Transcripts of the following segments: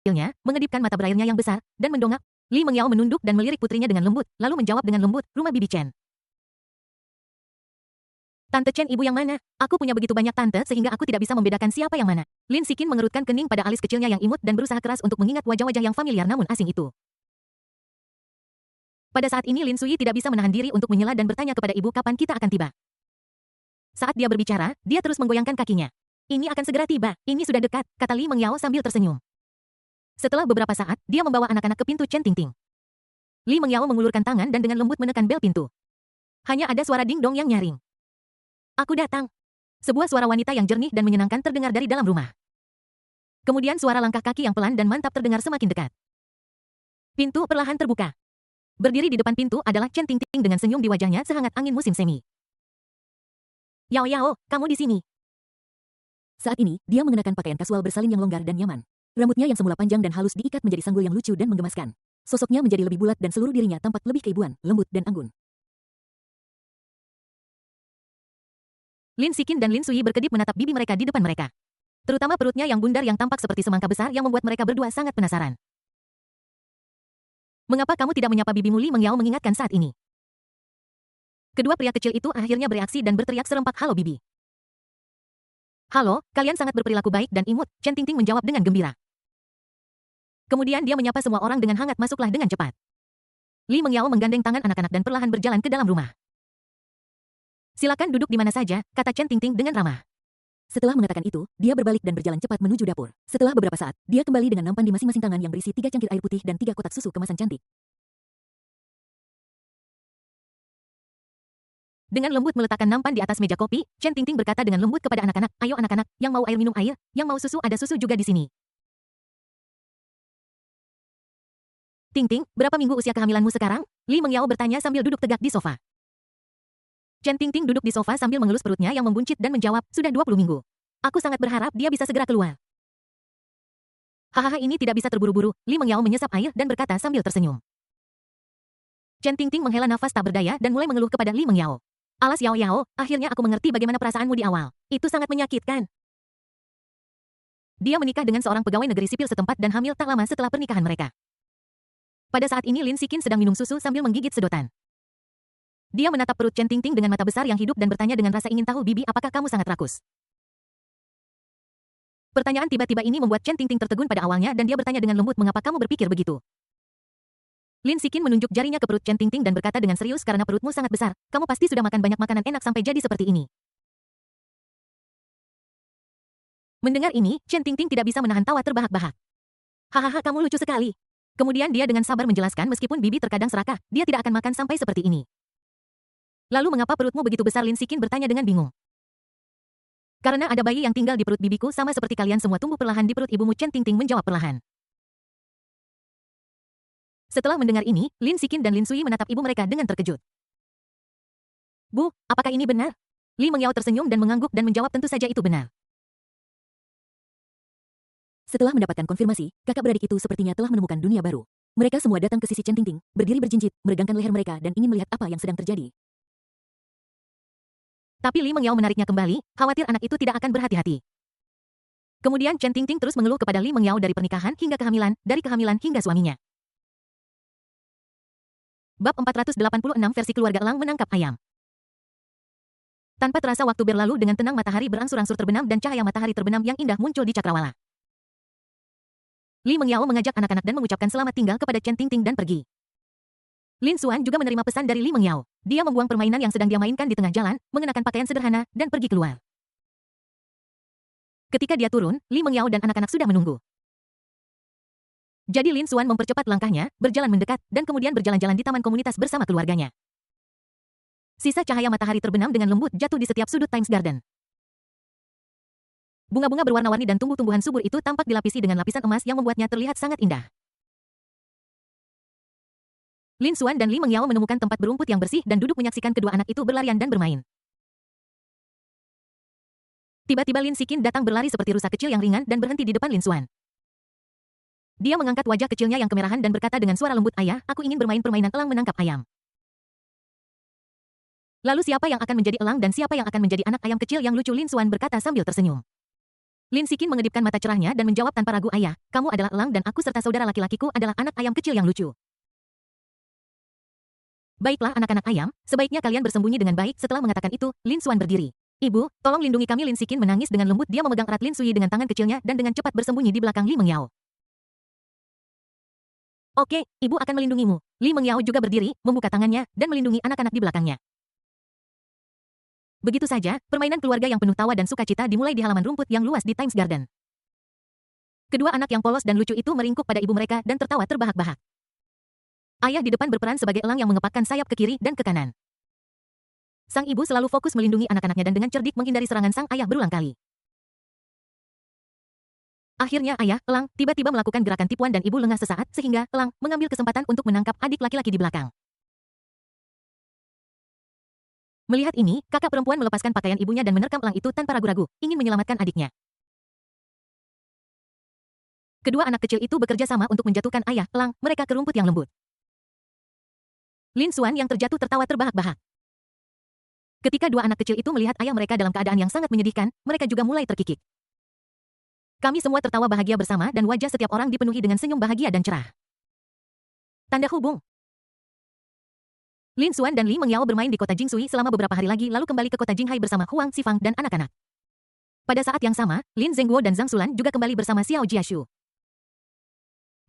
kecilnya, mengedipkan mata berairnya yang besar, dan mendongak. Li Mengyao menunduk dan melirik putrinya dengan lembut, lalu menjawab dengan lembut, rumah Bibi Chen. Tante Chen ibu yang mana? Aku punya begitu banyak tante sehingga aku tidak bisa membedakan siapa yang mana. Lin Sikin mengerutkan kening pada alis kecilnya yang imut dan berusaha keras untuk mengingat wajah-wajah yang familiar namun asing itu. Pada saat ini Lin Sui tidak bisa menahan diri untuk menyela dan bertanya kepada ibu kapan kita akan tiba. Saat dia berbicara, dia terus menggoyangkan kakinya. Ini akan segera tiba, ini sudah dekat, kata Li Mengyao sambil tersenyum. Setelah beberapa saat, dia membawa anak-anak ke pintu Chen Tingting. Li Mengyao mengulurkan tangan dan dengan lembut menekan bel pintu. Hanya ada suara ding-dong yang nyaring. Aku datang. Sebuah suara wanita yang jernih dan menyenangkan terdengar dari dalam rumah. Kemudian suara langkah kaki yang pelan dan mantap terdengar semakin dekat. Pintu perlahan terbuka. Berdiri di depan pintu adalah Chen Tingting dengan senyum di wajahnya sehangat angin musim semi. Yao Yao, kamu di sini. Saat ini, dia mengenakan pakaian kasual bersalin yang longgar dan nyaman. Rambutnya yang semula panjang dan halus diikat menjadi sanggul yang lucu dan menggemaskan. Sosoknya menjadi lebih bulat dan seluruh dirinya tampak lebih keibuan, lembut dan anggun. Lin Sikin dan Lin Sui berkedip menatap bibi mereka di depan mereka. Terutama perutnya yang bundar yang tampak seperti semangka besar yang membuat mereka berdua sangat penasaran. Mengapa kamu tidak menyapa bibimu? Li Mengyao mengingatkan saat ini. Kedua pria kecil itu akhirnya bereaksi dan berteriak serempak halo bibi. Halo, kalian sangat berperilaku baik dan imut, Chen Tingting menjawab dengan gembira. Kemudian dia menyapa semua orang dengan hangat, masuklah dengan cepat. Li Mengyao menggandeng tangan anak-anak dan perlahan berjalan ke dalam rumah. Silakan duduk di mana saja, kata Chen Tingting dengan ramah. Setelah mengatakan itu, dia berbalik dan berjalan cepat menuju dapur. Setelah beberapa saat, dia kembali dengan nampan di masing-masing tangan yang berisi 3 cangkir air putih dan 3 kotak susu kemasan cantik. Dengan lembut meletakkan nampan di atas meja kopi, Chen Tingting berkata dengan lembut kepada anak-anak, ayo anak-anak, yang mau air minum air, yang mau susu ada susu juga di sini. Tingting, berapa minggu usia kehamilanmu sekarang? Li Mengyao bertanya sambil duduk tegak di sofa. Chen Tingting duduk di sofa sambil mengelus perutnya yang membuncit dan menjawab, sudah 20 minggu. Aku sangat berharap dia bisa segera keluar. Hahaha ini tidak bisa terburu-buru, Li Mengyao menyesap air dan berkata sambil tersenyum. Chen Tingting menghela nafas tak berdaya dan mulai mengeluh kepada Li Mengyao. Alas Yao Yao, akhirnya aku mengerti bagaimana perasaanmu di awal. Itu sangat menyakitkan. Dia menikah dengan seorang pegawai negeri sipil setempat dan hamil tak lama setelah pernikahan mereka. Pada saat ini Lin Sikin sedang minum susu sambil menggigit sedotan. Dia menatap perut Chen Tingting dengan mata besar yang hidup dan bertanya dengan rasa ingin tahu, bibi apakah kamu sangat rakus? Pertanyaan tiba-tiba ini membuat Chen Tingting tertegun pada awalnya dan dia bertanya dengan lembut, mengapa kamu berpikir begitu? Lin Sikin menunjuk jarinya ke perut Chen Tingting dan berkata dengan serius, karena perutmu sangat besar, kamu pasti sudah makan banyak makanan enak sampai jadi seperti ini. Mendengar ini, Chen Tingting tidak bisa menahan tawa terbahak-bahak. Hahaha kamu lucu sekali. Kemudian dia dengan sabar menjelaskan, meskipun bibi terkadang serakah, dia tidak akan makan sampai seperti ini. Lalu mengapa perutmu begitu besar? Lin Sikin bertanya dengan bingung. Karena ada bayi yang tinggal di perut bibiku sama seperti kalian semua tumbuh perlahan di perut ibumu, Chen Tingting menjawab perlahan. Setelah mendengar ini, Lin Sikin dan Lin Sui menatap ibu mereka dengan terkejut. Bu, apakah ini benar? Li Mengyao tersenyum dan mengangguk dan menjawab tentu saja itu benar. Setelah mendapatkan konfirmasi, kakak beradik itu sepertinya telah menemukan dunia baru. Mereka semua datang ke sisi Chen Tingting, berdiri berjinjit, meregangkan leher mereka dan ingin melihat apa yang sedang terjadi. Tapi Li Mengyao menariknya kembali, khawatir anak itu tidak akan berhati-hati. Kemudian Chen Tingting terus mengeluh kepada Li Mengyao dari pernikahan hingga kehamilan, dari kehamilan hingga suaminya. Bab 486 versi keluarga Elang menangkap ayam. Tanpa terasa waktu berlalu dengan tenang, matahari berangsur-angsur terbenam dan cahaya matahari terbenam yang indah muncul di cakrawala. Li Mengyao mengajak anak-anak dan mengucapkan selamat tinggal kepada Chen Tingting dan pergi. Lin Xuan juga menerima pesan dari Li Mengyao. Dia membuang permainan yang sedang dia mainkan di tengah jalan, mengenakan pakaian sederhana, dan pergi keluar. Ketika dia turun, Li Mengyao dan anak-anak sudah menunggu. Jadi Lin Xuan mempercepat langkahnya, berjalan mendekat, dan kemudian berjalan-jalan di taman komunitas bersama keluarganya. Sisa cahaya matahari terbenam dengan lembut jatuh di setiap sudut Times Garden. Bunga-bunga berwarna-warni dan tumbuh-tumbuhan subur itu tampak dilapisi dengan lapisan emas yang membuatnya terlihat sangat indah. Lin Xuan dan Li Mengyao menemukan tempat berumput yang bersih dan duduk menyaksikan kedua anak itu berlarian dan bermain. Tiba-tiba Lin Sikin datang berlari seperti rusa kecil yang ringan dan berhenti di depan Lin Xuan. Dia mengangkat wajah kecilnya yang kemerahan dan berkata dengan suara lembut, ayah, aku ingin bermain permainan elang menangkap ayam. Lalu siapa yang akan menjadi elang dan siapa yang akan menjadi anak ayam kecil yang lucu? Lin Xuan berkata sambil tersenyum. Lin Sikin mengedipkan mata cerahnya dan menjawab tanpa ragu, ayah, kamu adalah elang dan aku serta saudara laki-lakiku adalah anak ayam kecil yang lucu. Baiklah anak-anak ayam, sebaiknya kalian bersembunyi dengan baik. Setelah mengatakan itu, Lin Xuan berdiri. Ibu, tolong lindungi kami. Lin Sikin menangis dengan lembut. Dia memegang erat Lin Sui dengan tangan kecilnya dan dengan cepat bersembunyi di belakang Li Mengyao. Oke, ibu akan melindungimu. Li Mengyao juga berdiri, membuka tangannya, dan melindungi anak-anak di belakangnya. Begitu saja, permainan keluarga yang penuh tawa dan sukacita dimulai di halaman rumput yang luas di Times Garden. Kedua anak yang polos dan lucu itu meringkuk pada ibu mereka dan tertawa terbahak-bahak. Ayah di depan berperan sebagai elang yang mengepakkan sayap ke kiri dan ke kanan. Sang ibu selalu fokus melindungi anak-anaknya dan dengan cerdik menghindari serangan sang ayah berulang kali. Akhirnya ayah, elang, tiba-tiba melakukan gerakan tipuan dan ibu lengah sesaat sehingga, elang, mengambil kesempatan untuk menangkap adik laki-laki di belakang. Melihat ini, kakak perempuan melepaskan pakaian ibunya dan menerkam elang itu tanpa ragu-ragu, ingin menyelamatkan adiknya. Kedua anak kecil itu bekerja sama untuk menjatuhkan ayah, elang, mereka ke rumput yang lembut. Lin Xuan yang terjatuh tertawa terbahak-bahak. Ketika dua anak kecil itu melihat ayah mereka dalam keadaan yang sangat menyedihkan, mereka juga mulai terkikik. Kami semua tertawa bahagia bersama dan wajah setiap orang dipenuhi dengan senyum bahagia dan cerah. Tanda hubung. Lin Xuan dan Li Mengyao bermain di kota Jingsui selama beberapa hari lagi lalu kembali ke kota Jinghai bersama Huang Xifang dan anak-anak. Pada saat yang sama, Lin Zhengguo dan Zhang Xulan juga kembali bersama Xiao Jiashu.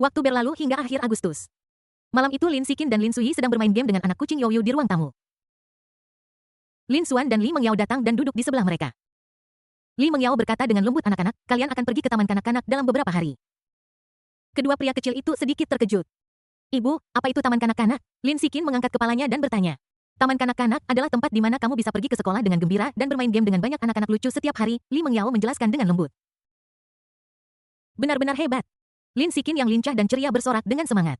Waktu berlalu hingga akhir Agustus. Malam itu Lin Sikin dan Lin Sui sedang bermain game dengan anak kucing Youyu di ruang tamu. Lin Xuan dan Li Mengyao datang dan duduk di sebelah mereka. Li Mengyao berkata dengan lembut, anak-anak, kalian akan pergi ke taman kanak-kanak dalam beberapa hari. Kedua pria kecil itu sedikit terkejut. Ibu, apa itu taman kanak-kanak? Lin Sikin mengangkat kepalanya dan bertanya. Taman kanak-kanak adalah tempat di mana kamu bisa pergi ke sekolah dengan gembira dan bermain game dengan banyak anak-anak lucu setiap hari, Li Mengyao menjelaskan dengan lembut. Benar-benar hebat. Lin Sikin yang lincah dan ceria bersorak dengan semangat.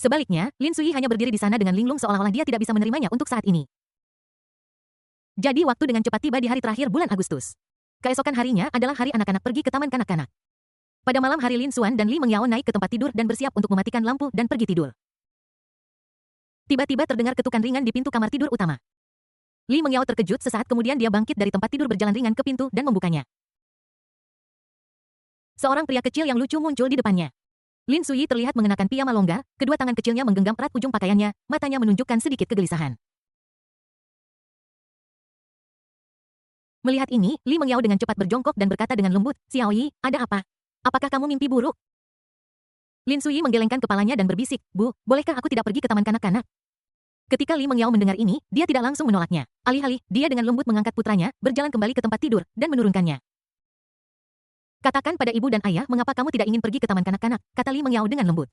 Sebaliknya, Lin Sui hanya berdiri di sana dengan linglung seolah-olah dia tidak bisa menerimanya untuk saat ini. Jadi waktu dengan cepat tiba di hari terakhir bulan Agustus. Keesokan harinya adalah hari anak-anak pergi ke taman kanak-kanak. Pada malam hari Lin Xuan dan Li Mengyao naik ke tempat tidur dan bersiap untuk mematikan lampu dan pergi tidur. Tiba-tiba terdengar ketukan ringan di pintu kamar tidur utama. Li Mengyao terkejut sesaat kemudian dia bangkit dari tempat tidur berjalan ringan ke pintu dan membukanya. Seorang pria kecil yang lucu muncul di depannya. Lin Sui terlihat mengenakan piyama longgar, kedua tangan kecilnya menggenggam erat ujung pakaiannya, matanya menunjukkan sedikit kegelisahan. Melihat ini, Li Mengyao dengan cepat berjongkok dan berkata dengan lembut, Xiaoyi, ada apa? Apakah kamu mimpi buruk? Lin Sui menggelengkan kepalanya dan berbisik, Bu, bolehkah aku tidak pergi ke taman kanak-kanak? Ketika Li Mengyao mendengar ini, dia tidak langsung menolaknya. Alih-alih, dia dengan lembut mengangkat putranya, berjalan kembali ke tempat tidur, dan menurunkannya. Katakan pada ibu dan ayah mengapa kamu tidak ingin pergi ke taman kanak-kanak, kata Li Mengyao dengan lembut.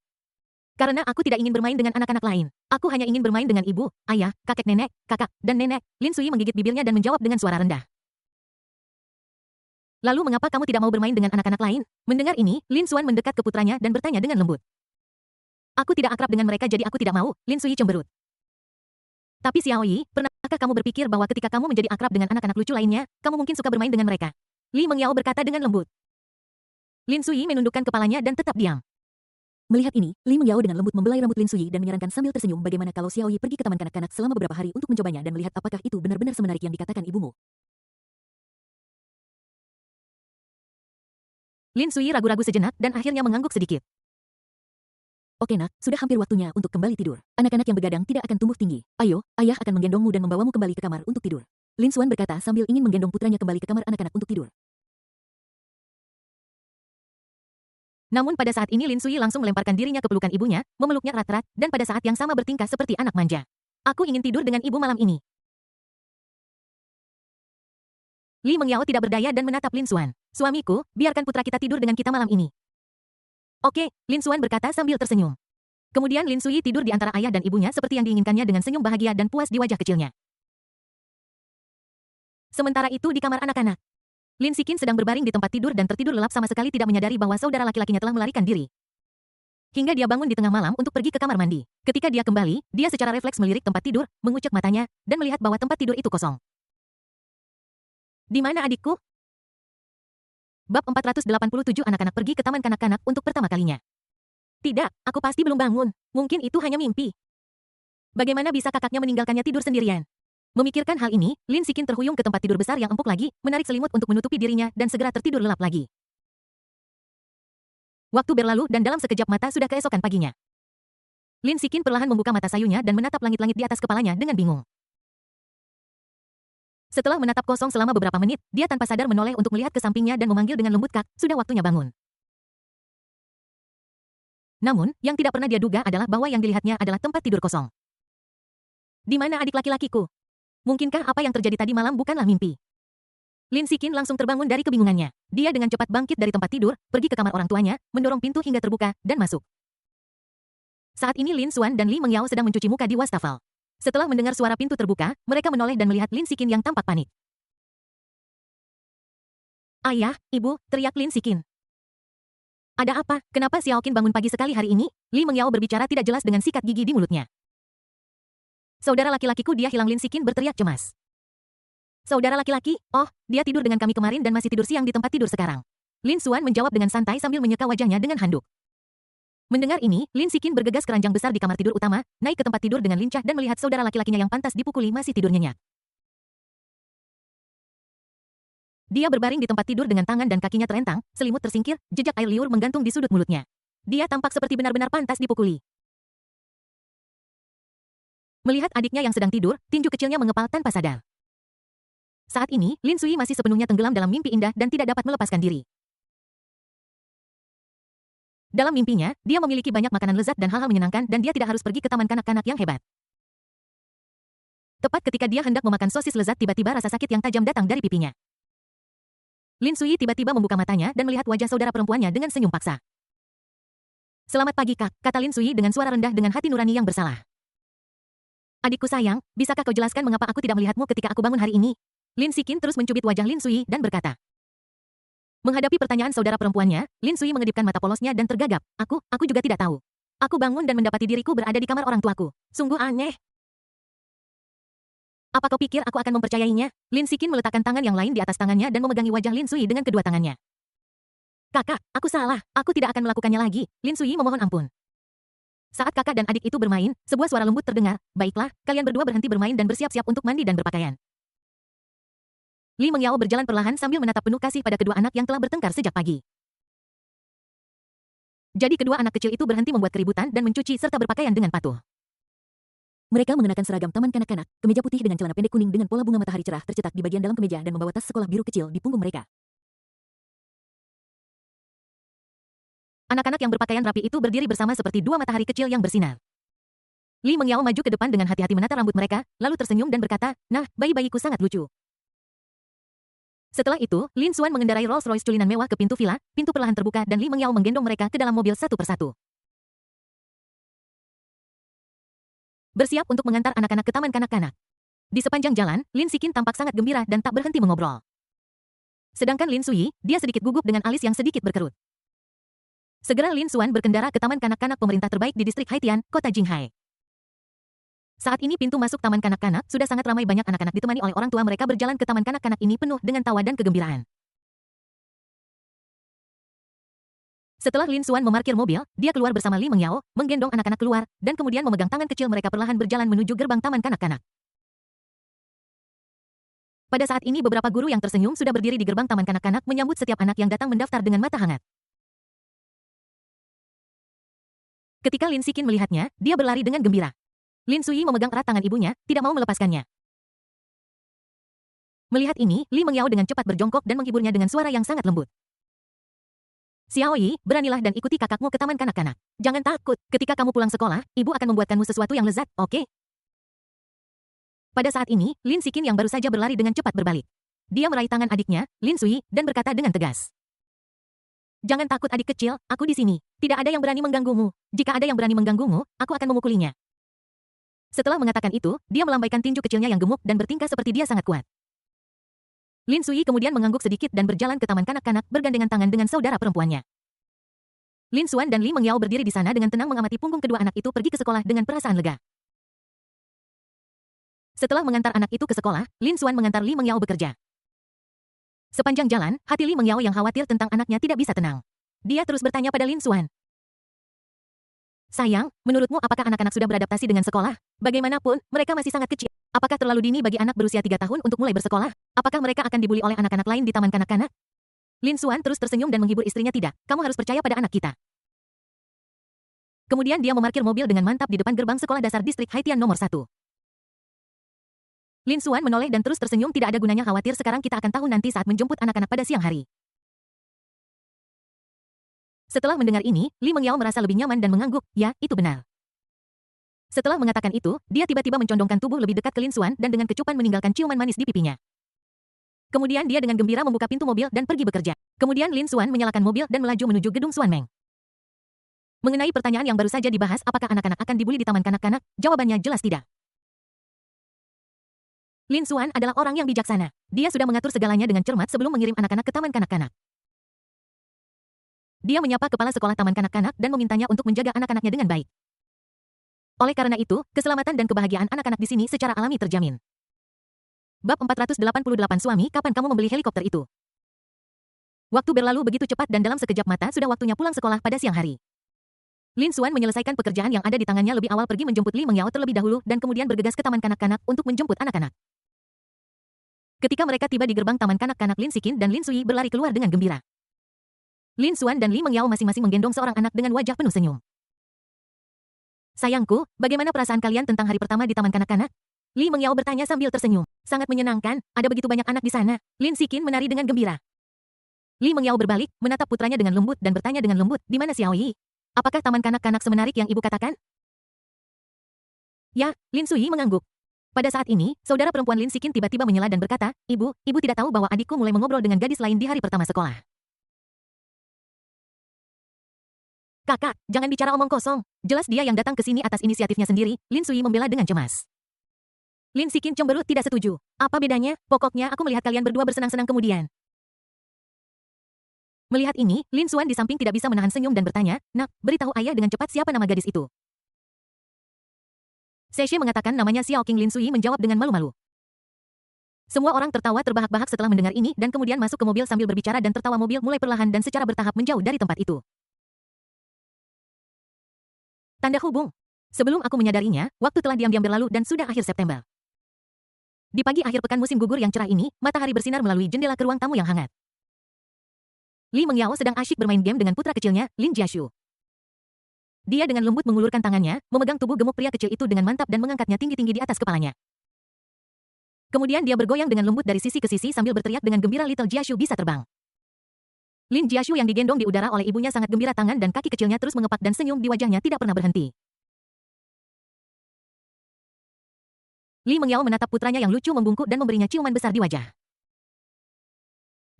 Karena aku tidak ingin bermain dengan anak-anak lain. Aku hanya ingin bermain dengan ibu, ayah, kakek nenek, kakak, dan nenek. Lin Sui menggigit bibirnya dan menjawab dengan suara rendah. Lalu mengapa kamu tidak mau bermain dengan anak-anak lain? Mendengar ini, Lin Xuan mendekat ke putranya dan bertanya dengan lembut. Aku tidak akrab dengan mereka jadi aku tidak mau, Lin Sui cemberut. Tapi Xiaoyi, pernahkah kamu berpikir bahwa ketika kamu menjadi akrab dengan anak-anak lucu lainnya, kamu mungkin suka bermain dengan mereka? Li Mengyao berkata dengan lembut. Lin Sui menundukkan kepalanya dan tetap diam. Melihat ini, Li Mengyao dengan lembut membelai rambut Lin Sui dan menyarankan sambil tersenyum bagaimana kalau Xiaoyi pergi ke taman kanak-kanak selama beberapa hari untuk mencobanya dan melihat apakah itu benar-benar semenarik yang dikatakan ibumu. Lin Sui ragu-ragu sejenak dan akhirnya mengangguk sedikit. Oke nak, sudah hampir waktunya untuk kembali tidur. Anak-anak yang begadang tidak akan tumbuh tinggi. Ayo, ayah akan menggendongmu dan membawamu kembali ke kamar untuk tidur. Lin Xuan berkata sambil ingin menggendong putranya kembali ke kamar anak-anak untuk tidur. Namun pada saat ini Lin Sui langsung melemparkan dirinya ke pelukan ibunya, memeluknya erat-erat, dan pada saat yang sama bertingkah seperti anak manja. Aku ingin tidur dengan ibu malam ini. Li Mengyao tidak berdaya dan menatap Lin Xuan. Suamiku, biarkan putra kita tidur dengan kita malam ini. Oke, Lin Xuan berkata sambil tersenyum. Kemudian Lin Sui tidur di antara ayah dan ibunya seperti yang diinginkannya dengan senyum bahagia dan puas di wajah kecilnya. Sementara itu di kamar anak-anak. Lin Sikin sedang berbaring di tempat tidur dan tertidur lelap sama sekali tidak menyadari bahwa saudara laki-lakinya telah melarikan diri. Hingga dia bangun di tengah malam untuk pergi ke kamar mandi. Ketika dia kembali, dia secara refleks melirik tempat tidur, mengucek matanya, dan melihat bahwa tempat tidur itu kosong. Di mana adikku? Bab 487 anak-anak pergi ke taman kanak-kanak untuk pertama kalinya. Tidak, aku pasti belum bangun. Mungkin itu hanya mimpi. Bagaimana bisa kakaknya meninggalkannya tidur sendirian? Memikirkan hal ini, Lin Sikin terhuyung ke tempat tidur besar yang empuk lagi, menarik selimut untuk menutupi dirinya dan segera tertidur lelap lagi. Waktu berlalu dan dalam sekejap mata sudah keesokan paginya. Lin Sikin perlahan membuka mata sayunya dan menatap langit-langit di atas kepalanya dengan bingung. Setelah menatap kosong selama beberapa menit, dia tanpa sadar menoleh untuk melihat ke sampingnya dan memanggil dengan lembut, "Kak, sudah waktunya bangun." Namun, yang tidak pernah dia duga adalah bahwa yang dilihatnya adalah tempat tidur kosong. Di mana adik laki-lakiku? Mungkinkah apa yang terjadi tadi malam bukanlah mimpi? Lin Sikin langsung terbangun dari kebingungannya. Dia dengan cepat bangkit dari tempat tidur, pergi ke kamar orang tuanya, mendorong pintu hingga terbuka, dan masuk. Saat ini Lin Xuan dan Li Mengyao sedang mencuci muka di wastafel. Setelah mendengar suara pintu terbuka, mereka menoleh dan melihat Lin Sikin yang tampak panik. "Ayah, ibu," teriak Lin Sikin. "Ada apa? Kenapa Xiaoqin bangun pagi sekali hari ini?" Li Mengyao berbicara tidak jelas dengan sikat gigi di mulutnya. "Saudara laki-lakiku dia hilang," Lin Sikin berteriak cemas. "Saudara laki-laki? Oh, dia tidur dengan kami kemarin dan masih tidur siang di tempat tidur sekarang." Lin Xuan menjawab dengan santai sambil menyeka wajahnya dengan handuk. Mendengar ini, Lin Sikin bergegas ke ranjang besar di kamar tidur utama, naik ke tempat tidur dengan lincah dan melihat saudara laki-lakinya yang pantas dipukuli masih tidur nyenyak. Dia berbaring di tempat tidur dengan tangan dan kakinya terentang, selimut tersingkir, jejak air liur menggantung di sudut mulutnya. Dia tampak seperti benar-benar pantas dipukuli. Melihat adiknya yang sedang tidur, tinju kecilnya mengepal tanpa sadar. Saat ini, Lin Sui masih sepenuhnya tenggelam dalam mimpi indah dan tidak dapat melepaskan diri. Dalam mimpinya, dia memiliki banyak makanan lezat dan hal-hal menyenangkan dan dia tidak harus pergi ke taman kanak-kanak yang hebat. Tepat ketika dia hendak memakan sosis lezat, tiba-tiba rasa sakit yang tajam datang dari pipinya. Lin Sui tiba-tiba membuka matanya dan melihat wajah saudara perempuannya dengan senyum paksa. "Selamat pagi, Kak," kata Lin Sui dengan suara rendah dengan hati nurani yang bersalah. "Adikku sayang, bisakah kau jelaskan mengapa aku tidak melihatmu ketika aku bangun hari ini?" Lin Sikin terus mencubit wajah Lin Sui dan berkata. Menghadapi pertanyaan saudara perempuannya, Lin Sui mengedipkan mata polosnya dan tergagap. Aku juga tidak tahu. Aku bangun dan mendapati diriku berada di kamar orang tuaku. Sungguh aneh. Apa kau pikir aku akan mempercayainya? Lin Sikin meletakkan tangan yang lain di atas tangannya dan memegangi wajah Lin Sui dengan kedua tangannya. "Kakak, aku salah. Aku tidak akan melakukannya lagi." Lin Sui memohon ampun. Saat kakak dan adik itu bermain, sebuah suara lembut terdengar. "Baiklah, kalian berdua berhenti bermain dan bersiap-siap untuk mandi dan berpakaian." Li Mengyao berjalan perlahan sambil menatap penuh kasih pada kedua anak yang telah bertengkar sejak pagi. Jadi kedua anak kecil itu berhenti membuat keributan dan mencuci serta berpakaian dengan patuh. Mereka mengenakan seragam taman kanak-kanak, kemeja putih dengan celana pendek kuning dengan pola bunga matahari cerah tercetak di bagian dalam kemeja dan membawa tas sekolah biru kecil di punggung mereka. Anak-anak yang berpakaian rapi itu berdiri bersama seperti dua matahari kecil yang bersinar. Li Mengyao maju ke depan dengan hati-hati menata rambut mereka, lalu tersenyum dan berkata, "Nah, bayi-bayiku sangat lucu." Setelah itu, Lin Xuan mengendarai Rolls-Royce culinan mewah ke pintu villa, pintu perlahan terbuka dan Li Mengyao menggendong mereka ke dalam mobil satu persatu. Bersiap untuk mengantar anak-anak ke taman kanak-kanak. Di sepanjang jalan, Lin Sikin tampak sangat gembira dan tak berhenti mengobrol. Sedangkan Lin Sui, dia sedikit gugup dengan alis yang sedikit berkerut. Segera Lin Xuan berkendara ke taman kanak-kanak pemerintah terbaik di distrik Haitian, kota Jinghai. Saat ini pintu masuk taman kanak-kanak sudah sangat ramai, banyak anak-anak ditemani oleh orang tua mereka berjalan ke taman kanak-kanak ini penuh dengan tawa dan kegembiraan. Setelah Lin Xuan memarkir mobil, dia keluar bersama Li Mengyao, menggendong anak-anak keluar, dan kemudian memegang tangan kecil mereka perlahan berjalan menuju gerbang taman kanak-kanak. Pada saat ini beberapa guru yang tersenyum sudah berdiri di gerbang taman kanak-kanak menyambut setiap anak yang datang mendaftar dengan mata hangat. Ketika Lin Sikin melihatnya, dia berlari dengan gembira. Lin Sui memegang erat tangan ibunya, tidak mau melepaskannya. Melihat ini, Li Mengyao dengan cepat berjongkok dan menghiburnya dengan suara yang sangat lembut. "Xiaoyi, beranilah dan ikuti kakakmu ke taman kanak-kanak. Jangan takut, ketika kamu pulang sekolah, ibu akan membuatkanmu sesuatu yang lezat, oke?" Pada saat ini, Lin Sikin yang baru saja berlari dengan cepat berbalik. Dia meraih tangan adiknya, Lin Sui, dan berkata dengan tegas. "Jangan takut adik kecil, aku di sini. Tidak ada yang berani mengganggumu. Jika ada yang berani mengganggumu, aku akan memukulinya." Setelah mengatakan itu, dia melambaikan tinju kecilnya yang gemuk dan bertingkah seperti dia sangat kuat. Lin Sui kemudian mengangguk sedikit dan berjalan ke taman kanak-kanak bergandengan tangan dengan saudara perempuannya. Lin Xuan dan Li Mengyao berdiri di sana dengan tenang mengamati punggung kedua anak itu pergi ke sekolah dengan perasaan lega. Setelah mengantar anak itu ke sekolah, Lin Xuan mengantar Li Mengyao bekerja. Sepanjang jalan, hati Li Mengyao yang khawatir tentang anaknya tidak bisa tenang. Dia terus bertanya pada Lin Xuan. "Sayang, menurutmu apakah anak-anak sudah beradaptasi dengan sekolah? Bagaimanapun, mereka masih sangat kecil." Apakah terlalu dini bagi anak berusia 3 tahun untuk mulai bersekolah? Apakah mereka akan dibuli oleh anak-anak lain di taman kanak-kanak? Lin Xuan terus tersenyum dan menghibur istrinya. Tidak, kamu harus percaya pada anak kita. Kemudian dia memarkir mobil dengan mantap di depan gerbang sekolah dasar distrik Haitian nomor 1. Lin Xuan menoleh dan terus tersenyum. Tidak ada gunanya khawatir, sekarang kita akan tahu nanti saat menjemput anak-anak pada siang hari. Setelah mendengar ini, Li Mengyao merasa lebih nyaman dan mengangguk. Ya, itu benar. Setelah mengatakan itu, dia tiba-tiba mencondongkan tubuh lebih dekat ke Lin Xuan dan dengan kecupan meninggalkan ciuman manis di pipinya. Kemudian dia dengan gembira membuka pintu mobil dan pergi bekerja. Kemudian Lin Xuan menyalakan mobil dan melaju menuju gedung Xuanmeng. Mengenai pertanyaan yang baru saja dibahas, apakah anak-anak akan dibuli di taman kanak-kanak? Jawabannya jelas tidak. Lin Xuan adalah orang yang bijaksana. Dia sudah mengatur segalanya dengan cermat sebelum mengirim anak-anak ke taman kanak-kanak. Dia menyapa kepala sekolah taman kanak-kanak dan memintanya untuk menjaga anak-anaknya dengan baik. Oleh karena itu, keselamatan dan kebahagiaan anak-anak di sini secara alami terjamin. Bab 488 Suami, kapan kamu membeli helikopter itu? Waktu berlalu begitu cepat dan dalam sekejap mata sudah waktunya pulang sekolah pada siang hari. Lin Xuan menyelesaikan pekerjaan yang ada di tangannya lebih awal, pergi menjemput Li Mengyao terlebih dahulu dan kemudian bergegas ke taman kanak-kanak untuk menjemput anak-anak. Ketika mereka tiba di gerbang taman kanak-kanak, Lin Sikin dan Lin Sui berlari keluar dengan gembira. Lin Xuan dan Li Mengyao masing-masing menggendong seorang anak dengan wajah penuh senyum. Sayangku, bagaimana perasaan kalian tentang hari pertama di taman kanak-kanak? Li Mengyao bertanya sambil tersenyum. Sangat menyenangkan, ada begitu banyak anak di sana. Lin Sikin menari dengan gembira. Li Mengyao berbalik, menatap putranya dengan lembut dan bertanya dengan lembut, di mana Xiao Yi? Apakah taman kanak-kanak semenarik yang ibu katakan? Ya, Lin Sui mengangguk. Pada saat ini, saudara perempuan Lin Sikin tiba-tiba menyela dan berkata, ibu tidak tahu bahwa adikku mulai mengobrol dengan gadis lain di hari pertama sekolah. Kakak, jangan bicara omong kosong. Jelas dia yang datang ke sini atas inisiatifnya sendiri, Lin Sui membela dengan cemas. Lin Sikin cemberut tidak setuju. Apa bedanya? Pokoknya aku melihat kalian berdua bersenang-senang kemudian. Melihat ini, Lin Xuan di samping tidak bisa menahan senyum dan bertanya, Nak, beritahu ayah dengan cepat siapa nama gadis itu. Seshe mengatakan namanya Xiao Qing. Lin Sui menjawab dengan malu-malu. Semua orang tertawa terbahak-bahak setelah mendengar ini dan kemudian masuk ke mobil sambil berbicara dan tertawa. Mobil mulai perlahan dan secara bertahap menjauh dari tempat itu. Tanda hubung. Sebelum aku menyadarinya, waktu telah diam-diam berlalu dan sudah akhir September. Di pagi akhir pekan musim gugur yang cerah ini, matahari bersinar melalui jendela ke ruang tamu yang hangat. Li Mengyao sedang asyik bermain game dengan putra kecilnya, Lin Jiashu. Dia dengan lembut mengulurkan tangannya, memegang tubuh gemuk pria kecil itu dengan mantap dan mengangkatnya tinggi-tinggi di atas kepalanya. Kemudian dia bergoyang dengan lembut dari sisi ke sisi sambil berteriak dengan gembira, Little Jiashu bisa terbang. Lin Jiashu yang digendong di udara oleh ibunya sangat gembira, tangan dan kaki kecilnya terus mengepak dan senyum di wajahnya tidak pernah berhenti. Li Mengyao menatap putranya yang lucu membungkuk dan memberinya ciuman besar di wajah.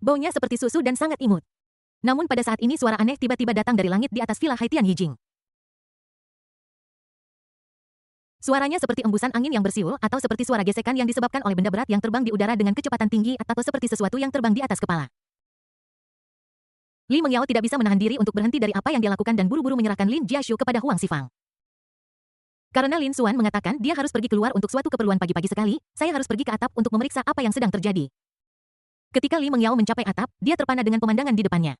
Baunya seperti susu dan sangat imut. Namun pada saat ini suara aneh tiba-tiba datang dari langit di atas villa Haitian Yijing. Suaranya seperti embusan angin yang bersiul atau seperti suara gesekan yang disebabkan oleh benda berat yang terbang di udara dengan kecepatan tinggi atau seperti sesuatu yang terbang di atas kepala. Li Mengyao tidak bisa menahan diri untuk berhenti dari apa yang dia lakukan dan buru-buru menyerahkan Lin Jiashu kepada Huang Xifang. Karena Lin Xuan mengatakan dia harus pergi keluar untuk suatu keperluan pagi-pagi sekali, saya harus pergi ke atap untuk memeriksa apa yang sedang terjadi. Ketika Li Mengyao mencapai atap, dia terpana dengan pemandangan di depannya.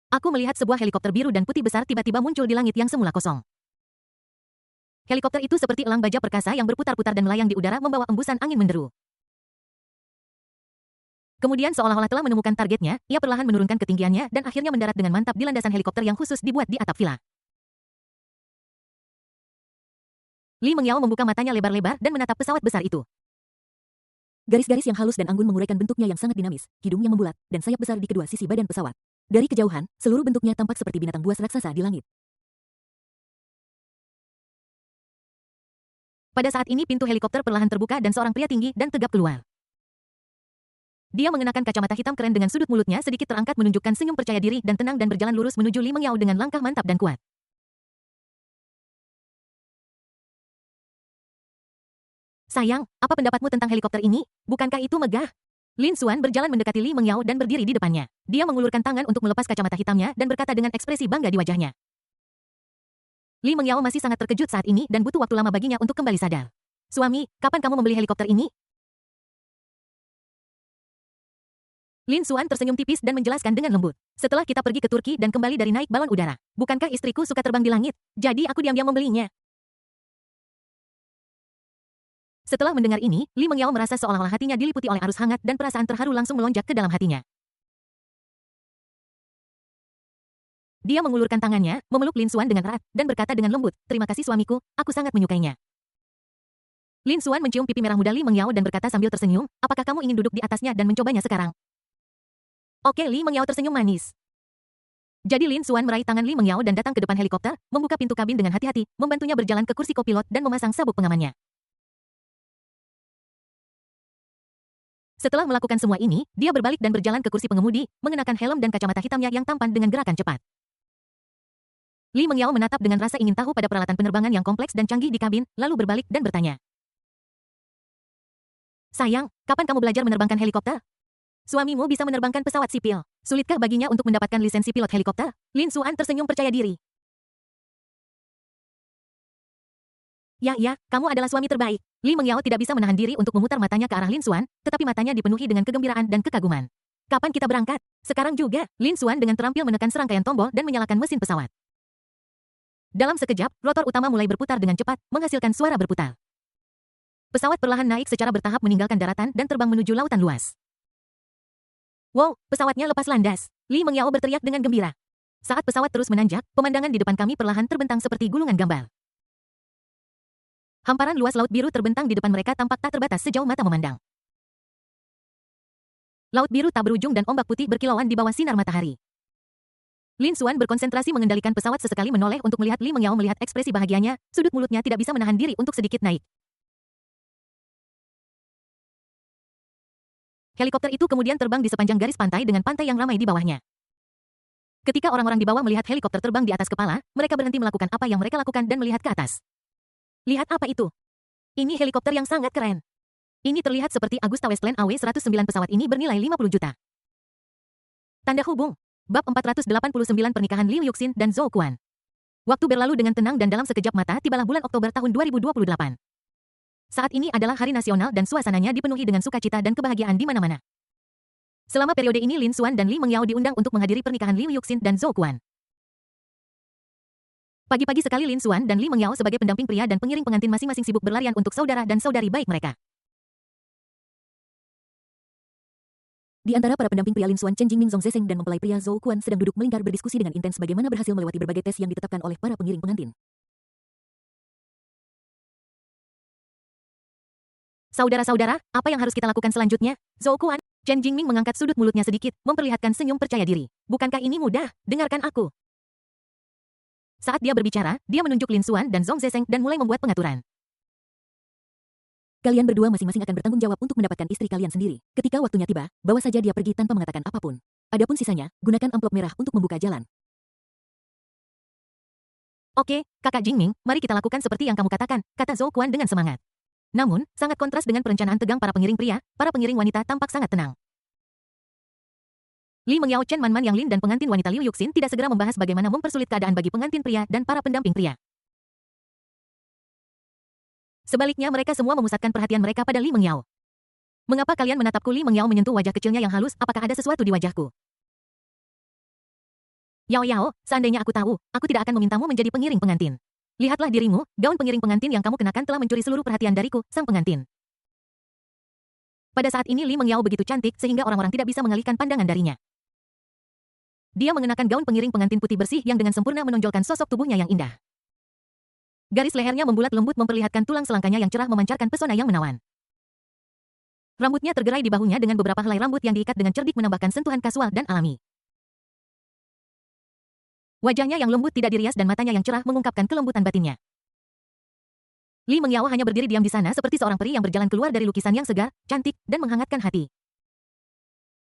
Aku melihat sebuah helikopter biru dan putih besar tiba-tiba muncul di langit yang semula kosong. Helikopter itu seperti elang baja perkasa yang berputar-putar dan melayang di udara membawa embusan angin menderu. Kemudian seolah-olah telah menemukan targetnya, ia perlahan menurunkan ketinggiannya dan akhirnya mendarat dengan mantap di landasan helikopter yang khusus dibuat di atap villa. Li Mengyao membuka matanya lebar-lebar dan menatap pesawat besar itu. Garis-garis yang halus dan anggun menguraikan bentuknya yang sangat dinamis, hidung yang membulat, dan sayap besar di kedua sisi badan pesawat. Dari kejauhan, seluruh bentuknya tampak seperti binatang buas raksasa di langit. Pada saat ini pintu helikopter perlahan terbuka dan seorang pria tinggi dan tegap keluar. Dia mengenakan kacamata hitam keren dengan sudut mulutnya sedikit terangkat menunjukkan senyum percaya diri dan tenang dan berjalan lurus menuju Li Mengyao dengan langkah mantap dan kuat. Sayang, apa pendapatmu tentang helikopter ini? Bukankah itu megah? Lin Xuan berjalan mendekati Li Mengyao dan berdiri di depannya. Dia mengulurkan tangan untuk melepas kacamata hitamnya dan berkata dengan ekspresi bangga di wajahnya. Li Mengyao masih sangat terkejut saat ini dan butuh waktu lama baginya untuk kembali sadar. Suami, kapan kamu membeli helikopter ini? Lin Xuan tersenyum tipis dan menjelaskan dengan lembut. Setelah kita pergi ke Turki dan kembali dari naik balon udara. Bukankah istriku suka terbang di langit? Jadi aku diam-diam membelinya. Setelah mendengar ini, Li Mengyao merasa seolah-olah hatinya diliputi oleh arus hangat dan perasaan terharu langsung melonjak ke dalam hatinya. Dia mengulurkan tangannya, memeluk Lin Xuan dengan erat, dan berkata dengan lembut, "Terima kasih suamiku, aku sangat menyukainya." Lin Xuan mencium pipi merah muda Li Mengyao dan berkata sambil tersenyum, "Apakah kamu ingin duduk di atasnya dan mencobanya sekarang?" Oke, Li Mengyao tersenyum manis. Jadi Lin Xuan meraih tangan Li Mengyao dan datang ke depan helikopter, membuka pintu kabin dengan hati-hati, membantunya berjalan ke kursi kopilot dan memasang sabuk pengamannya. Setelah melakukan semua ini, dia berbalik dan berjalan ke kursi pengemudi, mengenakan helm dan kacamata hitamnya yang tampan dengan gerakan cepat. Li Mengyao menatap dengan rasa ingin tahu pada peralatan penerbangan yang kompleks dan canggih di kabin, lalu berbalik dan bertanya. "Sayang, kapan kamu belajar menerbangkan helikopter? Suamimu bisa menerbangkan pesawat sipil. Sulitkah baginya untuk mendapatkan lisensi pilot helikopter?" Lin Xuan tersenyum percaya diri. Ya, kamu adalah suami terbaik." Li Mengyao tidak bisa menahan diri untuk memutar matanya ke arah Lin Xuan, tetapi matanya dipenuhi dengan kegembiraan dan kekaguman. "Kapan kita berangkat?" "Sekarang juga." Lin Xuan dengan terampil menekan serangkaian tombol dan menyalakan mesin pesawat. Dalam sekejap, rotor utama mulai berputar dengan cepat, menghasilkan suara berputar. Pesawat perlahan naik secara bertahap meninggalkan daratan dan terbang menuju lautan luas. "Wow, pesawatnya lepas landas!" Li Mengyao berteriak dengan gembira. Saat pesawat terus menanjak, pemandangan di depan kami perlahan terbentang seperti gulungan gambal. Hamparan luas laut biru terbentang di depan mereka tampak tak terbatas sejauh mata memandang. Laut biru tak berujung dan ombak putih berkilauan di bawah sinar matahari. Lin Xuan berkonsentrasi mengendalikan pesawat sesekali menoleh untuk melihat Li Mengyao melihat ekspresi bahagianya, sudut mulutnya tidak bisa menahan diri untuk sedikit naik. Helikopter itu kemudian terbang di sepanjang garis pantai dengan pantai yang ramai di bawahnya. Ketika orang-orang di bawah melihat helikopter terbang di atas kepala, mereka berhenti melakukan apa yang mereka lakukan dan melihat ke atas. "Lihat apa itu? Ini helikopter yang sangat keren. Ini terlihat seperti Agusta Westland AW109 pesawat ini bernilai 50 juta. Tanda hubung. Bab 489 Pernikahan Liu Yuxin dan Zhou Quan. Waktu berlalu dengan tenang dan dalam sekejap mata tibalah bulan Oktober tahun 2028. Saat ini adalah hari nasional dan suasananya dipenuhi dengan sukacita dan kebahagiaan di mana-mana. Selama periode ini Lin Xuan dan Li Mengyao diundang untuk menghadiri pernikahan Liu Yuxin dan Zhou Quan. Pagi-pagi sekali Lin Xuan dan Li Mengyao sebagai pendamping pria dan pengiring pengantin masing-masing sibuk berlarian untuk saudara dan saudari baik mereka. Di antara para pendamping pria Lin Xuan, Chen Jingming, Zhong Zesheng dan mempelai pria Zhou Quan sedang duduk melingkar berdiskusi dengan intens bagaimana berhasil melewati berbagai tes yang ditetapkan oleh para pengiring pengantin. "Saudara-saudara, apa yang harus kita lakukan selanjutnya?" Zhou Quan, Chen Jingming mengangkat sudut mulutnya sedikit, memperlihatkan senyum percaya diri. "Bukankah ini mudah? Dengarkan aku." Saat dia berbicara, dia menunjuk Lin Xuan dan Zhong Zesheng dan mulai membuat pengaturan. "Kalian berdua masing-masing akan bertanggung jawab untuk mendapatkan istri kalian sendiri. Ketika waktunya tiba, bawa saja dia pergi tanpa mengatakan apapun. Adapun sisanya, gunakan amplop merah untuk membuka jalan." "Oke, kakak Jingming, mari kita lakukan seperti yang kamu katakan," kata Zhou Quan dengan semangat. Namun, sangat kontras dengan perencanaan tegang para pengiring pria, para pengiring wanita tampak sangat tenang. Li Mengyao, Chen Manman Yang Lin dan pengantin wanita Liu Yuxin tidak segera membahas bagaimana mempersulit keadaan bagi pengantin pria dan para pendamping pria. Sebaliknya mereka semua memusatkan perhatian mereka pada Li Mengyao. "Mengapa kalian menatapku?" Li Mengyao menyentuh wajah kecilnya yang halus, "Apakah ada sesuatu di wajahku?" "Yao, seandainya aku tahu, aku tidak akan memintamu menjadi pengiring pengantin. Lihatlah dirimu, gaun pengiring pengantin yang kamu kenakan telah mencuri seluruh perhatian dariku, sang pengantin." Pada saat ini Li Mengyao begitu cantik sehingga orang-orang tidak bisa mengalihkan pandangan darinya. Dia mengenakan gaun pengiring pengantin putih bersih yang dengan sempurna menonjolkan sosok tubuhnya yang indah. Garis lehernya membulat lembut memperlihatkan tulang selangkanya yang cerah memancarkan pesona yang menawan. Rambutnya tergerai di bahunya dengan beberapa helai rambut yang diikat dengan cerdik menambahkan sentuhan kasual dan alami. Wajahnya yang lembut tidak dirias dan matanya yang cerah mengungkapkan kelembutan batinnya. Li Mengyao hanya berdiri diam di sana seperti seorang peri yang berjalan keluar dari lukisan yang segar, cantik, dan menghangatkan hati.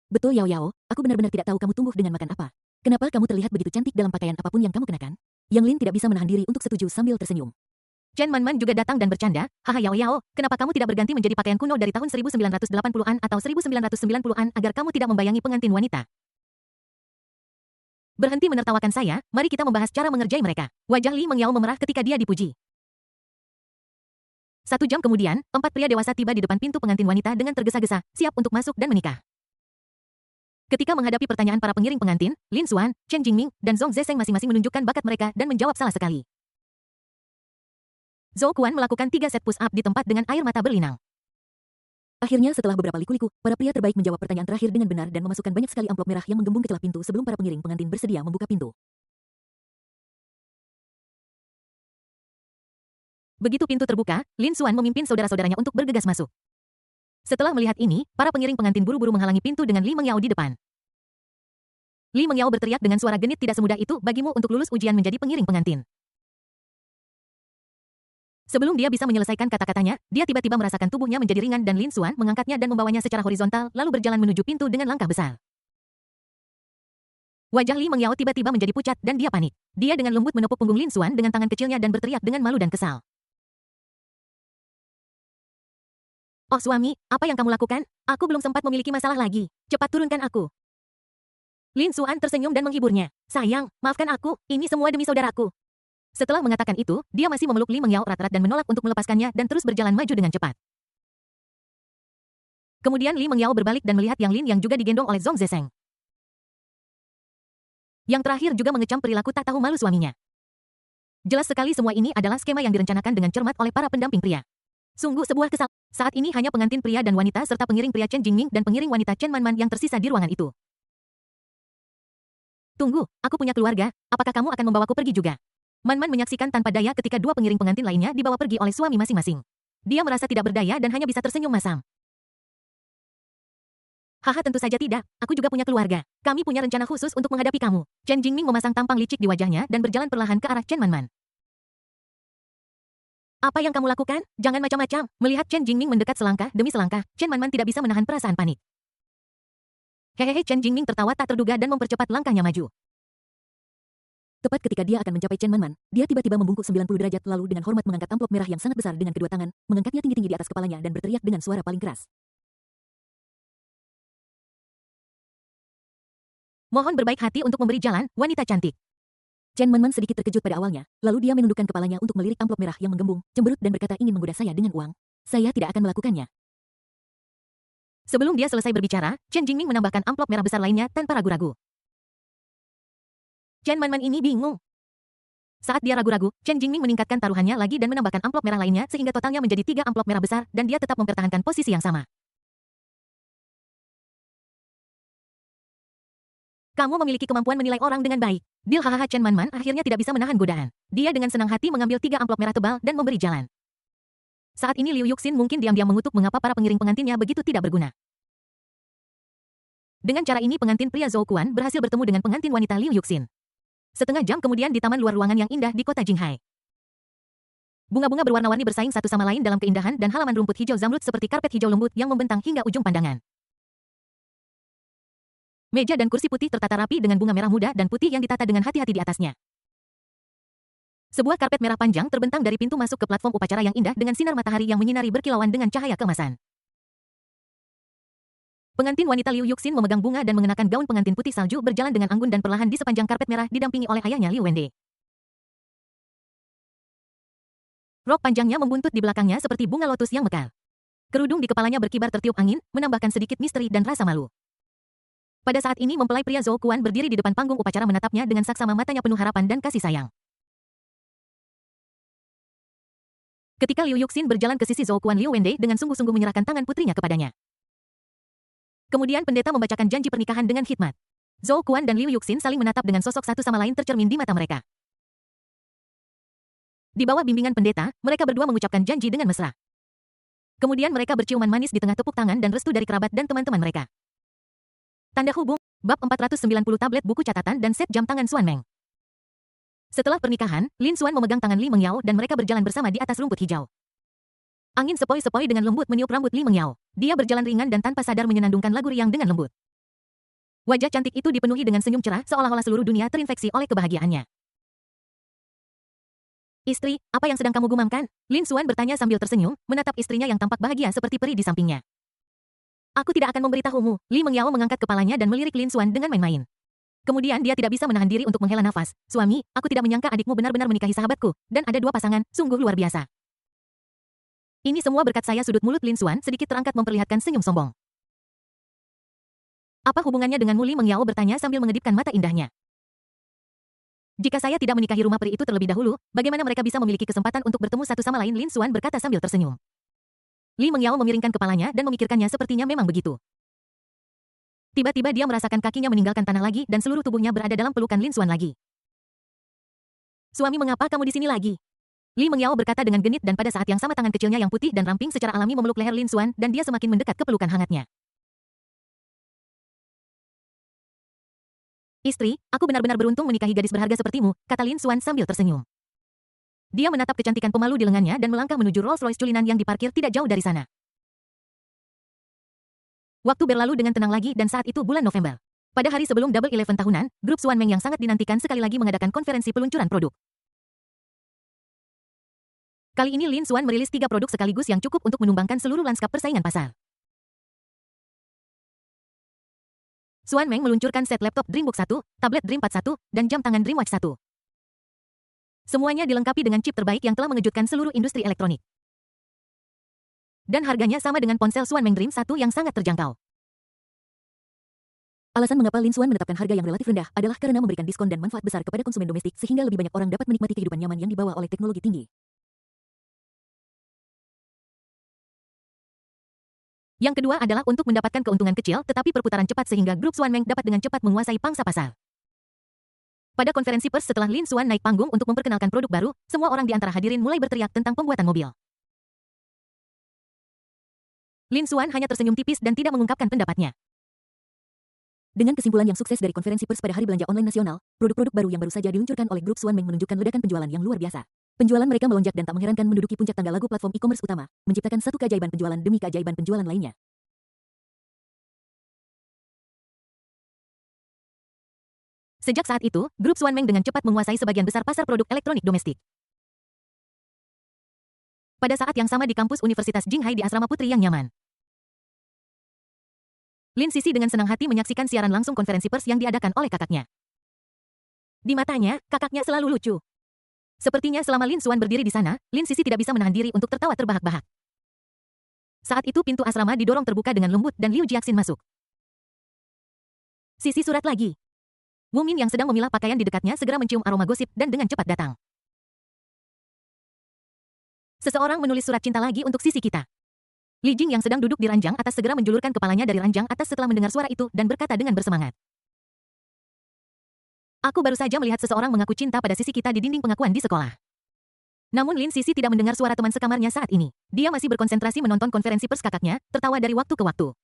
"Betul Yao, aku benar-benar tidak tahu kamu tumbuh dengan makan apa. Kenapa kamu terlihat begitu cantik dalam pakaian apapun yang kamu kenakan?" Yang Lin tidak bisa menahan diri untuk setuju sambil tersenyum. Chen Manman juga datang dan bercanda, "Haha Yao, kenapa kamu tidak berganti menjadi pakaian kuno dari tahun 1980-an atau 1990-an agar kamu tidak membayangi pengantin wanita?" "Berhenti menertawakan saya, mari kita membahas cara mengerjai mereka." Wajah Li Mengyao memerah ketika dia dipuji. 1 jam kemudian, 4 pria dewasa tiba di depan pintu pengantin wanita dengan tergesa-gesa, siap untuk masuk dan menikah. Ketika menghadapi pertanyaan para pengiring pengantin, Lin Xuan, Chen Jingming, dan Zhong Zesheng masing-masing menunjukkan bakat mereka dan menjawab salah sekali. Zhou Kuan melakukan 3 set push up di tempat dengan air mata berlinang. Akhirnya setelah beberapa liku-liku, para pria terbaik menjawab pertanyaan terakhir dengan benar dan memasukkan banyak sekali amplop merah yang menggembung ke celah pintu sebelum para pengiring pengantin bersedia membuka pintu. Begitu pintu terbuka, Lin Xuan memimpin saudara-saudaranya untuk bergegas masuk. Setelah melihat ini, para pengiring pengantin buru-buru menghalangi pintu dengan Li Mengyao di depan. Li Mengyao berteriak dengan suara genit, tidak semudah itu bagimu untuk lulus ujian menjadi pengiring pengantin. Sebelum dia bisa menyelesaikan kata-katanya, dia tiba-tiba merasakan tubuhnya menjadi ringan dan Lin Xuan mengangkatnya dan membawanya secara horizontal, lalu berjalan menuju pintu dengan langkah besar. Wajah Li Mengyao tiba-tiba menjadi pucat dan dia panik. Dia dengan lembut menepuk punggung Lin Xuan dengan tangan kecilnya dan berteriak dengan malu dan kesal. Oh suami, apa yang kamu lakukan? Aku belum sempat memiliki masalah lagi. Cepat turunkan aku. Lin Xuan tersenyum dan menghiburnya. Sayang, maafkan aku, ini semua demi saudaraku. Setelah mengatakan itu, dia masih memeluk Li Mengyao erat-erat dan menolak untuk melepaskannya dan terus berjalan maju dengan cepat. Kemudian Li Mengyao berbalik dan melihat Yang Lin yang juga digendong oleh Zhong Zesheng. Yang terakhir juga mengecam perilaku tak tahu malu suaminya. Jelas sekali semua ini adalah skema yang direncanakan dengan cermat oleh para pendamping pria. Sungguh sebuah kesal. Saat ini hanya pengantin pria dan wanita serta pengiring pria Chen Jingming dan pengiring wanita Chen Manman yang tersisa di ruangan itu. Tunggu, aku punya keluarga, apakah kamu akan membawaku pergi juga? Manman menyaksikan tanpa daya ketika dua pengiring pengantin lainnya dibawa pergi oleh suami masing-masing. Dia merasa tidak berdaya dan hanya bisa tersenyum masam. Haha, tentu saja tidak, aku juga punya keluarga. Kami punya rencana khusus untuk menghadapi kamu. Chen Jingming memasang tampang licik di wajahnya dan berjalan perlahan ke arah Chen Manman. Apa yang kamu lakukan? Jangan macam-macam. Melihat Chen Jingming mendekat selangkah demi selangkah, Chen Manman tidak bisa menahan perasaan panik. Hehehe, Chen Jingming tertawa tak terduga dan mempercepat langkahnya maju. Tepat ketika dia akan mencapai Chen Manman, dia tiba-tiba membungkuk 90 derajat lalu dengan hormat mengangkat amplop merah yang sangat besar dengan kedua tangan, mengangkatnya tinggi-tinggi di atas kepalanya dan berteriak dengan suara paling keras. Mohon berbaik hati untuk memberi jalan, wanita cantik. Chen Manman sedikit terkejut pada awalnya, lalu dia menundukkan kepalanya untuk melirik amplop merah yang menggembung, cemberut dan berkata ingin menggoda saya dengan uang. Saya tidak akan melakukannya. Sebelum dia selesai berbicara, Chen Jingming menambahkan amplop merah besar lainnya tanpa ragu-ragu. Chen Manman ini bingung. Saat dia ragu-ragu, Chen Jingming meningkatkan taruhannya lagi dan menambahkan amplop merah lainnya sehingga totalnya menjadi 3 amplop merah besar dan dia tetap mempertahankan posisi yang sama. Kamu memiliki kemampuan menilai orang dengan baik. Deal, hahaha. Chen Manman akhirnya tidak bisa menahan godaan. Dia dengan senang hati mengambil 3 amplop merah tebal dan memberi jalan. Saat ini Liu Yuxin mungkin diam-diam mengutuk mengapa para pengiring pengantinnya begitu tidak berguna. Dengan cara ini pengantin pria Zhou Kuan berhasil bertemu dengan pengantin wanita Liu Yuxin. Setengah jam kemudian di taman luar ruangan yang indah di kota Jinghai. Bunga-bunga berwarna-warni bersaing satu sama lain dalam keindahan dan halaman rumput hijau zamrud seperti karpet hijau lembut yang membentang hingga ujung pandangan. Meja dan kursi putih tertata rapi dengan bunga merah muda dan putih yang ditata dengan hati-hati di atasnya. Sebuah karpet merah panjang terbentang dari pintu masuk ke platform upacara yang indah dengan sinar matahari yang menyinari berkilauan dengan cahaya keemasan. Pengantin wanita Liu Yuxin memegang bunga dan mengenakan gaun pengantin putih salju berjalan dengan anggun dan perlahan di sepanjang karpet merah didampingi oleh ayahnya Liu Wende. Rok panjangnya membuntut di belakangnya seperti bunga lotus yang mekar. Kerudung di kepalanya berkibar tertiup angin, menambahkan sedikit misteri dan rasa malu. Pada saat ini mempelai pria Zhou Kuan berdiri di depan panggung upacara menatapnya dengan saksama matanya penuh harapan dan kasih sayang. Ketika Liu Yuxin berjalan ke sisi Zhou Kuan, Liu Wende dengan sungguh-sungguh menyerahkan tangan putrinya kepadanya. Kemudian pendeta membacakan janji pernikahan dengan khidmat. Zhou Kuan dan Liu Yuxin saling menatap dengan sosok satu sama lain tercermin di mata mereka. Di bawah bimbingan pendeta, mereka berdua mengucapkan janji dengan mesra. Kemudian mereka berciuman manis di tengah tepuk tangan dan restu dari kerabat dan teman-teman mereka. Tanda hubung, bab 490 tablet buku catatan dan set jam tangan Xuan Meng. Setelah pernikahan, Lin Xuan memegang tangan Li Mengyao dan mereka berjalan bersama di atas rumput hijau. Angin sepoi-sepoi dengan lembut meniup rambut Li Mengyao. Dia berjalan ringan dan tanpa sadar menyenandungkan lagu riang dengan lembut. Wajah cantik itu dipenuhi dengan senyum cerah seolah-olah seluruh dunia terinfeksi oleh kebahagiaannya. Istri, apa yang sedang kamu gumamkan? Lin Xuan bertanya sambil tersenyum, menatap istrinya yang tampak bahagia seperti peri di sampingnya. Aku tidak akan memberitahumu. Li Mengyao mengangkat kepalanya dan melirik Lin Xuan dengan main-main. Kemudian dia tidak bisa menahan diri untuk menghela nafas. Suami, aku tidak menyangka adikmu benar-benar menikahi sahabatku, dan ada 2 pasangan, sungguh luar biasa. Ini semua berkat saya. Sudut mulut Lin Xuan sedikit terangkat memperlihatkan senyum sombong. Apa hubungannya denganmu? Li Mengyao bertanya sambil mengedipkan mata indahnya. Jika saya tidak menikahi rumah peri itu terlebih dahulu, bagaimana mereka bisa memiliki kesempatan untuk bertemu satu sama lain? Lin Xuan berkata sambil tersenyum. Li Mengyao memiringkan kepalanya dan memikirkannya sepertinya memang begitu. Tiba-tiba dia merasakan kakinya meninggalkan tanah lagi dan seluruh tubuhnya berada dalam pelukan Lin Xuan lagi. Suami, mengapa kamu di sini lagi? Li Mengyao berkata dengan genit dan pada saat yang sama tangan kecilnya yang putih dan ramping secara alami memeluk leher Lin Xuan dan dia semakin mendekat ke pelukan hangatnya. Istri, aku benar-benar beruntung menikahi gadis berharga sepertimu, kata Lin Xuan sambil tersenyum. Dia menatap kecantikan pemalu di lengannya dan melangkah menuju Rolls-Royce culinan yang diparkir tidak jauh dari sana. Waktu berlalu dengan tenang lagi dan saat itu bulan November. Pada hari sebelum Double 11 tahunan, grup Xuanmeng yang sangat dinantikan sekali lagi mengadakan konferensi peluncuran produk. Kali ini Lin Xuan merilis 3 produk sekaligus yang cukup untuk menumbangkan seluruh lanskap persaingan pasar. Xuanmeng meluncurkan set laptop DreamBook 1, tablet DreamPad 1, dan jam tangan DreamWatch 1. Semuanya dilengkapi dengan chip terbaik yang telah mengejutkan seluruh industri elektronik. Dan harganya sama dengan ponsel Xuanmeng Dream 1 yang sangat terjangkau. Alasan mengapa Lin Xuan menetapkan harga yang relatif rendah adalah karena memberikan diskon dan manfaat besar kepada konsumen domestik sehingga lebih banyak orang dapat menikmati kehidupan nyaman yang dibawa oleh teknologi tinggi. Yang kedua adalah untuk mendapatkan keuntungan kecil tetapi perputaran cepat sehingga grup Xuanmeng dapat dengan cepat menguasai pangsa pasar. Pada konferensi pers setelah Lin Xuan naik panggung untuk memperkenalkan produk baru, semua orang di antara hadirin mulai berteriak tentang pembuatan mobil. Lin Xuan hanya tersenyum tipis dan tidak mengungkapkan pendapatnya. Dengan kesimpulan yang sukses dari konferensi pers pada hari belanja online nasional, produk-produk baru yang baru saja diluncurkan oleh grup Xuanmeng menunjukkan ledakan penjualan yang luar biasa. Penjualan mereka melonjak dan tak mengherankan menduduki puncak tangga lagu platform e-commerce utama, menciptakan satu keajaiban penjualan demi keajaiban penjualan lainnya. Sejak saat itu, grup Xuanmeng dengan cepat menguasai sebagian besar pasar produk elektronik domestik. Pada saat yang sama di kampus Universitas Jinghai di asrama putri yang nyaman, Lin Sisi dengan senang hati menyaksikan siaran langsung konferensi pers yang diadakan oleh kakaknya. Di matanya, kakaknya selalu lucu. Sepertinya selama Lin Xuan berdiri di sana, Lin Sisi tidak bisa menahan diri untuk tertawa terbahak-bahak. Saat itu pintu asrama didorong terbuka dengan lembut dan Liu Jiaxin masuk. Sisi, surat lagi. Wu Min yang sedang memilah pakaian di dekatnya segera mencium aroma gosip dan dengan cepat datang. Seseorang menulis surat cinta lagi untuk Sisi kita. Li Jing yang sedang duduk di ranjang atas segera menjulurkan kepalanya dari ranjang atas setelah mendengar suara itu dan berkata dengan bersemangat. Aku baru saja melihat seseorang mengaku cinta pada Sisi kita di dinding pengakuan di sekolah. Namun Lin Sisi tidak mendengar suara teman sekamarnya saat ini. Dia masih berkonsentrasi menonton konferensi pers kakaknya, tertawa dari waktu ke waktu.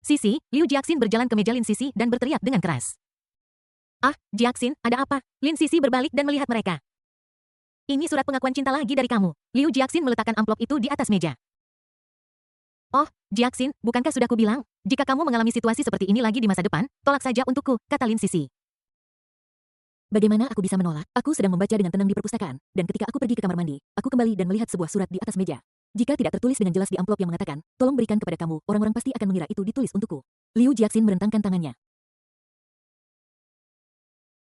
Sisi, Liu Jiaxin berjalan ke meja Lin Sisi dan berteriak dengan keras. Ah, Jiaxin, ada apa? Lin Sisi berbalik dan melihat mereka. Ini surat pengakuan cinta lagi dari kamu. Liu Jiaxin meletakkan amplop itu di atas meja. Oh, Jiaxin, bukankah sudah kubilang, jika kamu mengalami situasi seperti ini lagi di masa depan, tolak saja untukku, kata Lin Sisi. Bagaimana aku bisa menolak? Aku sedang membaca dengan tenang di perpustakaan, dan ketika aku pergi ke kamar mandi, aku kembali dan melihat sebuah surat di atas meja. Jika tidak tertulis dengan jelas di amplop yang mengatakan, tolong berikan kepada kamu, orang-orang pasti akan mengira itu ditulis untukku. Liu Jiaxin merentangkan tangannya.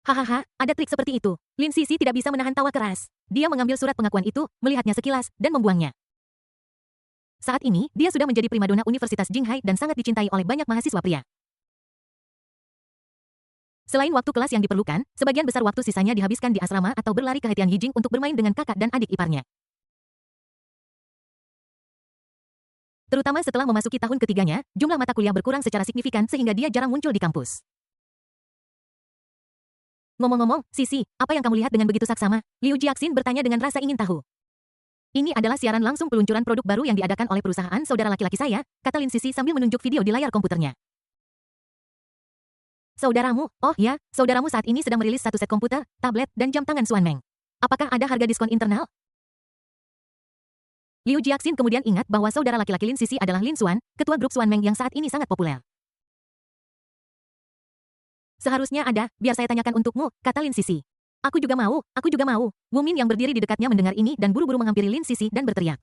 Hahaha, ada trik seperti itu. Lin Sisi tidak bisa menahan tawa keras. Dia mengambil surat pengakuan itu, melihatnya sekilas, dan membuangnya. Saat ini, dia sudah menjadi primadona Universitas Jinghai dan sangat dicintai oleh banyak mahasiswa pria. Selain waktu kelas yang diperlukan, sebagian besar waktu sisanya dihabiskan di asrama atau berlari ke Hetian Yijing untuk bermain dengan kakak dan adik iparnya. Terutama setelah memasuki tahun ketiganya, jumlah mata kuliah berkurang secara signifikan sehingga dia jarang muncul di kampus. Ngomong-ngomong, Sisi, apa yang kamu lihat dengan begitu saksama? Liu Jiaxin bertanya dengan rasa ingin tahu. Ini adalah siaran langsung peluncuran produk baru yang diadakan oleh perusahaan saudara laki-laki saya, kata Lin Sisi sambil menunjuk video di layar komputernya. Saudaramu? Oh ya, saudaramu saat ini sedang merilis satu set komputer, tablet, dan jam tangan Xuanmeng. Apakah ada harga diskon internal? Liu Jiaxin kemudian ingat bahwa saudara laki-laki Lin Sisi adalah Lin Xuan, ketua grup Xuanmeng yang saat ini sangat populer. Seharusnya ada, biar saya tanyakan untukmu, kata Lin Sisi. Aku juga mau, aku juga mau. Wu Min yang berdiri di dekatnya mendengar ini dan buru-buru menghampiri Lin Sisi dan berteriak.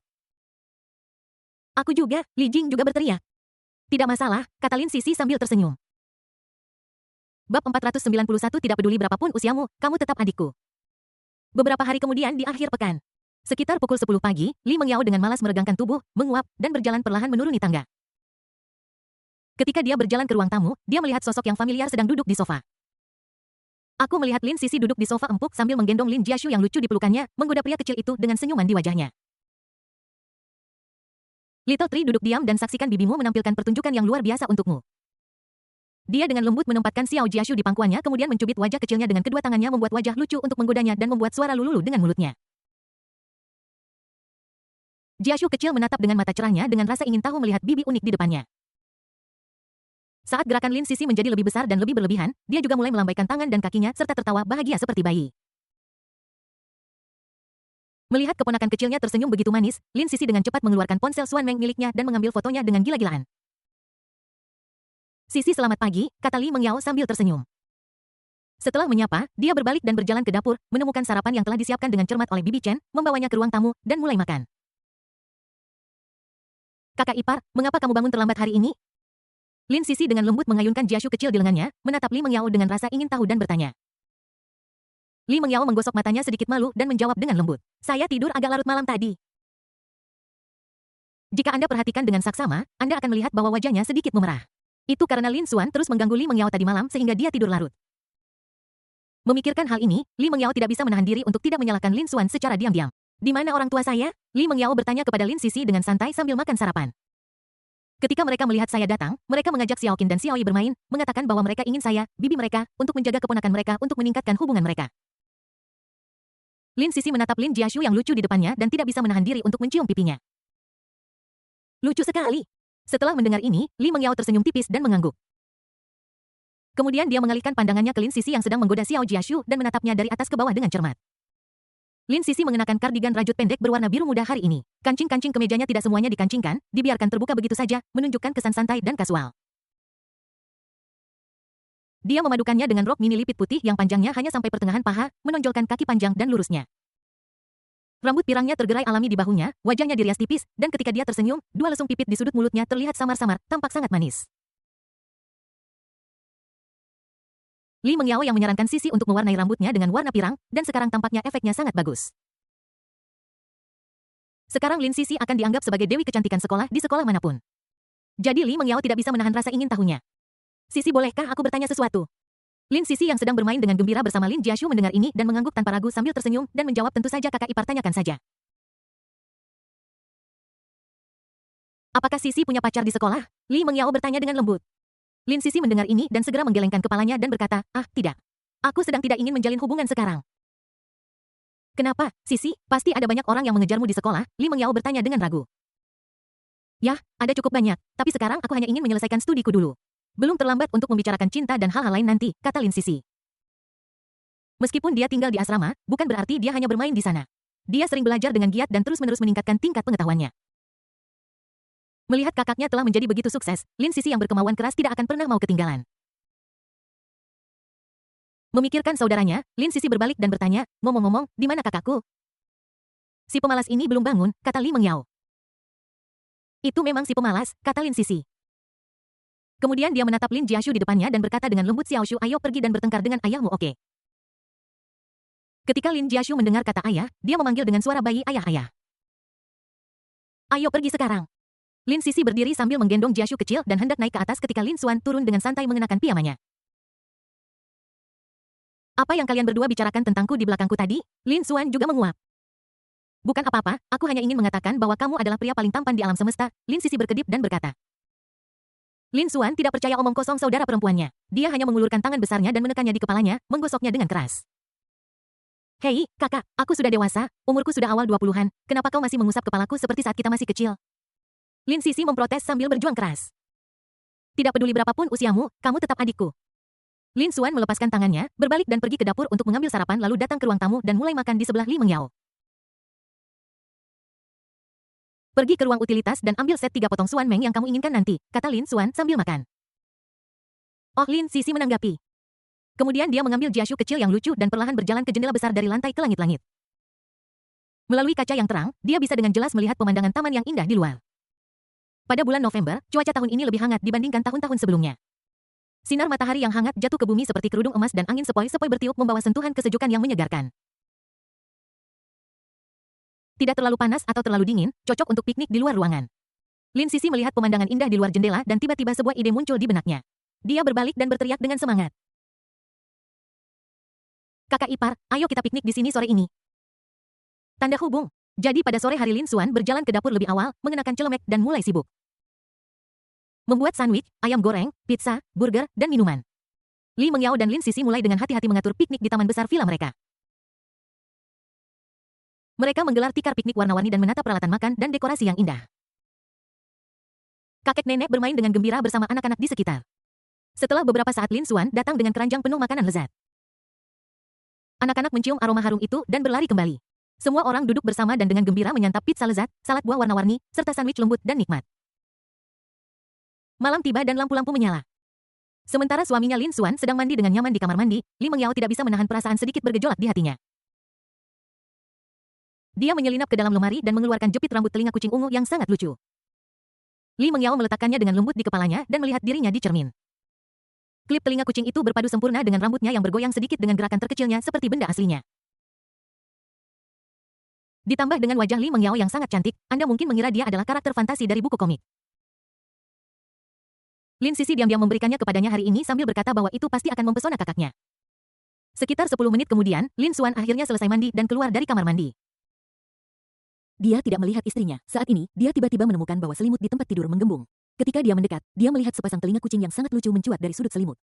Aku juga, Li Jing juga berteriak. Tidak masalah, kata Lin Sisi sambil tersenyum. Bab 491 tidak peduli berapapun usiamu, kamu tetap adikku. Beberapa hari kemudian di akhir pekan. Sekitar pukul 10 pagi, Li Mengyao dengan malas meregangkan tubuh, menguap, dan berjalan perlahan menuruni tangga. Ketika dia berjalan ke ruang tamu, dia melihat sosok yang familiar sedang duduk di sofa. Aku melihat Lin Sisi duduk di sofa empuk sambil menggendong Lin Jiashu yang lucu di pelukannya, menggoda pria kecil itu dengan senyuman di wajahnya. Little Tree duduk diam dan saksikan bibimu menampilkan pertunjukan yang luar biasa untukmu. Dia dengan lembut menempatkan Xiao Jiashu di pangkuannya kemudian mencubit wajah kecilnya dengan kedua tangannya membuat wajah lucu untuk menggodanya dan membuat suara lulu-lulu dengan mulutnya. Jiashu kecil menatap dengan mata cerahnya dengan rasa ingin tahu melihat bibi unik di depannya. Saat gerakan Lin Sisi menjadi lebih besar dan lebih berlebihan, dia juga mulai melambaikan tangan dan kakinya serta tertawa bahagia seperti bayi. Melihat keponakan kecilnya tersenyum begitu manis, Lin Sisi dengan cepat mengeluarkan ponsel Xuanmeng miliknya dan mengambil fotonya dengan gila-gilaan. Sisi selamat pagi, kata Li Mengyao sambil tersenyum. Setelah menyapa, dia berbalik dan berjalan ke dapur, menemukan sarapan yang telah disiapkan dengan cermat oleh Bibi Chen, membawanya ke ruang tamu, dan mulai makan. Kakak ipar, mengapa kamu bangun terlambat hari ini? Lin Sisi dengan lembut mengayunkan Jiashu kecil di lengannya, menatap Li Mengyao dengan rasa ingin tahu dan bertanya. Li Mengyao menggosok matanya sedikit malu dan menjawab dengan lembut. Saya tidur agak larut malam tadi. Jika Anda perhatikan dengan saksama, Anda akan melihat bahwa wajahnya sedikit memerah. Itu karena Lin Xuan terus mengganggu Li Mengyao tadi malam sehingga dia tidur larut. Memikirkan hal ini, Li Mengyao tidak bisa menahan diri untuk tidak menyalahkan Lin Xuan secara diam-diam. Di mana orang tua saya? Li Mengyao bertanya kepada Lin Sisi dengan santai sambil makan sarapan. Ketika mereka melihat saya datang, mereka mengajak Xiao Qin dan Xiao Yi bermain, mengatakan bahwa mereka ingin saya, bibi mereka, untuk menjaga keponakan mereka untuk meningkatkan hubungan mereka. Lin Sisi menatap Lin Jiashu yang lucu di depannya dan tidak bisa menahan diri untuk mencium pipinya. Lucu sekali. Setelah mendengar ini, Li Mengyao tersenyum tipis dan mengangguk. Kemudian dia mengalihkan pandangannya ke Lin Sisi yang sedang menggoda Xiao Jiashu dan menatapnya dari atas ke bawah dengan cermat. Lin Sisi mengenakan kardigan rajut pendek berwarna biru muda hari ini. Kancing-kancing kemejanya tidak semuanya dikancingkan, dibiarkan terbuka begitu saja, menunjukkan kesan santai dan kasual. Dia memadukannya dengan rok mini lipit putih yang panjangnya hanya sampai pertengahan paha, menonjolkan kaki panjang dan lurusnya. Rambut pirangnya tergerai alami di bahunya, wajahnya dirias tipis, dan ketika dia tersenyum, dua lesung pipit di sudut mulutnya terlihat samar-samar, tampak sangat manis. Li Mengyao yang menyarankan Sisi untuk mewarnai rambutnya dengan warna pirang, dan sekarang tampaknya efeknya sangat bagus. Sekarang Lin Sisi akan dianggap sebagai dewi kecantikan sekolah di sekolah manapun. Jadi Li Mengyao tidak bisa menahan rasa ingin tahunya. Sisi, bolehkah aku bertanya sesuatu? Lin Sisi yang sedang bermain dengan gembira bersama Lin Jiashu mendengar ini dan mengangguk tanpa ragu sambil tersenyum dan menjawab tentu saja kakak ipar, tanyakan saja. Apakah Sisi punya pacar di sekolah? Li Mengyao bertanya dengan lembut. Lin Sisi mendengar ini dan segera menggelengkan kepalanya dan berkata, tidak. Aku sedang tidak ingin menjalin hubungan sekarang. Kenapa, Sisi? Pasti ada banyak orang yang mengejarmu di sekolah, Li Mengyao bertanya dengan ragu. Yah, ada cukup banyak, tapi sekarang aku hanya ingin menyelesaikan studiku dulu. Belum terlambat untuk membicarakan cinta dan hal-hal lain nanti, kata Lin Sisi. Meskipun dia tinggal di asrama, bukan berarti dia hanya bermain di sana. Dia sering belajar dengan giat dan terus-menerus meningkatkan tingkat pengetahuannya. Melihat kakaknya telah menjadi begitu sukses, Lin Sisi yang berkemauan keras tidak akan pernah mau ketinggalan. Memikirkan saudaranya, Lin Sisi berbalik dan bertanya, ngomong-ngomong, di mana kakakku? Si pemalas ini belum bangun, kata Li Mengyao. Itu memang si pemalas, kata Lin Sisi. Kemudian dia menatap Lin Jiashu di depannya dan berkata dengan lembut, Xiaoshu, ayo pergi dan bertengkar dengan ayahmu, oke? Ketika Lin Jiashu mendengar kata ayah, dia memanggil dengan suara bayi, ayah. Ayo pergi sekarang. Lin Sisi berdiri sambil menggendong Jiashu kecil dan hendak naik ke atas ketika Lin Xuan turun dengan santai mengenakan piyamanya. Apa yang kalian berdua bicarakan tentangku di belakangku tadi? Lin Xuan juga menguap. Bukan apa-apa, aku hanya ingin mengatakan bahwa kamu adalah pria paling tampan di alam semesta, Lin Sisi berkedip dan berkata. Lin Xuan tidak percaya omong kosong saudara perempuannya. Dia hanya mengulurkan tangan besarnya dan menekannya di kepalanya, menggosoknya dengan keras. Hei, kakak, aku sudah dewasa, umurku sudah awal 20-an, kenapa kau masih mengusap kepalaku seperti saat kita masih kecil? Lin Sisi memprotes sambil berjuang keras. Tidak peduli berapapun usiamu, kamu tetap adikku. Lin Xuan melepaskan tangannya, berbalik dan pergi ke dapur untuk mengambil sarapan lalu datang ke ruang tamu dan mulai makan di sebelah Li Mengyao. Pergi ke ruang utilitas dan ambil set 3 potong Xuanmeng yang kamu inginkan nanti, kata Lin Xuan sambil makan. Oh, Lin Sisi menanggapi. Kemudian dia mengambil Jiashu kecil yang lucu dan perlahan berjalan ke jendela besar dari lantai ke langit-langit. Melalui kaca yang terang, dia bisa dengan jelas melihat pemandangan taman yang indah di luar. Pada bulan November, cuaca tahun ini lebih hangat dibandingkan tahun-tahun sebelumnya. Sinar matahari yang hangat jatuh ke bumi seperti kerudung emas dan angin sepoi-sepoi bertiup membawa sentuhan kesejukan yang menyegarkan. Tidak terlalu panas atau terlalu dingin, cocok untuk piknik di luar ruangan. Lin Sisi melihat pemandangan indah di luar jendela dan tiba-tiba sebuah ide muncul di benaknya. Dia berbalik dan berteriak dengan semangat. Kakak ipar, ayo kita piknik di sini sore ini. Tanda hubung. Jadi pada sore hari Lin Xuan berjalan ke dapur lebih awal, mengenakan celemek dan mulai sibuk. Membuat sandwich, ayam goreng, pizza, burger, dan minuman. Li Mengyao dan Lin Sisi mulai dengan hati-hati mengatur piknik di taman besar villa mereka. Mereka menggelar tikar piknik warna-warni dan menata peralatan makan dan dekorasi yang indah. Kakek nenek bermain dengan gembira bersama anak-anak di sekitar. Setelah beberapa saat Lin Xuan datang dengan keranjang penuh makanan lezat. Anak-anak mencium aroma harum itu dan berlari kembali. Semua orang duduk bersama dan dengan gembira menyantap pizza lezat, salad buah warna-warni, serta sandwich lembut dan nikmat. Malam tiba dan lampu-lampu menyala. Sementara suaminya Lin Xuan sedang mandi dengan nyaman di kamar mandi, Li Mengyao tidak bisa menahan perasaan sedikit bergejolak di hatinya. Dia menyelinap ke dalam lemari dan mengeluarkan jepit rambut telinga kucing ungu yang sangat lucu. Li Mengyao meletakkannya dengan lembut di kepalanya dan melihat dirinya di cermin. Klip telinga kucing itu berpadu sempurna dengan rambutnya yang bergoyang sedikit dengan gerakan terkecilnya seperti benda aslinya. Ditambah dengan wajah Li Mengyao yang sangat cantik, Anda mungkin mengira dia adalah karakter fantasi dari buku komik. Lin Sisi diam-diam memberikannya kepadanya hari ini sambil berkata bahwa itu pasti akan mempesona kakaknya. Sekitar 10 menit kemudian, Lin Xuan akhirnya selesai mandi dan keluar dari kamar mandi. Dia tidak melihat istrinya. Saat ini, dia tiba-tiba menemukan bahwa selimut di tempat tidur menggembung. Ketika dia mendekat, dia melihat sepasang telinga kucing yang sangat lucu mencuat dari sudut selimut.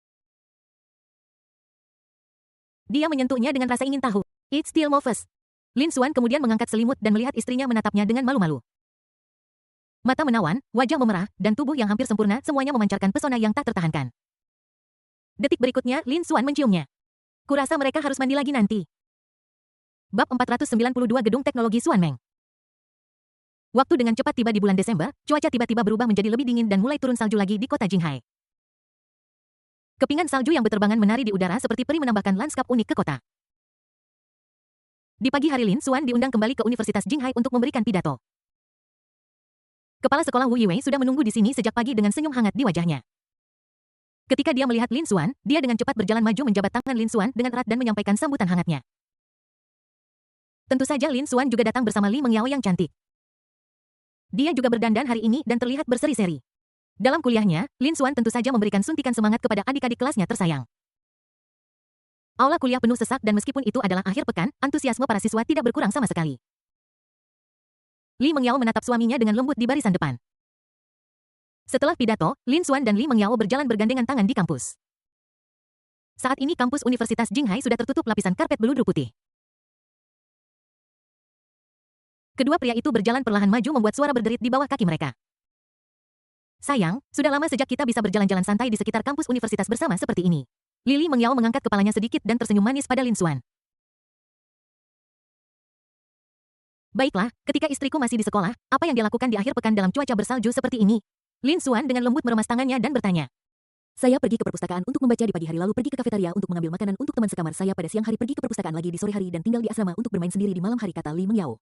Dia menyentuhnya dengan rasa ingin tahu. It's still Mofus. Lin Xuan kemudian mengangkat selimut dan melihat istrinya menatapnya dengan malu-malu. Mata menawan, wajah memerah, dan tubuh yang hampir sempurna semuanya memancarkan pesona yang tak tertahankan. Detik berikutnya, Lin Xuan menciumnya. Kurasa mereka harus mandi lagi nanti. Bab 492 Gedung Teknologi Xuan Meng. Waktu dengan cepat tiba di bulan Desember, cuaca tiba-tiba berubah menjadi lebih dingin dan mulai turun salju lagi di kota Jinghai. Kepingan salju yang berterbangan menari di udara seperti peri menambahkan lanskap unik ke kota. Di pagi hari Lin Xuan diundang kembali ke Universitas Jinghai untuk memberikan pidato. Kepala sekolah Wu Yiwei sudah menunggu di sini sejak pagi dengan senyum hangat di wajahnya. Ketika dia melihat Lin Xuan, dia dengan cepat berjalan maju menjabat tangan Lin Xuan dengan erat dan menyampaikan sambutan hangatnya. Tentu saja Lin Xuan juga datang bersama Li Mengyao yang cantik. Dia juga berdandan hari ini dan terlihat berseri-seri. Dalam kuliahnya, Lin Xuan tentu saja memberikan suntikan semangat kepada adik-adik kelasnya tersayang. Aula kuliah penuh sesak dan meskipun itu adalah akhir pekan, antusiasme para siswa tidak berkurang sama sekali. Li Mengyao menatap suaminya dengan lembut di barisan depan. Setelah pidato, Lin Xuan dan Li Mengyao berjalan bergandengan tangan di kampus. Saat ini kampus Universitas Jinghai sudah tertutup lapisan karpet beludru putih. Kedua pria itu berjalan perlahan maju membuat suara berderit di bawah kaki mereka. Sayang, sudah lama sejak kita bisa berjalan-jalan santai di sekitar kampus universitas bersama seperti ini. Li Mengyao mengangkat kepalanya sedikit dan tersenyum manis pada Lin Xuan. Baiklah, ketika istriku masih di sekolah, apa yang dia lakukan di akhir pekan dalam cuaca bersalju seperti ini? Lin Xuan dengan lembut meremas tangannya dan bertanya. Saya pergi ke perpustakaan untuk membaca di pagi hari lalu pergi ke kafetaria untuk mengambil makanan untuk teman sekamar saya pada siang hari pergi ke perpustakaan lagi di sore hari dan tinggal di asrama untuk bermain sendiri di malam hari kata Li Mengyao.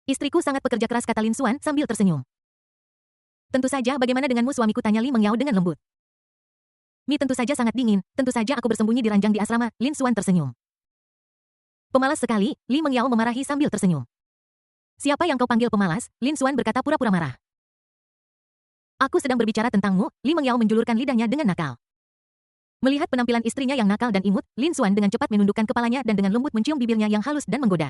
Istriku sangat pekerja keras kata Lin Xuan sambil tersenyum. Tentu saja bagaimana denganmu suamiku tanya Li Mengyao dengan lembut. Mi tentu saja sangat dingin, tentu saja aku bersembunyi di ranjang di asrama, Lin Xuan tersenyum. Pemalas sekali, Li Mengyao memarahi sambil tersenyum. Siapa yang kau panggil pemalas? Lin Xuan berkata pura-pura marah. Aku sedang berbicara tentangmu, Li Mengyao menjulurkan lidahnya dengan nakal. Melihat penampilan istrinya yang nakal dan imut, Lin Xuan dengan cepat menundukkan kepalanya dan dengan lembut mencium bibirnya yang halus dan menggoda.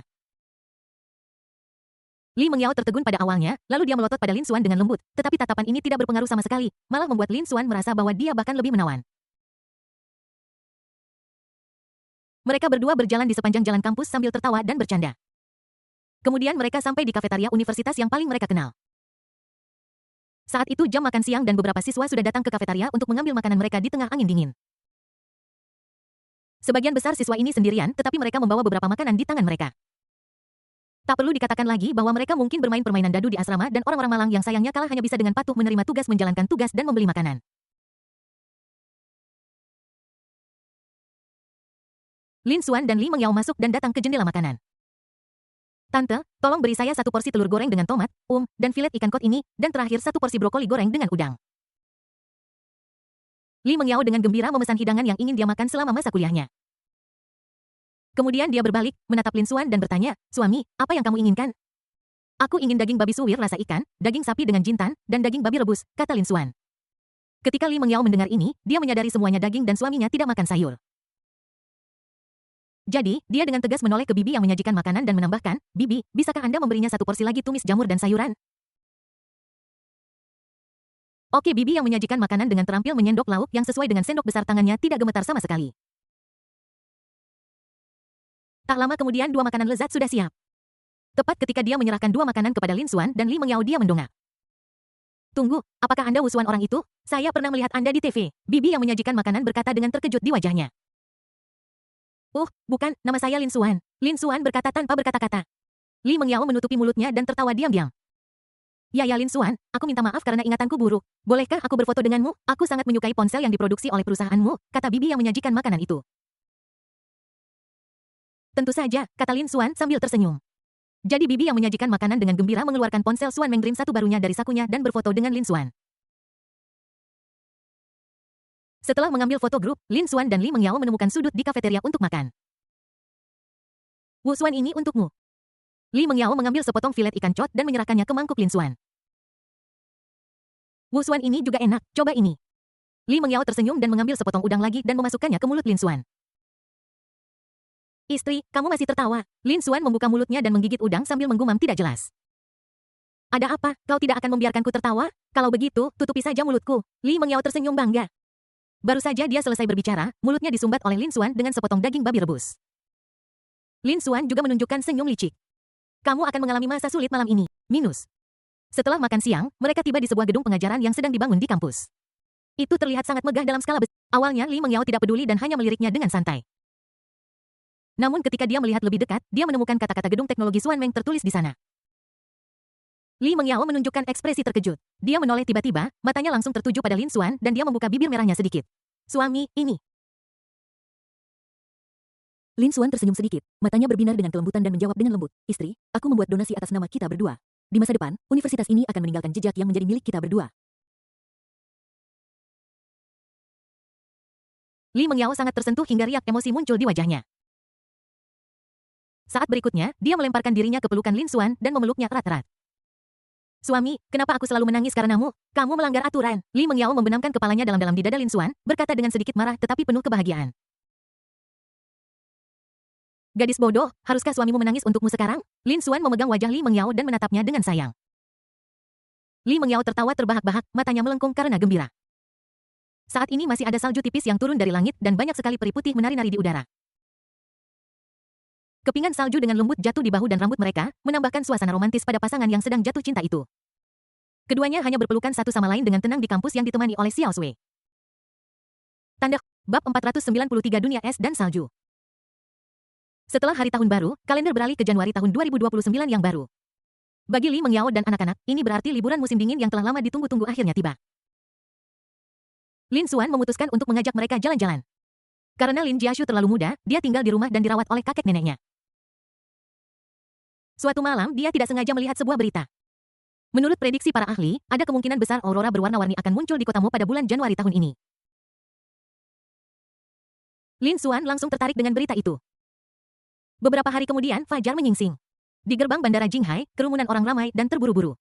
Li Mengyao tertegun pada awalnya, lalu dia melotot pada Lin Xuan dengan lembut, tetapi tatapan ini tidak berpengaruh sama sekali, malah membuat Lin Xuan merasa bahwa dia bahkan lebih menawan. Mereka berdua berjalan di sepanjang jalan kampus sambil tertawa dan bercanda. Kemudian mereka sampai di kafetaria universitas yang paling mereka kenal. Saat itu jam makan siang dan beberapa siswa sudah datang ke kafetaria untuk mengambil makanan mereka di tengah angin dingin. Sebagian besar siswa ini sendirian, tetapi mereka membawa beberapa makanan di tangan mereka. Tak perlu dikatakan lagi bahwa mereka mungkin bermain permainan dadu di asrama dan orang-orang malang yang sayangnya kalah hanya bisa dengan patuh menerima tugas menjalankan tugas dan membeli makanan. Lin Xuan dan Li Mengyao masuk dan datang ke jendela makanan. Tante, tolong beri saya 1 porsi telur goreng dengan tomat, dan filet ikan kod ini, dan terakhir 1 porsi brokoli goreng dengan udang. Li Mengyao dengan gembira memesan hidangan yang ingin dia makan selama masa kuliahnya. Kemudian dia berbalik, menatap Lin Xuan dan bertanya, "Suami, apa yang kamu inginkan?" "Aku ingin daging babi suwir rasa ikan, daging sapi dengan jintan, dan daging babi rebus," kata Lin Xuan. Ketika Li Mengyao mendengar ini, dia menyadari semuanya daging dan suaminya tidak makan sayur. Jadi, dia dengan tegas menoleh ke Bibi yang menyajikan makanan dan menambahkan, "Bibi, bisakah Anda memberinya satu porsi lagi tumis jamur dan sayuran?" Oke, Bibi yang menyajikan makanan dengan terampil menyendok lauk yang sesuai dengan sendok besar tangannya tidak gemetar sama sekali. Tak lama kemudian dua makanan lezat sudah siap. Tepat ketika dia menyerahkan dua makanan kepada Lin Xuan dan Li Mengyao dia mendongak. "Tunggu, apakah Anda Wusuan orang itu? Saya pernah melihat Anda di TV." Bibi yang menyajikan makanan berkata dengan terkejut di wajahnya. Bukan, nama saya Lin Xuan." Lin Xuan berkata tanpa berkata-kata. Li Mengyao menutupi mulutnya dan tertawa diam-diam. Ya Lin Xuan, aku minta maaf karena ingatanku buruk. Bolehkah aku berfoto denganmu? Aku sangat menyukai ponsel yang diproduksi oleh perusahaanmu, kata Bibi yang menyajikan makanan itu. Tentu saja, kata Lin Xuan sambil tersenyum. Jadi Bibi yang menyajikan makanan dengan gembira mengeluarkan ponsel Xuan Meng Dream 1 barunya dari sakunya dan berfoto dengan Lin Xuan. Setelah mengambil foto grup, Lin Xuan dan Li Mengyao menemukan sudut di kafeteria untuk makan. "Wusuan ini untukmu." Li Mengyao mengambil sepotong filet ikan cod dan menyerahkannya ke mangkuk Lin Xuan. "Wusuan ini juga enak, coba ini." Li Mengyao tersenyum dan mengambil sepotong udang lagi dan memasukkannya ke mulut Lin Xuan. "Istri, kamu masih tertawa." Lin Xuan membuka mulutnya dan menggigit udang sambil menggumam tidak jelas. "Ada apa? Kau tidak akan membiarkanku tertawa? Kalau begitu, tutupi saja mulutku." Li Mengyao tersenyum bangga. Baru saja dia selesai berbicara, mulutnya disumbat oleh Lin Xuan dengan sepotong daging babi rebus. Lin Xuan juga menunjukkan senyum licik. "Kamu akan mengalami masa sulit malam ini. Minus." Setelah makan siang, mereka tiba di sebuah gedung pengajaran yang sedang dibangun di kampus. Itu terlihat sangat megah dalam skala besar. Awalnya Li Mengyao tidak peduli dan hanya meliriknya dengan santai. Namun ketika dia melihat lebih dekat, dia menemukan kata-kata gedung teknologi Xuan Meng tertulis di sana. Li Mengyao menunjukkan ekspresi terkejut. Dia menoleh tiba-tiba, matanya langsung tertuju pada Lin Xuan dan dia membuka bibir merahnya sedikit. "Suami, ini." Lin Xuan tersenyum sedikit, matanya berbinar dengan kelembutan dan menjawab dengan lembut, "Istri, aku membuat donasi atas nama kita berdua. Di masa depan, universitas ini akan meninggalkan jejak yang menjadi milik kita berdua." Li Mengyao sangat tersentuh hingga riak emosi muncul di wajahnya. Saat berikutnya, dia melemparkan dirinya ke pelukan Lin Xuan dan memeluknya erat-erat. "Suami, kenapa aku selalu menangis karenamu? Kamu melanggar aturan." Li Mengyao membenamkan kepalanya dalam-dalam di dada Lin Xuan, berkata dengan sedikit marah tetapi penuh kebahagiaan. "Gadis bodoh, haruskah suamimu menangis untukmu sekarang?" Lin Xuan memegang wajah Li Mengyao dan menatapnya dengan sayang. Li Mengyao tertawa terbahak-bahak, matanya melengkung karena gembira. Saat ini masih ada salju tipis yang turun dari langit dan banyak sekali peri putih menari-nari di udara. Kepingan salju dengan lembut jatuh di bahu dan rambut mereka, menambahkan suasana romantis pada pasangan yang sedang jatuh cinta itu. Keduanya hanya berpelukan satu sama lain dengan tenang di kampus yang ditemani oleh Xiao Sui. Tanda Bab 493 Dunia Es dan Salju. Setelah hari tahun baru, kalender beralih ke Januari tahun 2029 yang baru. Bagi Li Mengyao dan anak-anak, ini berarti liburan musim dingin yang telah lama ditunggu-tunggu akhirnya tiba. Lin Xuan memutuskan untuk mengajak mereka jalan-jalan. Karena Lin Jiashu terlalu muda, dia tinggal di rumah dan dirawat oleh kakek neneknya. Suatu malam, dia tidak sengaja melihat sebuah berita. Menurut prediksi para ahli, ada kemungkinan besar aurora berwarna-warni akan muncul di kotamu pada bulan Januari tahun ini. Lin Xuan langsung tertarik dengan berita itu. Beberapa hari kemudian, fajar menyingsing. Di gerbang bandara Jinghai, kerumunan orang ramai dan terburu-buru.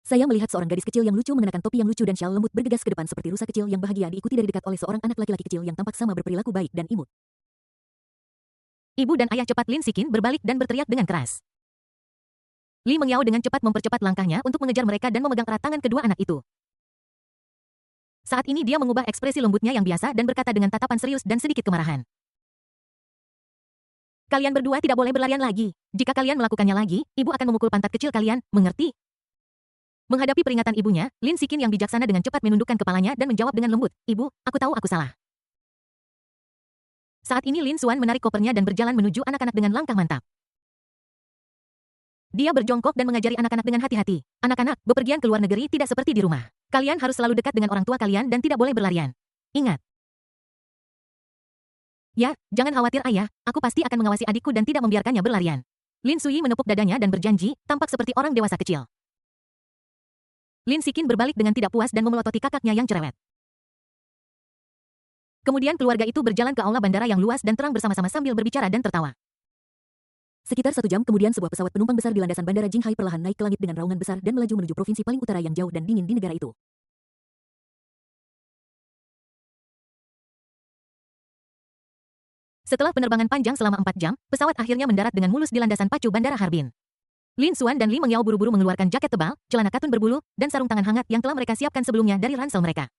Saya melihat seorang gadis kecil yang lucu mengenakan topi yang lucu dan syal lembut bergegas ke depan seperti rusa kecil yang bahagia diikuti dari dekat oleh seorang anak laki-laki kecil yang tampak sama berperilaku baik dan imut. Ibu dan ayah cepat Lin Sikin berbalik dan berteriak dengan keras. Li Mengyao dengan cepat mempercepat langkahnya untuk mengejar mereka dan memegang erat tangan kedua anak itu. Saat ini dia mengubah ekspresi lembutnya yang biasa dan berkata dengan tatapan serius dan sedikit kemarahan. "Kalian berdua tidak boleh berlarian lagi. Jika kalian melakukannya lagi, ibu akan memukul pantat kecil kalian, mengerti?" Menghadapi peringatan ibunya, Lin Sikin yang bijaksana dengan cepat menundukkan kepalanya dan menjawab dengan lembut, "Ibu, aku tahu aku salah." Saat ini Lin Xuan menarik kopernya dan berjalan menuju anak-anak dengan langkah mantap. Dia berjongkok dan mengajari anak-anak dengan hati-hati. "Anak-anak, bepergian ke luar negeri tidak seperti di rumah. Kalian harus selalu dekat dengan orang tua kalian dan tidak boleh berlarian. Ingat." "Ya, jangan khawatir ayah, aku pasti akan mengawasi adikku dan tidak membiarkannya berlarian." Lin Suyi menepuk dadanya dan berjanji, tampak seperti orang dewasa kecil. Lin Sikin berbalik dengan tidak puas dan memelototi kakaknya yang cerewet. Kemudian keluarga itu berjalan ke aula bandara yang luas dan terang bersama-sama sambil berbicara dan tertawa. Sekitar 1 jam kemudian sebuah pesawat penumpang besar di landasan bandara Jinghai perlahan naik ke langit dengan raungan besar dan melaju menuju provinsi paling utara yang jauh dan dingin di negara itu. Setelah penerbangan panjang selama 4 jam, pesawat akhirnya mendarat dengan mulus di landasan pacu Bandara Harbin. Lin Xuan dan Li Mengyao buru-buru mengeluarkan jaket tebal, celana katun berbulu, dan sarung tangan hangat yang telah mereka siapkan sebelumnya dari ransel mereka.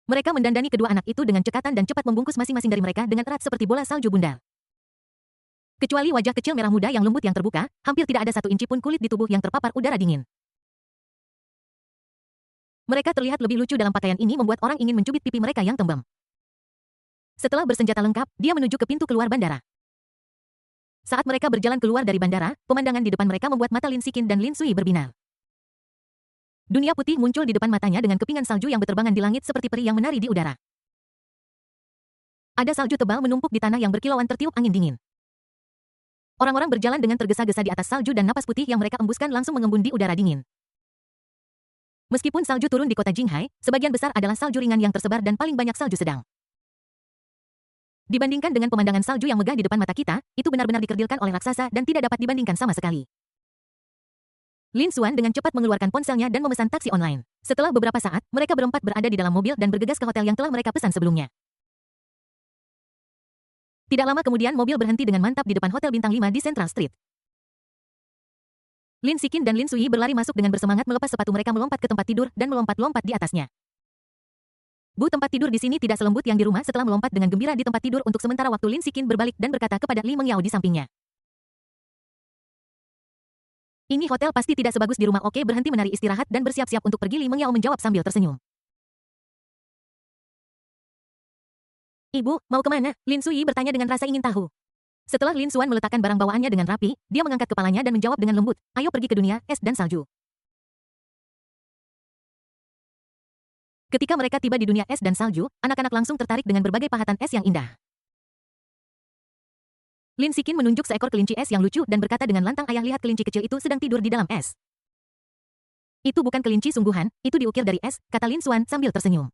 Mereka mendandani kedua anak itu dengan cekatan dan cepat membungkus masing-masing dari mereka dengan erat seperti bola salju bundar. Kecuali wajah kecil merah muda yang lembut yang terbuka, hampir tidak ada 1 inci pun kulit di tubuh yang terpapar udara dingin. Mereka terlihat lebih lucu dalam pakaian ini membuat orang ingin mencubit pipi mereka yang tembem. Setelah bersenjata lengkap, dia menuju ke pintu keluar bandara. Saat mereka berjalan keluar dari bandara, pemandangan di depan mereka membuat mata Lin Sikin dan Lin Sui berbinar. Dunia putih muncul di depan matanya dengan kepingan salju yang berterbangan di langit seperti peri yang menari di udara. Ada salju tebal menumpuk di tanah yang berkilauan tertiup angin dingin. Orang-orang berjalan dengan tergesa-gesa di atas salju dan napas putih yang mereka embuskan langsung mengembun di udara dingin. Meskipun salju turun di kota Jinghai, sebagian besar adalah salju ringan yang tersebar dan paling banyak salju sedang. Dibandingkan dengan pemandangan salju yang megah di depan mata kita, itu benar-benar dikerdilkan oleh raksasa dan tidak dapat dibandingkan sama sekali. Lin Xuan dengan cepat mengeluarkan ponselnya dan memesan taksi online. Setelah beberapa saat, mereka berempat berada di dalam mobil dan bergegas ke hotel yang telah mereka pesan sebelumnya. Tidak lama kemudian mobil berhenti dengan mantap di depan Hotel Bintang 5 di Central Street. Lin Sikin dan Lin Sui berlari masuk dengan bersemangat melepas sepatu mereka melompat ke tempat tidur dan melompat-lompat di atasnya. Tempat tidur di sini tidak selembut yang di rumah. Setelah melompat dengan gembira di tempat tidur untuk sementara waktu, Lin Sikin berbalik dan berkata kepada Li Mengyao di sampingnya. Ini hotel pasti tidak sebagus di rumah. Oke, berhenti menari istirahat dan bersiap-siap untuk pergi. Li Mengyao menjawab sambil tersenyum. Ibu, mau kemana? Lin Sui bertanya dengan rasa ingin tahu. Setelah Lin Xuan meletakkan barang bawaannya dengan rapi, dia mengangkat kepalanya dan menjawab dengan lembut, ayo pergi ke dunia es dan salju. Ketika mereka tiba di dunia es dan salju, anak-anak langsung tertarik dengan berbagai pahatan es yang indah. Lin Sikin menunjuk seekor kelinci es yang lucu dan berkata dengan lantang, ayah, lihat kelinci kecil itu sedang tidur di dalam es. Itu bukan kelinci sungguhan, itu diukir dari es, kata Lin Xuan sambil tersenyum.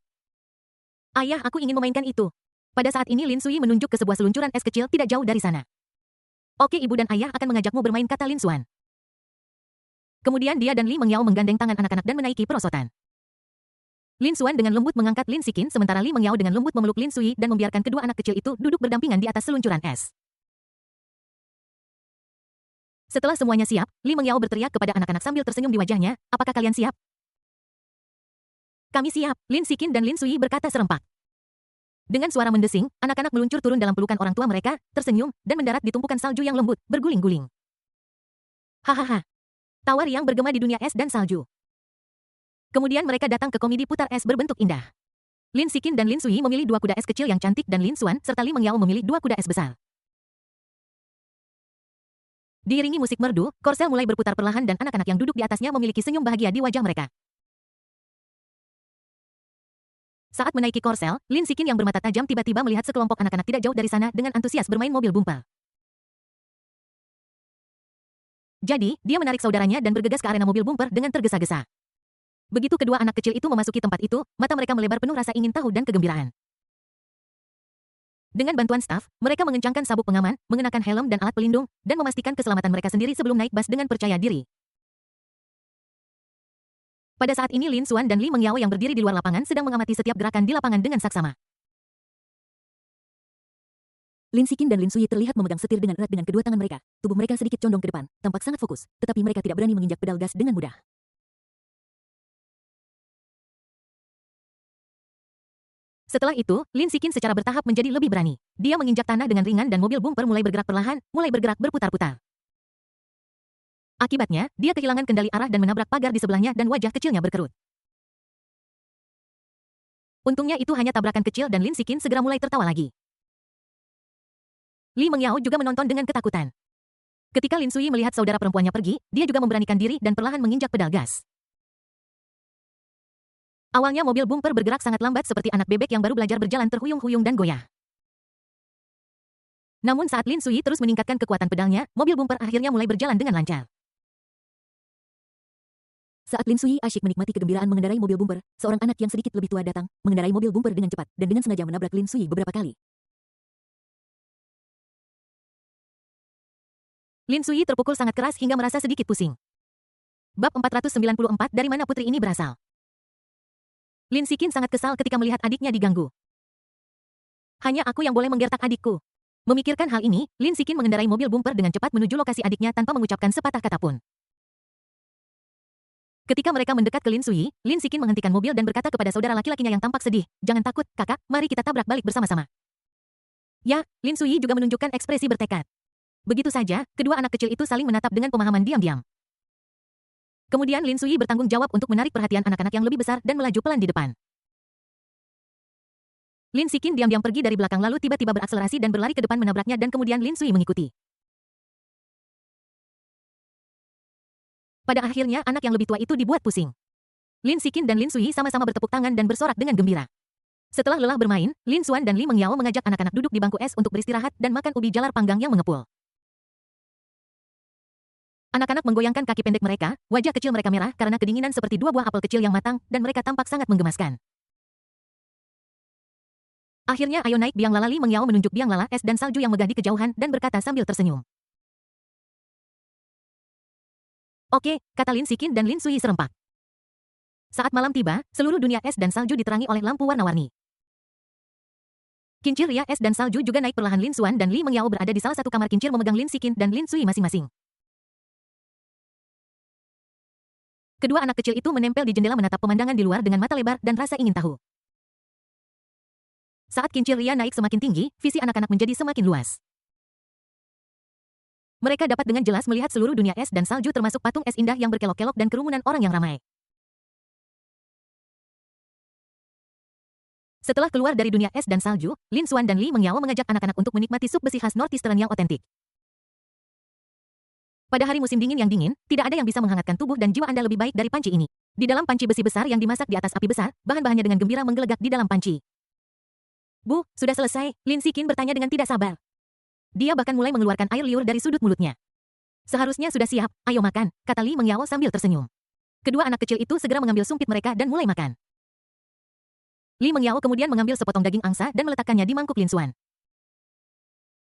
Ayah, aku ingin memainkan itu. Pada saat ini Lin Sui menunjuk ke sebuah seluncuran es kecil tidak jauh dari sana. Oke, ibu dan ayah akan mengajakmu bermain, kata Lin Xuan. Kemudian dia dan Li Mengyao menggandeng tangan anak-anak dan menaiki perosotan. Lin Xuan dengan lembut mengangkat Lin Sikin sementara Li Mengyao dengan lembut memeluk Lin Sui dan membiarkan kedua anak kecil itu duduk berdampingan di atas seluncuran es. Setelah semuanya siap, Li Mengyao berteriak kepada anak-anak sambil tersenyum di wajahnya, apakah kalian siap? Kami siap, Lin Sikin dan Lin Sui berkata serempak. Dengan suara mendesing, anak-anak meluncur turun dalam pelukan orang tua mereka, tersenyum, dan mendarat di tumpukan salju yang lembut, berguling-guling. Hahaha. Tawar yang bergema di dunia es dan salju. Kemudian mereka datang ke komedi putar es berbentuk indah. Lin Sikin dan Lin Sui memilih 2 kuda es kecil yang cantik dan Lin Xuan serta Li Mengyao memilih 2 kuda es besar. Diiringi musik merdu, korsel mulai berputar perlahan dan anak-anak yang duduk di atasnya memiliki senyum bahagia di wajah mereka. Saat menaiki korsel, Lin Sikin yang bermata tajam tiba-tiba melihat sekelompok anak-anak tidak jauh dari sana dengan antusias bermain mobil bumper. Jadi, dia menarik saudaranya dan bergegas ke arena mobil bumper dengan tergesa-gesa. Begitu kedua anak kecil itu memasuki tempat itu, mata mereka melebar penuh rasa ingin tahu dan kegembiraan. Dengan bantuan staf, mereka mengencangkan sabuk pengaman, mengenakan helm dan alat pelindung, dan memastikan keselamatan mereka sendiri sebelum naik bus dengan percaya diri. Pada saat ini Lin Xuan dan Li Mengyao yang berdiri di luar lapangan sedang mengamati setiap gerakan di lapangan dengan saksama. Lin Sikin dan Lin Sui terlihat memegang setir dengan erat dengan kedua tangan mereka. Tubuh mereka sedikit condong ke depan, tampak sangat fokus, tetapi mereka tidak berani menginjak pedal gas dengan mudah. Setelah itu, Lin Sikin secara bertahap menjadi lebih berani. Dia menginjak tanah dengan ringan dan mobil bumper mulai bergerak perlahan, mulai bergerak berputar-putar. Akibatnya, dia kehilangan kendali arah dan menabrak pagar di sebelahnya dan wajah kecilnya berkerut. Untungnya itu hanya tabrakan kecil dan Lin Sikin segera mulai tertawa lagi. Li Mengyao juga menonton dengan ketakutan. Ketika Lin Sui melihat saudara perempuannya pergi, dia juga memberanikan diri dan perlahan menginjak pedal gas. Awalnya mobil bumper bergerak sangat lambat seperti anak bebek yang baru belajar berjalan terhuyung-huyung dan goyah. Namun saat Lin Sui terus meningkatkan kekuatan pedalnya, mobil bumper akhirnya mulai berjalan dengan lancar. Saat Lin Sui asyik menikmati kegembiraan mengendarai mobil bumper, seorang anak yang sedikit lebih tua datang, mengendarai mobil bumper dengan cepat, dan dengan sengaja menabrak Lin Sui beberapa kali. Lin Sui terpukul sangat keras hingga merasa sedikit pusing. Bab 494, dari mana putri ini berasal? Lin Sikin sangat kesal ketika melihat adiknya diganggu. Hanya aku yang boleh menggertak adikku. Memikirkan hal ini, Lin Sikin mengendarai mobil bumper dengan cepat menuju lokasi adiknya tanpa mengucapkan sepatah kata pun. Ketika mereka mendekat ke Lin Sui, Lin Sikin menghentikan mobil dan berkata kepada saudara laki-lakinya yang tampak sedih, "Jangan takut, kakak, mari kita tabrak balik bersama-sama." Ya, Lin Sui juga menunjukkan ekspresi bertekad. Begitu saja, kedua anak kecil itu saling menatap dengan pemahaman diam-diam. Kemudian Lin Sui bertanggung jawab untuk menarik perhatian anak-anak yang lebih besar dan melaju pelan di depan. Lin Sikin diam-diam pergi dari belakang lalu tiba-tiba berakselerasi dan berlari ke depan menabraknya dan kemudian Lin Sui mengikuti. Pada akhirnya anak yang lebih tua itu dibuat pusing. Lin Sikin dan Lin Sui sama-sama bertepuk tangan dan bersorak dengan gembira. Setelah lelah bermain, Lin Xuan dan Li Mengyao mengajak anak-anak duduk di bangku es untuk beristirahat dan makan ubi jalar panggang yang mengepul. Anak-anak menggoyangkan kaki pendek mereka, wajah kecil mereka merah karena kedinginan seperti dua buah apel kecil yang matang, dan mereka tampak sangat menggemaskan. Akhirnya ayo naik biang lala. Li Mengyao menunjuk biang lala es dan salju yang megah di kejauhan dan berkata sambil tersenyum. Oke, kata Lin Sikin dan Lin Sui serempak. Saat malam tiba, seluruh dunia es dan salju diterangi oleh lampu warna-warni. Kincir ria es dan salju juga naik perlahan. Lin Xuan dan Li Mengyao berada di salah satu kamar kincir memegang Lin Sikin dan Lin Sui masing-masing. Kedua anak kecil itu menempel di jendela menatap pemandangan di luar dengan mata lebar dan rasa ingin tahu. Saat kincir ria naik semakin tinggi, visi anak-anak menjadi semakin luas. Mereka dapat dengan jelas melihat seluruh dunia es dan salju termasuk patung es indah yang berkelok-kelok dan kerumunan orang yang ramai. Setelah keluar dari dunia es dan salju, Lin Xuan dan Li Mengyao mengajak anak-anak untuk menikmati sup besi khas Northeastern yang otentik. Pada hari musim dingin yang dingin, tidak ada yang bisa menghangatkan tubuh dan jiwa Anda lebih baik dari panci ini. Di dalam panci besi besar yang dimasak di atas api besar, bahan-bahannya dengan gembira menggelegak di dalam panci. "Bu, sudah selesai," Lin Sikin bertanya dengan tidak sabar. Dia bahkan mulai mengeluarkan air liur dari sudut mulutnya. "Seharusnya sudah siap, ayo makan," kata Li Mengyao sambil tersenyum. Kedua anak kecil itu segera mengambil sumpit mereka dan mulai makan. Li Mengyao kemudian mengambil sepotong daging angsa dan meletakkannya di mangkuk Lin Xuan.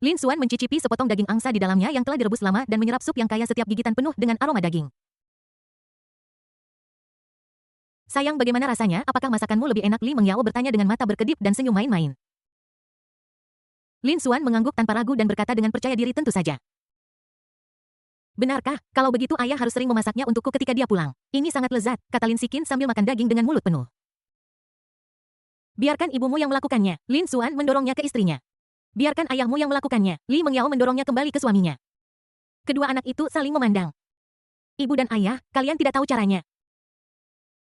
Lin Xuan mencicipi sepotong daging angsa di dalamnya yang telah direbus lama dan menyerap sup yang kaya setiap gigitan penuh dengan aroma daging. "Sayang, bagaimana rasanya? Apakah masakanmu lebih enak?" Li Mengyao bertanya dengan mata berkedip dan senyum main-main. Lin Xuan mengangguk tanpa ragu dan berkata dengan percaya diri, "Tentu saja." "Benarkah? Kalau begitu ayah harus sering memasaknya untukku ketika dia pulang. Ini sangat lezat," kata Lin Sikin sambil makan daging dengan mulut penuh. "Biarkan ibumu yang melakukannya," Lin Xuan mendorongnya ke istrinya. "Biarkan ayahmu yang melakukannya," Li Mengyao mendorongnya kembali ke suaminya. Kedua anak itu saling memandang. "Ibu dan ayah, kalian tidak tahu caranya."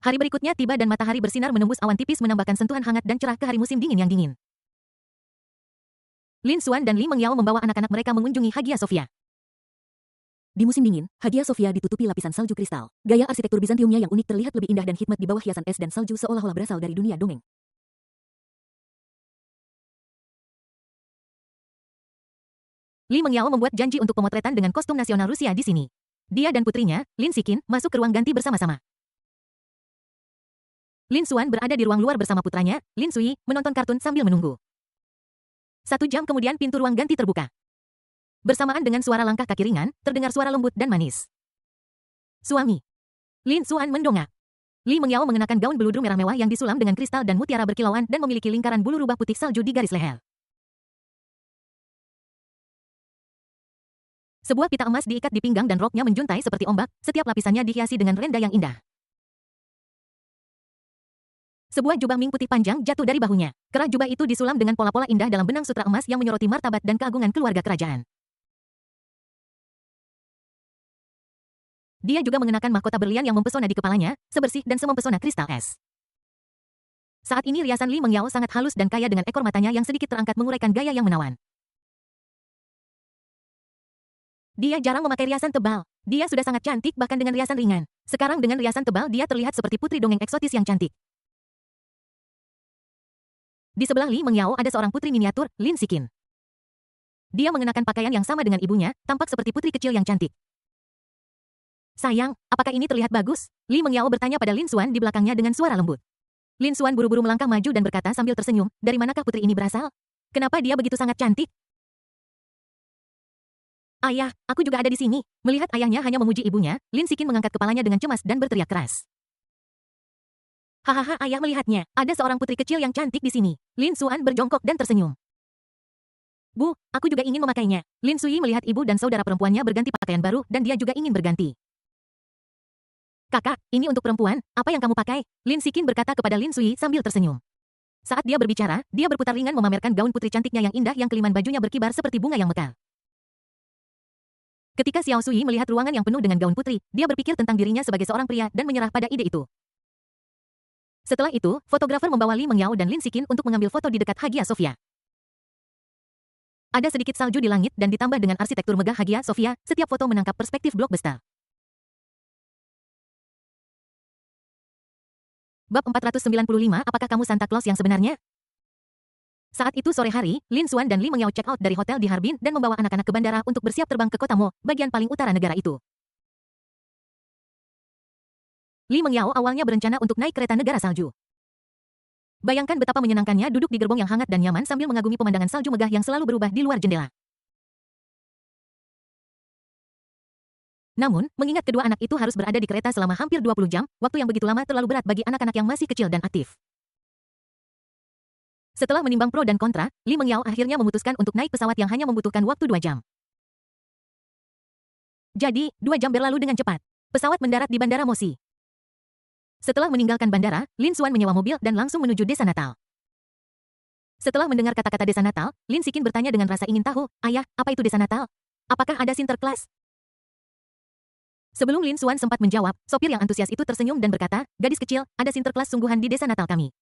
Hari berikutnya tiba dan matahari bersinar menembus awan tipis menambahkan sentuhan hangat dan cerah ke hari musim dingin yang dingin. Lin Xuan dan Li Mengyao membawa anak-anak mereka mengunjungi Hagia Sophia. Di musim dingin, Hagia Sophia ditutupi lapisan salju kristal. Gaya arsitektur Bizantiumnya yang unik terlihat lebih indah dan hikmat di bawah hiasan es dan salju seolah-olah berasal dari dunia dongeng. Li Mengyao membuat janji untuk pemotretan dengan kostum nasional Rusia di sini. Dia dan putrinya, Lin Sikin, masuk ke ruang ganti bersama-sama. Lin Xuan berada di ruang luar bersama putranya, Lin Sui, menonton kartun sambil menunggu. 1 jam kemudian pintu ruang ganti terbuka. Bersamaan dengan suara langkah kaki ringan, terdengar suara lembut dan manis. "Suami." Lin Xuan mendongak. Li Mengyao mengenakan gaun beludru merah mewah yang disulam dengan kristal dan mutiara berkilauan dan memiliki lingkaran bulu rubah putih salju di garis leher. Sebuah pita emas diikat di pinggang dan roknya menjuntai seperti ombak, setiap lapisannya dihiasi dengan renda yang indah. Sebuah jubah ming putih panjang jatuh dari bahunya. Kerah jubah itu disulam dengan pola-pola indah dalam benang sutra emas yang menyoroti martabat dan keagungan keluarga kerajaan. Dia juga mengenakan mahkota berlian yang mempesona di kepalanya, sebersih dan semempesona kristal es. Saat ini riasan Li Mengyao sangat halus dan kaya dengan ekor matanya yang sedikit terangkat menguraikan gaya yang menawan. Dia jarang memakai riasan tebal. Dia sudah sangat cantik bahkan dengan riasan ringan. Sekarang dengan riasan tebal dia terlihat seperti putri dongeng eksotis yang cantik. Di sebelah Li Mengyao ada seorang putri miniatur, Lin Sikin. Dia mengenakan pakaian yang sama dengan ibunya, tampak seperti putri kecil yang cantik. Sayang, apakah ini terlihat bagus? Li Mengyao bertanya pada Lin Xuan di belakangnya dengan suara lembut. Lin Xuan buru-buru melangkah maju dan berkata sambil tersenyum, dari manakah putri ini berasal? Kenapa dia begitu sangat cantik? Ayah, aku juga ada di sini. Melihat ayahnya hanya memuji ibunya, Lin Xiqin mengangkat kepalanya dengan cemas dan berteriak keras. Hahaha, ayah melihatnya. Ada seorang putri kecil yang cantik di sini. Lin Xuan berjongkok dan tersenyum. Bu, aku juga ingin memakainya. Lin Sui melihat ibu dan saudara perempuannya berganti pakaian baru dan dia juga ingin berganti. Kakak, ini untuk perempuan, apa yang kamu pakai? Lin Xiqin berkata kepada Lin Sui sambil tersenyum. Saat dia berbicara, dia berputar ringan memamerkan gaun putri cantiknya yang indah yang keliman bajunya berkibar seperti bunga yang mekar. Ketika Xiao Sui melihat ruangan yang penuh dengan gaun putri, dia berpikir tentang dirinya sebagai seorang pria dan menyerah pada ide itu. Setelah itu, fotografer membawa Li Mengyao dan Lin Xiqin untuk mengambil foto di dekat Hagia Sophia. Ada sedikit salju di langit dan ditambah dengan arsitektur megah Hagia Sophia, setiap foto menangkap perspektif blockbuster. Bab 495, apakah kamu Santa Claus yang sebenarnya? Saat itu sore hari, Lin Xuan dan Li Mengyao check out dari hotel di Harbin dan membawa anak-anak ke bandara untuk bersiap terbang ke kota Mo, bagian paling utara negara itu. Li Mengyao awalnya berencana untuk naik kereta negara salju. Bayangkan betapa menyenangkannya duduk di gerbong yang hangat dan nyaman sambil mengagumi pemandangan salju megah yang selalu berubah di luar jendela. Namun, mengingat kedua anak itu harus berada di kereta selama hampir 20 jam, waktu yang begitu lama terlalu berat bagi anak-anak yang masih kecil dan aktif. Setelah menimbang pro dan kontra, Li Mengyao akhirnya memutuskan untuk naik pesawat yang hanya membutuhkan waktu 2 jam. Jadi, 2 jam berlalu dengan cepat. Pesawat mendarat di Bandara Mosi. Setelah meninggalkan bandara, Lin Xuan menyewa mobil dan langsung menuju desa Natal. Setelah mendengar kata-kata desa Natal, Lin Xiqin bertanya dengan rasa ingin tahu, ayah, apa itu desa Natal? Apakah ada Sinterklas? Sebelum Lin Xuan sempat menjawab, sopir yang antusias itu tersenyum dan berkata, gadis kecil, ada Sinterklas sungguhan di desa Natal kami.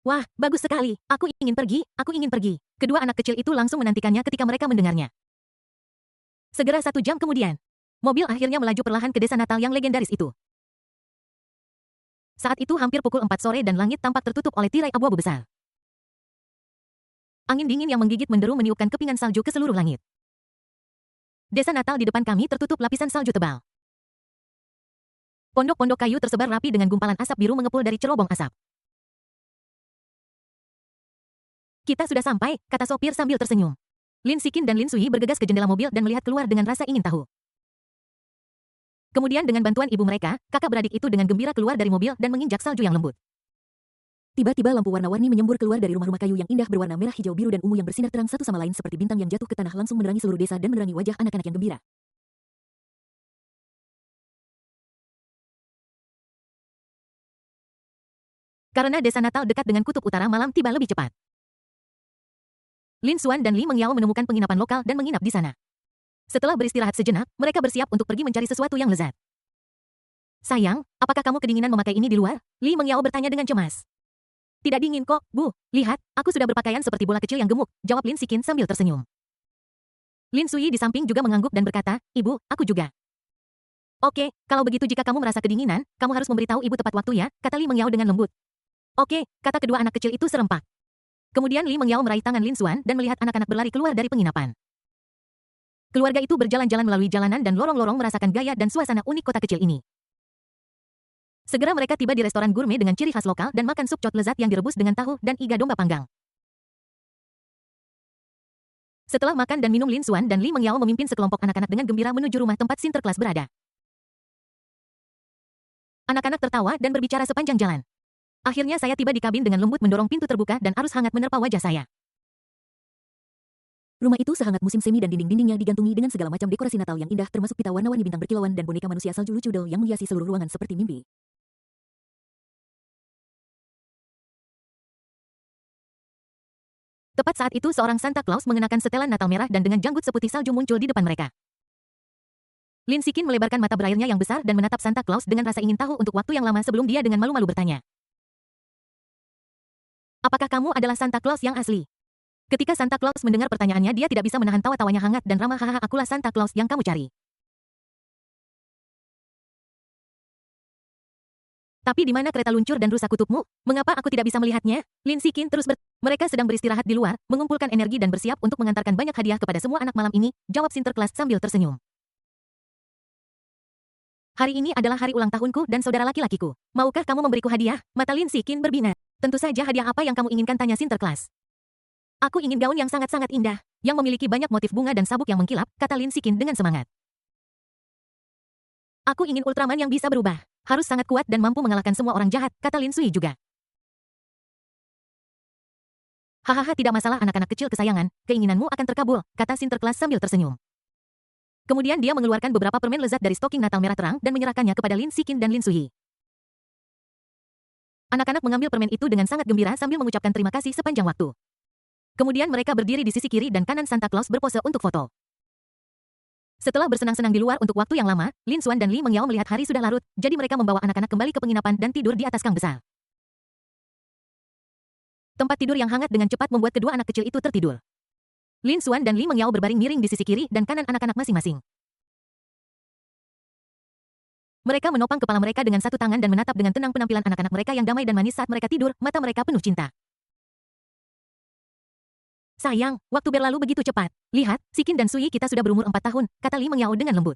Wah, bagus sekali. Aku ingin pergi, aku ingin pergi. Kedua anak kecil itu langsung menantikannya ketika mereka mendengarnya. Segera 1 jam kemudian, mobil akhirnya melaju perlahan ke desa Natal yang legendaris itu. Saat itu hampir pukul 4 sore dan langit tampak tertutup oleh tirai abu-abu besar. Angin dingin yang menggigit menderu meniupkan kepingan salju ke seluruh langit. Desa Natal di depan kami tertutup lapisan salju tebal. Pondok-pondok kayu tersebar rapi dengan gumpalan asap biru mengepul dari cerobong asap. Kita sudah sampai, kata sopir sambil tersenyum. Lin Xiqin dan Lin Sui bergegas ke jendela mobil dan melihat keluar dengan rasa ingin tahu. Kemudian dengan bantuan ibu mereka, kakak beradik itu dengan gembira keluar dari mobil dan menginjak salju yang lembut. Tiba-tiba lampu warna-warni menyembur keluar dari rumah-rumah kayu yang indah berwarna merah, hijau, biru dan ungu yang bersinar terang satu sama lain seperti bintang yang jatuh ke tanah langsung menerangi seluruh desa dan menerangi wajah anak-anak yang gembira. Karena desa Natal dekat dengan kutub utara, malam tiba lebih cepat. Lin Xuan dan Li Mengyao menemukan penginapan lokal dan menginap di sana. Setelah beristirahat sejenak, mereka bersiap untuk pergi mencari sesuatu yang lezat. Sayang, apakah kamu kedinginan memakai ini di luar? Li Mengyao bertanya dengan cemas. Tidak dingin kok, Bu. Lihat, aku sudah berpakaian seperti bola kecil yang gemuk, jawab Lin Xiqin sambil tersenyum. Lin Sui di samping juga mengangguk dan berkata, Ibu, aku juga. Oke, kalau begitu jika kamu merasa kedinginan, kamu harus memberitahu ibu tepat waktu ya, kata Li Mengyao dengan lembut. Oke, kata kedua anak kecil itu serempak. Kemudian Li Mengyao meraih tangan Lin Xuan dan melihat anak-anak berlari keluar dari penginapan. Keluarga itu berjalan-jalan melalui jalanan dan lorong-lorong merasakan gaya dan suasana unik kota kecil ini. Segera mereka tiba di restoran gourmet dengan ciri khas lokal dan makan sup cot lezat yang direbus dengan tahu dan iga domba panggang. Setelah makan dan minum, Lin Xuan dan Li Mengyao memimpin sekelompok anak-anak dengan gembira menuju rumah tempat Sinterklas berada. Anak-anak tertawa dan berbicara sepanjang jalan. Akhirnya saya tiba di kabin dengan lembut mendorong pintu terbuka dan arus hangat menerpa wajah saya. Rumah itu sehangat musim semi dan dinding-dindingnya digantungi dengan segala macam dekorasi Natal yang indah termasuk pita warna-warni bintang berkilauan dan boneka manusia salju lucu yang menghiasi seluruh ruangan seperti mimpi. Tepat saat itu seorang Santa Claus mengenakan setelan Natal merah dan dengan janggut seputih salju muncul di depan mereka. Lin Xiqin melebarkan mata berairnya yang besar dan menatap Santa Claus dengan rasa ingin tahu untuk waktu yang lama sebelum dia dengan malu-malu bertanya. Apakah kamu adalah Santa Claus yang asli? Ketika Santa Claus mendengar pertanyaannya, dia tidak bisa menahan tawa-tawanya hangat dan ramah. Hahaha, akulah Santa Claus yang kamu cari. Tapi di mana kereta luncur dan rusa kutubmu? Mengapa aku tidak bisa melihatnya? Lin Xiqin terus Mereka sedang beristirahat di luar, mengumpulkan energi dan bersiap untuk mengantarkan banyak hadiah kepada semua anak malam ini, jawab Sinterklas sambil tersenyum. Hari ini adalah hari ulang tahunku dan saudara laki-lakiku. Maukah kamu memberiku hadiah? Mata Lin Sikin berbinar. Tentu saja hadiah apa yang kamu inginkan, tanya Sinterklas. Aku ingin gaun yang sangat-sangat indah, yang memiliki banyak motif bunga dan sabuk yang mengkilap, kata Lin Sikin dengan semangat. Aku ingin Ultraman yang bisa berubah. Harus sangat kuat dan mampu mengalahkan semua orang jahat, kata Lin Sui juga. Hahaha, tidak masalah anak-anak kecil kesayangan, keinginanmu akan terkabul, kata Sinterklas sambil tersenyum. Kemudian dia mengeluarkan beberapa permen lezat dari stoking Natal merah terang dan menyerahkannya kepada Lin Sikin dan Lin Suhi. Anak-anak mengambil permen itu dengan sangat gembira sambil mengucapkan terima kasih sepanjang waktu. Kemudian mereka berdiri di sisi kiri dan kanan Santa Claus berpose untuk foto. Setelah bersenang-senang di luar untuk waktu yang lama, Lin Xuan dan Li Mengyao melihat hari sudah larut, jadi mereka membawa anak-anak kembali ke penginapan dan tidur di atas kang besar. Tempat tidur yang hangat dengan cepat membuat kedua anak kecil itu tertidur. Lin Xuan dan Li Mengyao berbaring miring di sisi kiri dan kanan anak-anak masing-masing. Mereka menopang kepala mereka dengan satu tangan dan menatap dengan tenang penampilan anak-anak mereka yang damai dan manis saat mereka tidur, mata mereka penuh cinta. Sayang, waktu berlalu begitu cepat. Lihat, Sikin dan Sui kita sudah berumur 4 tahun, kata Li Mengyao dengan lembut.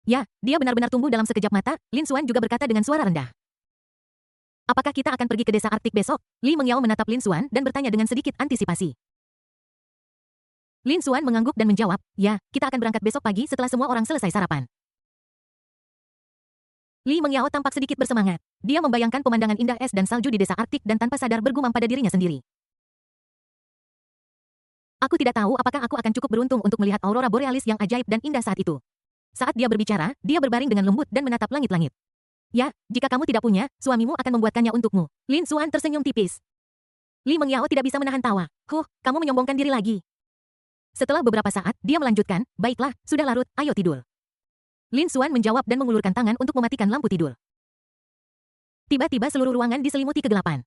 Ya, dia benar-benar tumbuh dalam sekejap mata, Lin Xuan juga berkata dengan suara rendah. Apakah kita akan pergi ke desa Arktik besok? Li Mengyao menatap Lin Xuan dan bertanya dengan sedikit antisipasi. Lin Xuan mengangguk dan menjawab, ya, kita akan berangkat besok pagi setelah semua orang selesai sarapan. Li Mengyao tampak sedikit bersemangat. Dia membayangkan pemandangan indah es dan salju di desa Arktik dan tanpa sadar bergumam pada dirinya sendiri. Aku tidak tahu apakah aku akan cukup beruntung untuk melihat aurora borealis yang ajaib dan indah saat itu. Saat dia berbicara, dia berbaring dengan lembut dan menatap langit-langit. Ya, jika kamu tidak punya, suamimu akan membuatkannya untukmu. Lin Xuan tersenyum tipis. Li Mengyao tidak bisa menahan tawa. Kamu menyombongkan diri lagi. Setelah beberapa saat, dia melanjutkan, baiklah, sudah larut, ayo tidur. Lin Xuan menjawab dan mengulurkan tangan untuk mematikan lampu tidur. Tiba-tiba seluruh ruangan diselimuti kegelapan.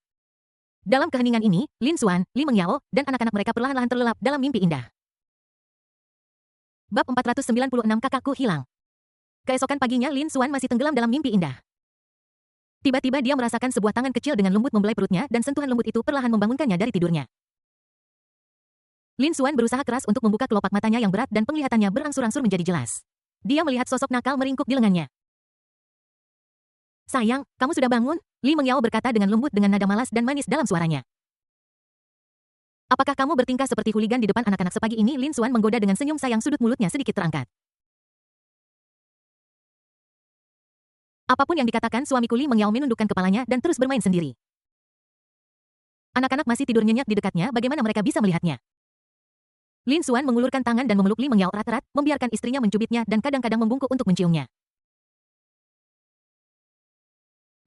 Dalam keheningan ini, Lin Xuan, Li Mengyao, dan anak-anak mereka perlahan-lahan terlelap dalam mimpi indah. Bab 496 Kakakku hilang. Keesokan paginya Lin Xuan masih tenggelam dalam mimpi indah. Tiba-tiba dia merasakan sebuah tangan kecil dengan lembut membelai perutnya dan sentuhan lembut itu perlahan membangunkannya dari tidurnya. Lin Xuan berusaha keras untuk membuka kelopak matanya yang berat dan penglihatannya berangsur-angsur menjadi jelas. Dia melihat sosok nakal meringkuk di lengannya. Sayang, kamu sudah bangun? Li Mengyao berkata dengan lembut dengan nada malas dan manis dalam suaranya. Apakah kamu bertingkah seperti huligan di depan anak-anak sepagi ini? Lin Xuan menggoda dengan senyum sayang, sudut mulutnya sedikit terangkat. Apapun yang dikatakan suamiku, Li Mengyao menundukkan kepalanya dan terus bermain sendiri. Anak-anak masih tidur nyenyak di dekatnya, bagaimana mereka bisa melihatnya? Lin Xuan mengulurkan tangan dan memeluk Li Mengyao erat-erat, membiarkan istrinya mencubitnya dan kadang-kadang membungkuk untuk menciumnya.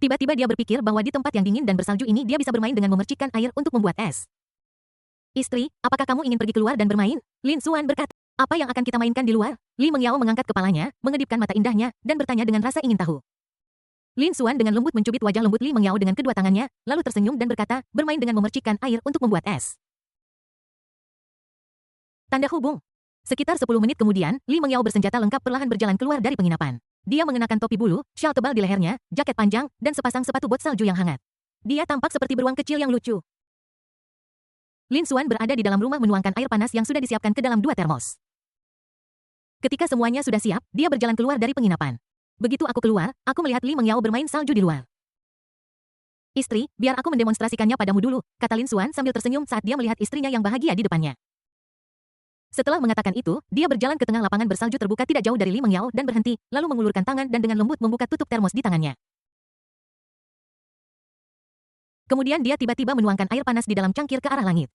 Tiba-tiba dia berpikir bahwa di tempat yang dingin dan bersalju ini dia bisa bermain dengan memercikkan air untuk membuat es. Istri, apakah kamu ingin pergi keluar dan bermain? Lin Xuan berkata. Apa yang akan kita mainkan di luar? Li Mengyao mengangkat kepalanya, mengedipkan mata indahnya, dan bertanya dengan rasa ingin tahu. Lin Xuan dengan lembut mencubit wajah lembut Li Mengyao dengan kedua tangannya, lalu tersenyum dan berkata, bermain dengan memercikkan air untuk membuat es. Tanda hubung. Sekitar 10 menit kemudian, Li Mengyao bersenjata lengkap perlahan berjalan keluar dari penginapan. Dia mengenakan topi bulu, syal tebal di lehernya, jaket panjang, dan sepasang sepatu bot salju yang hangat. Dia tampak seperti beruang kecil yang lucu. Lin Xuan berada di dalam rumah menuangkan air panas yang sudah disiapkan ke dalam 2 termos. Ketika semuanya sudah siap, dia berjalan keluar dari penginapan. Begitu aku keluar, aku melihat Li Mengyao bermain salju di luar. Istri, biar aku mendemonstrasikannya padamu dulu, kata Lin Xuan sambil tersenyum saat dia melihat istrinya yang bahagia di depannya. Setelah mengatakan itu, dia berjalan ke tengah lapangan bersalju terbuka tidak jauh dari Li Mengyao dan berhenti, lalu mengulurkan tangan dan dengan lembut membuka tutup termos di tangannya. Kemudian dia tiba-tiba menuangkan air panas di dalam cangkir ke arah langit.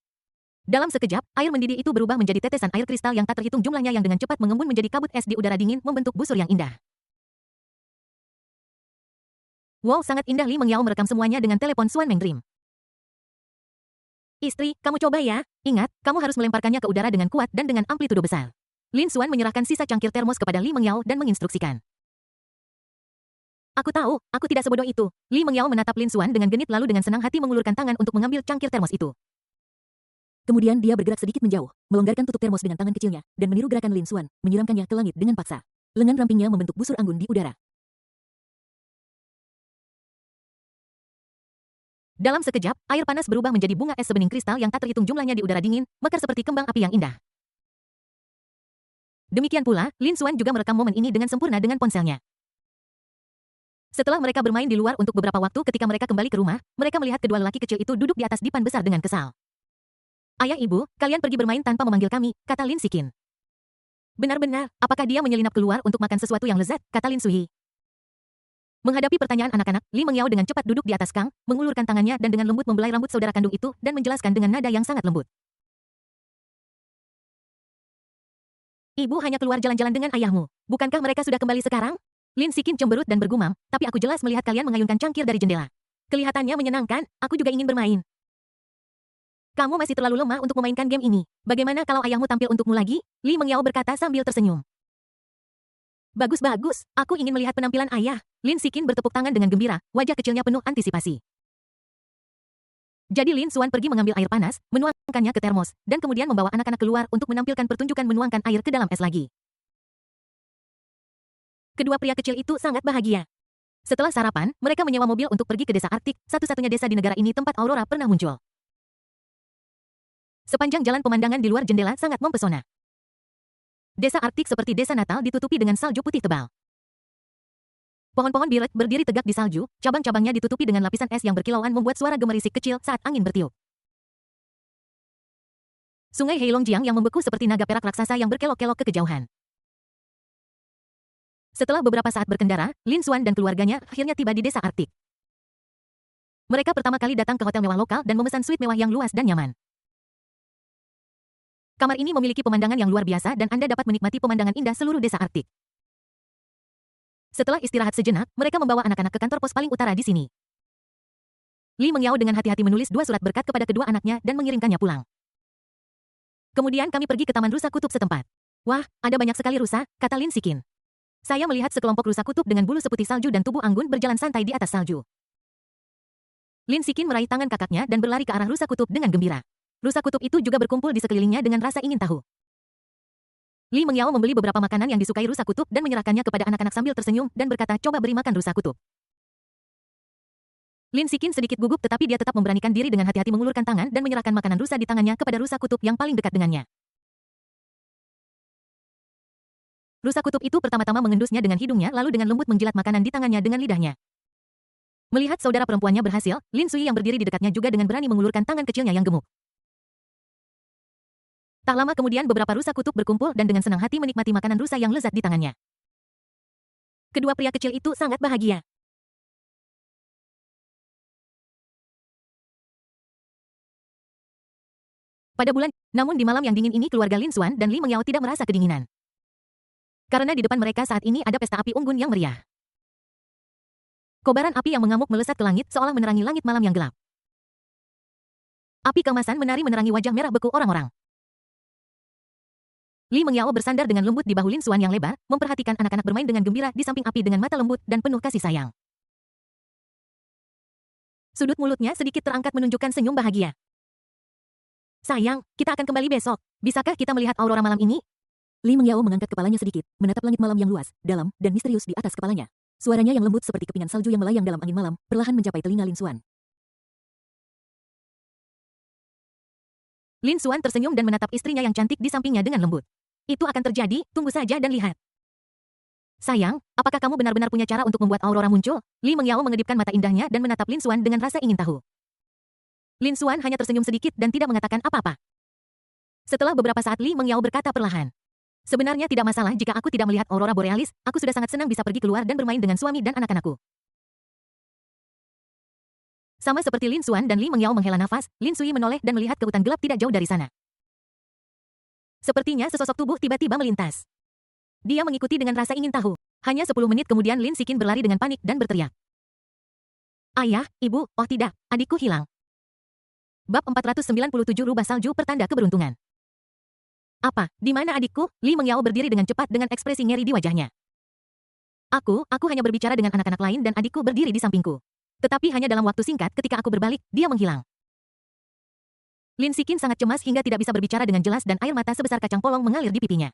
Dalam sekejap, air mendidih itu berubah menjadi tetesan air kristal yang tak terhitung jumlahnya yang dengan cepat mengembun menjadi kabut es di udara dingin membentuk busur yang indah. Wow, sangat indah. Li Mengyao merekam semuanya dengan telepon Xuan Meng Dream. Istri, kamu coba ya. Ingat, kamu harus melemparkannya ke udara dengan kuat dan dengan amplitudo besar. Lin Xuan menyerahkan sisa cangkir termos kepada Li Mengyao dan menginstruksikan. Aku tahu, aku tidak sebodoh itu. Li Mengyao menatap Lin Xuan dengan genit lalu dengan senang hati mengulurkan tangan untuk mengambil cangkir termos itu. Kemudian dia bergerak sedikit menjauh, melonggarkan tutup termos dengan tangan kecilnya, dan meniru gerakan Lin Xuan, menyiramkannya ke langit dengan paksa. Lengan rampingnya membentuk busur anggun di udara. Dalam sekejap, air panas berubah menjadi bunga es sebening kristal yang tak terhitung jumlahnya di udara dingin, mekar seperti kembang api yang indah. Demikian pula, Lin Xuan juga merekam momen ini dengan sempurna dengan ponselnya. Setelah mereka bermain di luar untuk beberapa waktu ketika mereka kembali ke rumah, mereka melihat kedua lelaki kecil itu duduk di atas dipan besar dengan kesal. Ayah ibu, kalian pergi bermain tanpa memanggil kami, kata Lin Sikin. Benar-benar, apakah dia menyelinap keluar untuk makan sesuatu yang lezat, kata Lin Suhi. Menghadapi pertanyaan anak-anak, Li Mengyao dengan cepat duduk di atas kang, mengulurkan tangannya dan dengan lembut membelai rambut saudara kandung itu dan menjelaskan dengan nada yang sangat lembut. Ibu hanya keluar jalan-jalan dengan ayahmu. Bukankah mereka sudah kembali sekarang? Lin Sikin cemberut dan bergumam, tapi aku jelas melihat kalian mengayunkan cangkir dari jendela. Kelihatannya menyenangkan, aku juga ingin bermain. Kamu masih terlalu lemah untuk memainkan game ini. Bagaimana kalau ayahmu tampil untukmu lagi? Li Mengyao berkata sambil tersenyum. Bagus-bagus, aku ingin melihat penampilan ayah. Lin Sikin bertepuk tangan dengan gembira, wajah kecilnya penuh antisipasi. Jadi Lin Xuan pergi mengambil air panas, menuangkannya ke termos, dan kemudian membawa anak-anak keluar untuk menampilkan pertunjukan menuangkan air ke dalam es lagi. Kedua pria kecil itu sangat bahagia. Setelah sarapan, mereka menyewa mobil untuk pergi ke desa Arktik, satu-satunya desa di negara ini tempat Aurora pernah muncul. Sepanjang jalan pemandangan di luar jendela sangat mempesona. Desa Arktik seperti desa Natal ditutupi dengan salju putih tebal. Pohon-pohon birek berdiri tegak di salju, cabang-cabangnya ditutupi dengan lapisan es yang berkilauan membuat suara gemerisik kecil saat angin bertiup. Sungai Heilongjiang yang membeku seperti naga perak raksasa yang berkelok-kelok ke kejauhan. Setelah beberapa saat berkendara, Lin Xuan dan keluarganya akhirnya tiba di desa Arktik. Mereka pertama kali datang ke hotel mewah lokal dan memesan suite mewah yang luas dan nyaman. Kamar ini memiliki pemandangan yang luar biasa dan Anda dapat menikmati pemandangan indah seluruh desa Arktik. Setelah istirahat sejenak, mereka membawa anak-anak ke kantor pos paling utara di sini. Li Mengyao dengan hati-hati menulis 2 surat berkat kepada kedua anaknya dan mengirimkannya pulang. Kemudian kami pergi ke Taman Rusa Kutub setempat. Wah, ada banyak sekali rusa, kata Lin Sikin. Saya melihat sekelompok rusa kutub dengan bulu seputih salju dan tubuh anggun berjalan santai di atas salju. Lin Sikin meraih tangan kakaknya dan berlari ke arah rusa kutub dengan gembira. Rusa kutub itu juga berkumpul di sekelilingnya dengan rasa ingin tahu. Li Mengyao membeli beberapa makanan yang disukai rusa kutub dan menyerahkannya kepada anak-anak sambil tersenyum dan berkata coba beri makan rusa kutub. Lin Sikin sedikit gugup tetapi dia tetap memberanikan diri dengan hati-hati mengulurkan tangan dan menyerahkan makanan rusa di tangannya kepada rusa kutub yang paling dekat dengannya. Rusa kutub itu pertama-tama mengendusnya dengan hidungnya lalu dengan lembut menjilat makanan di tangannya dengan lidahnya. Melihat saudara perempuannya berhasil, Lin Sui yang berdiri di dekatnya juga dengan berani mengulurkan tangan kecilnya yang gemuk. Tak lama kemudian beberapa rusa kutub berkumpul dan dengan senang hati menikmati makanan rusa yang lezat di tangannya. Kedua pria kecil itu sangat bahagia. Namun di malam yang dingin ini keluarga Lin Xuan dan Li Mengyao tidak merasa kedinginan. Karena di depan mereka saat ini ada pesta api unggun yang meriah. Kobaran api yang mengamuk melesat ke langit seolah menerangi langit malam yang gelap. Api keemasan menari menerangi wajah merah beku orang-orang. Li Mengyao bersandar dengan lembut di bahu Lin Xuan yang lebar, memperhatikan anak-anak bermain dengan gembira di samping api dengan mata lembut dan penuh kasih sayang. Sudut mulutnya sedikit terangkat menunjukkan senyum bahagia. Sayang, kita akan kembali besok. Bisakah kita melihat aurora malam ini? Li Mengyao mengangkat kepalanya sedikit, menatap langit malam yang luas, dalam, dan misterius di atas kepalanya. Suaranya yang lembut seperti kepingan salju yang melayang dalam angin malam, perlahan mencapai telinga Lin Xuan. Lin Xuan tersenyum dan menatap istrinya yang cantik di sampingnya dengan lembut. Itu akan terjadi, tunggu saja dan lihat. Sayang, apakah kamu benar-benar punya cara untuk membuat aurora muncul? Li Mengyao mengedipkan mata indahnya dan menatap Lin Xuan dengan rasa ingin tahu. Lin Xuan hanya tersenyum sedikit dan tidak mengatakan apa-apa. Setelah beberapa saat Li Mengyao berkata perlahan. Sebenarnya tidak masalah jika aku tidak melihat aurora borealis, aku sudah sangat senang bisa pergi keluar dan bermain dengan suami dan anak-anakku. Sama seperti Lin Xuan dan Li Mengyao menghela nafas, Lin Sui menoleh dan melihat ke hutan gelap tidak jauh dari sana. Sepertinya sesosok tubuh tiba-tiba melintas. Dia mengikuti dengan rasa ingin tahu. Hanya 10 menit kemudian Lin Sikin berlari dengan panik dan berteriak. Ayah, ibu, oh tidak, adikku hilang. Bab 497 Rubah Salju Pertanda Keberuntungan. Apa, di mana adikku? Li Mengyao berdiri dengan cepat dengan ekspresi ngeri di wajahnya. Aku hanya berbicara dengan anak-anak lain dan adikku berdiri di sampingku. Tetapi hanya dalam waktu singkat ketika aku berbalik, dia menghilang. Lin Sikin sangat cemas hingga tidak bisa berbicara dengan jelas dan air mata sebesar kacang polong mengalir di pipinya.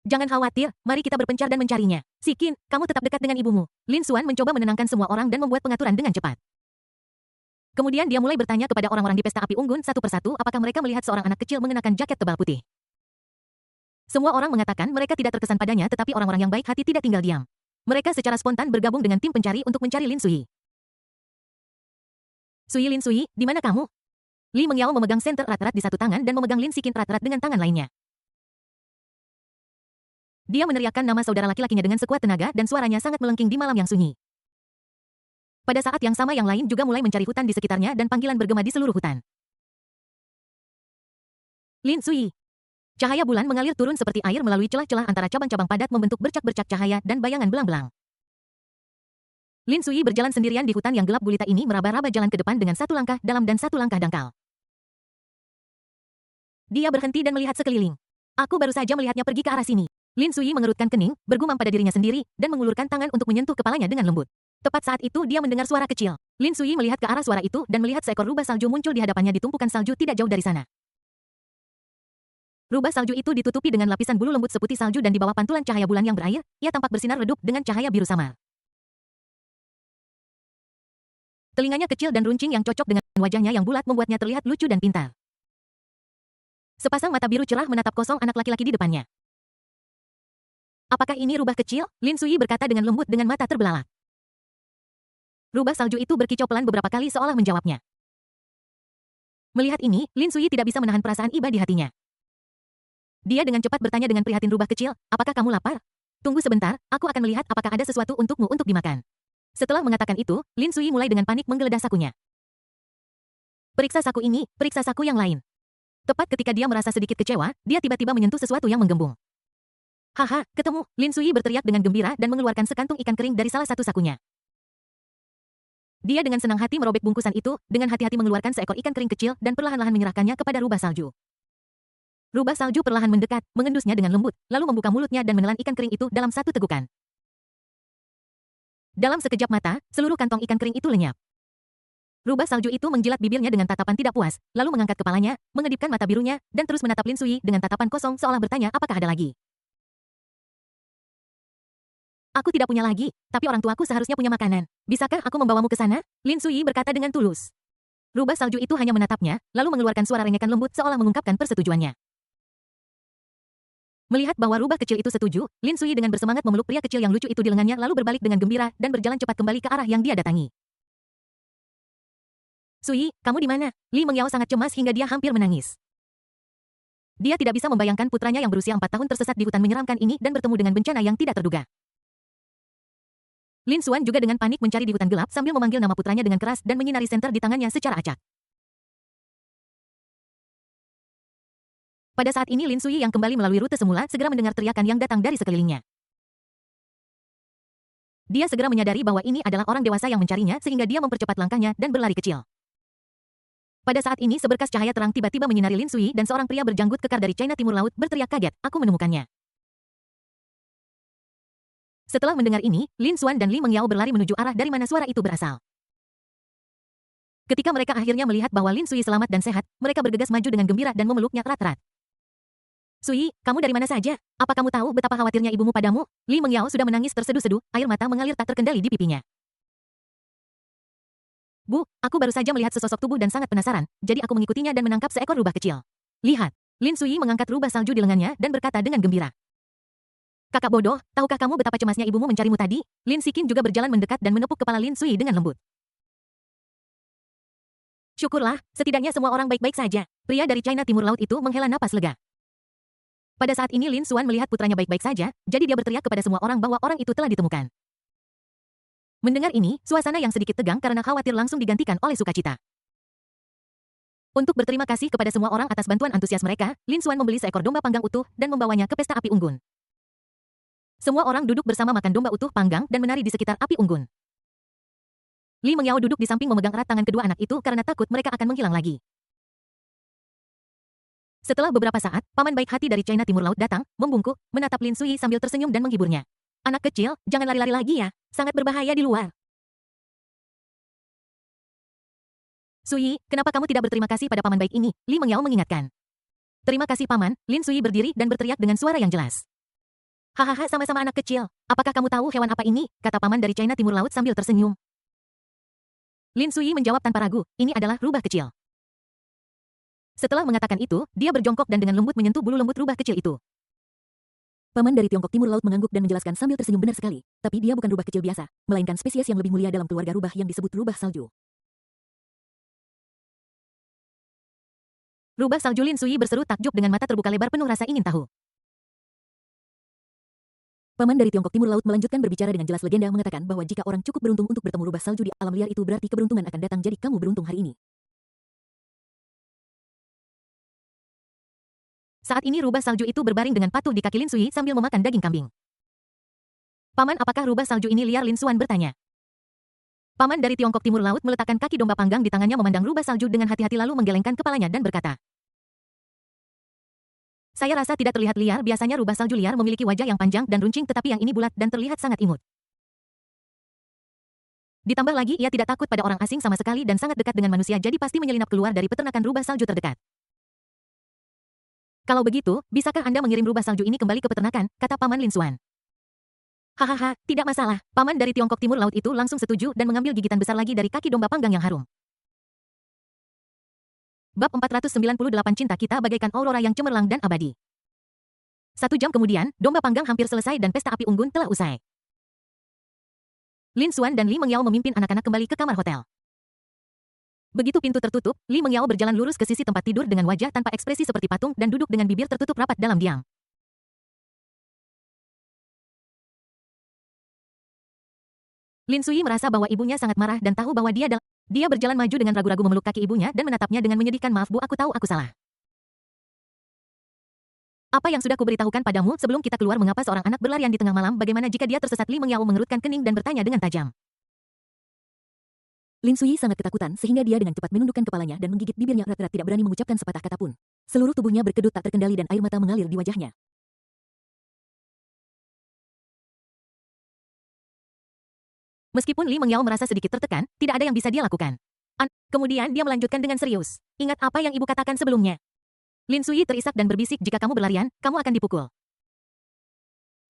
Jangan khawatir, mari kita berpencar dan mencarinya. Sikin, kamu tetap dekat dengan ibumu. Lin Xuan mencoba menenangkan semua orang dan membuat pengaturan dengan cepat. Kemudian dia mulai bertanya kepada orang-orang di pesta api unggun satu persatu apakah mereka melihat seorang anak kecil mengenakan jaket tebal putih. Semua orang mengatakan mereka tidak terkesan padanya tetapi orang-orang yang baik hati tidak tinggal diam. Mereka secara spontan bergabung dengan tim pencari untuk mencari Lin Sui. Lin Sui, di mana kamu? Li Mengyao memegang senter erat-erat di satu tangan dan memegang Lin Sikin erat-erat dengan tangan lainnya. Dia meneriakkan nama saudara laki-lakinya dengan sekuat tenaga dan suaranya sangat melengking di malam yang sunyi. Pada saat yang sama yang lain juga mulai mencari hutan di sekitarnya dan panggilan bergema di seluruh hutan. Lin Sui. Cahaya bulan mengalir turun seperti air melalui celah-celah antara cabang-cabang padat membentuk bercak-bercak cahaya dan bayangan belang-belang. Lin Sui berjalan sendirian di hutan yang gelap gulita ini meraba-raba jalan ke depan dengan satu langkah dalam dan satu langkah dangkal. Dia berhenti dan melihat sekeliling. Aku baru saja melihatnya pergi ke arah sini. Lin Sui mengerutkan kening, bergumam pada dirinya sendiri, dan mengulurkan tangan untuk menyentuh kepalanya dengan lembut. Tepat saat itu dia mendengar suara kecil. Lin Sui melihat ke arah suara itu dan melihat seekor rubah salju muncul di hadapannya di tumpukan salju tidak jauh dari sana. Rubah salju itu ditutupi dengan lapisan bulu lembut seputih salju dan di bawah pantulan cahaya bulan yang berair, ia tampak bersinar redup dengan cahaya biru samar. Telinganya kecil dan runcing yang cocok dengan wajahnya yang bulat membuatnya terlihat lucu dan pintar. Sepasang mata biru cerah menatap kosong anak laki-laki di depannya. Apakah ini rubah kecil? Lin Sui berkata dengan lembut dengan mata terbelalak. Rubah salju itu berkicau pelan beberapa kali seolah menjawabnya. Melihat ini, Lin Sui tidak bisa menahan perasaan iba di hatinya. Dia dengan cepat bertanya dengan prihatin rubah kecil, apakah kamu lapar? Tunggu sebentar, aku akan melihat apakah ada sesuatu untukmu untuk dimakan. Setelah mengatakan itu, Lin Sui mulai dengan panik menggeledah sakunya. Periksa saku ini, periksa saku yang lain. Tepat ketika dia merasa sedikit kecewa, dia tiba-tiba menyentuh sesuatu yang menggembung. Haha, ketemu, Lin Sui berteriak dengan gembira dan mengeluarkan sekantung ikan kering dari salah satu sakunya. Dia dengan senang hati merobek bungkusan itu, dengan hati-hati mengeluarkan seekor ikan kering kecil dan perlahan-lahan menyerahkannya kepada rubah salju. Rubah salju perlahan mendekat, mengendusnya dengan lembut, lalu membuka mulutnya dan menelan ikan kering itu dalam satu tegukan. Dalam sekejap mata, seluruh kantong ikan kering itu lenyap. Rubah salju itu menjilat bibirnya dengan tatapan tidak puas, lalu mengangkat kepalanya, mengedipkan mata birunya, dan terus menatap Lin Sui dengan tatapan kosong seolah bertanya apakah ada lagi. Aku tidak punya lagi, tapi orang tuaku seharusnya punya makanan. Bisakah aku membawamu ke sana? Lin Sui berkata dengan tulus. Rubah salju itu hanya menatapnya, lalu mengeluarkan suara rengekan lembut seolah mengungkapkan persetujuannya. Melihat bahwa rubah kecil itu setuju, Lin Sui dengan bersemangat memeluk pria kecil yang lucu itu di lengannya lalu berbalik dengan gembira dan berjalan cepat kembali ke arah yang dia datangi. Sui, kamu di mana? Li Mengyao sangat cemas hingga dia hampir menangis. Dia tidak bisa membayangkan putranya yang berusia 4 tahun tersesat di hutan menyeramkan ini dan bertemu dengan bencana yang tidak terduga. Lin Xuan juga dengan panik mencari di hutan gelap sambil memanggil nama putranya dengan keras dan menyinari senter di tangannya secara acak. Pada saat ini Lin Sui yang kembali melalui rute semula segera mendengar teriakan yang datang dari sekelilingnya. Dia segera menyadari bahwa ini adalah orang dewasa yang mencarinya sehingga dia mempercepat langkahnya dan berlari kecil. Pada saat ini seberkas cahaya terang tiba-tiba menyinari Lin Sui dan seorang pria berjanggut kekar dari China Timur Laut berteriak kaget, aku menemukannya. Setelah mendengar ini, Lin Xuan dan Li Mengyao berlari menuju arah dari mana suara itu berasal. Ketika mereka akhirnya melihat bahwa Lin Sui selamat dan sehat, mereka bergegas maju dengan gembira dan memeluknya erat-erat. Sui, kamu dari mana saja? Apa kamu tahu betapa khawatirnya ibumu padamu? Li Mengyao sudah menangis terseduh-seduh, air mata mengalir tak terkendali di pipinya. Bu, aku baru saja melihat sesosok tubuh dan sangat penasaran, jadi aku mengikutinya dan menangkap seekor rubah kecil. Lihat, Lin Sui mengangkat rubah salju di lengannya dan berkata dengan gembira. Kakak bodoh, tahukah kamu betapa cemasnya ibumu mencarimu tadi? Lin Sikin juga berjalan mendekat dan menepuk kepala Lin Sui dengan lembut. Syukurlah, setidaknya semua orang baik-baik saja. Pria dari China Timur Laut itu menghela napas lega. Pada saat ini Lin Xuan melihat putranya baik-baik saja, jadi dia berteriak kepada semua orang bahwa orang itu telah ditemukan. Mendengar ini, suasana yang sedikit tegang karena khawatir langsung digantikan oleh sukacita. Untuk berterima kasih kepada semua orang atas bantuan antusias mereka, Lin Xuan membeli seekor domba panggang utuh dan membawanya ke pesta api unggun. Semua orang duduk bersama makan domba utuh panggang dan menari di sekitar api unggun. Li Mengyao duduk di samping memegang erat tangan kedua anak itu karena takut mereka akan menghilang lagi. Setelah beberapa saat, paman baik hati dari China Timur Laut datang, membungkuk, menatap Lin Sui sambil tersenyum dan menghiburnya. Anak kecil, jangan lari-lari lagi ya, sangat berbahaya di luar. Sui, kenapa kamu tidak berterima kasih pada paman baik ini? Li Mengyao mengingatkan. Terima kasih paman, Lin Sui berdiri dan berteriak dengan suara yang jelas. Hahaha sama-sama anak kecil, apakah kamu tahu hewan apa ini? Kata paman dari China Timur Laut sambil tersenyum. Lin Sui menjawab tanpa ragu, ini adalah rubah kecil. Setelah mengatakan itu, dia berjongkok dan dengan lembut menyentuh bulu lembut rubah kecil itu. Paman dari Tiongkok Timur Laut mengangguk dan menjelaskan sambil tersenyum benar sekali. Tapi dia bukan rubah kecil biasa, melainkan spesies yang lebih mulia dalam keluarga rubah yang disebut rubah salju. Rubah salju Lin Sui berseru takjub dengan mata terbuka lebar penuh rasa ingin tahu. Paman dari Tiongkok Timur Laut melanjutkan berbicara dengan jelas legenda mengatakan bahwa jika orang cukup beruntung untuk bertemu rubah salju di alam liar itu berarti keberuntungan akan datang jadi kamu beruntung hari ini. Saat ini rubah salju itu berbaring dengan patuh di kaki Lin Sui sambil memakan daging kambing. Paman, apakah rubah salju ini liar? Lin Xuan bertanya. Paman dari Tiongkok Timur Laut meletakkan kaki domba panggang di tangannya memandang rubah salju dengan hati-hati lalu menggelengkan kepalanya dan berkata. Saya rasa tidak terlihat liar, biasanya rubah salju liar memiliki wajah yang panjang dan runcing tetapi yang ini bulat dan terlihat sangat imut. Ditambah lagi ia tidak takut pada orang asing sama sekali dan sangat dekat dengan manusia jadi pasti menyelinap keluar dari peternakan rubah salju terdekat. Kalau begitu, bisakah Anda mengirim rubah salju ini kembali ke peternakan, kata Paman Lin Xuan. Hahaha, tidak masalah. Paman dari Tiongkok Timur Laut itu langsung setuju dan mengambil gigitan besar lagi dari kaki domba panggang yang harum. Bab 498 Cinta Kita bagaikan aurora yang cemerlang dan abadi. 1 jam kemudian, domba panggang hampir selesai dan pesta api unggun telah usai. Lin Xuan dan Li Mengyao memimpin anak-anak kembali ke kamar hotel. Begitu pintu tertutup, Li Mengyao berjalan lurus ke sisi tempat tidur dengan wajah tanpa ekspresi seperti patung dan duduk dengan bibir tertutup rapat dalam diam. Lin Sui merasa bahwa ibunya sangat marah dan tahu bahwa dia berjalan maju dengan ragu-ragu memeluk kaki ibunya dan menatapnya dengan menyedihkan. Maaf Bu, aku tahu aku salah. Apa yang sudah kuberitahukan padamu sebelum kita keluar? Mengapa seorang anak berlarian di tengah malam? Bagaimana jika dia tersesat? Li Mengyao mengerutkan kening dan bertanya dengan tajam. Lin Sui sangat ketakutan sehingga dia dengan cepat menundukkan kepalanya dan menggigit bibirnya erat-erat tidak berani mengucapkan sepatah kata pun. Seluruh tubuhnya berkedut tak terkendali dan air mata mengalir di wajahnya. Meskipun Li Mengyao merasa sedikit tertekan, tidak ada yang bisa dia lakukan. Kemudian dia melanjutkan dengan serius. Ingat apa yang ibu katakan sebelumnya. Lin Sui terisak dan berbisik, jika kamu berlarian, kamu akan dipukul.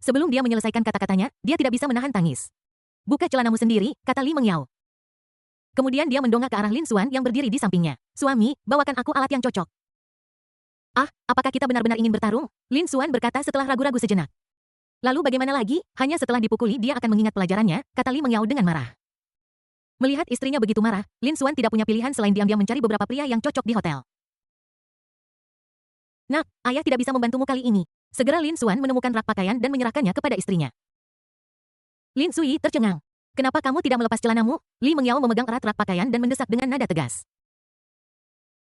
Sebelum dia menyelesaikan kata-katanya, dia tidak bisa menahan tangis. Buka celanamu sendiri, kata Li Mengyao. Kemudian dia mendongak ke arah Lin Xuan yang berdiri di sampingnya. Suami, bawakan aku alat yang cocok. Ah, apakah kita benar-benar ingin bertarung? Lin Xuan berkata setelah ragu-ragu sejenak. Lalu bagaimana lagi? Hanya setelah dipukuli dia akan mengingat pelajarannya, kata Li Mengyao dengan marah. Melihat istrinya begitu marah, Lin Xuan tidak punya pilihan selain diam-diam mencari beberapa pria yang cocok di hotel. Nak, ayah tidak bisa membantumu kali ini. Segera Lin Xuan menemukan rak pakaian dan menyerahkannya kepada istrinya. Lin Sui tercengang. Kenapa kamu tidak melepas celanamu? Li Mengyao memegang erat rak pakaian dan mendesak dengan nada tegas.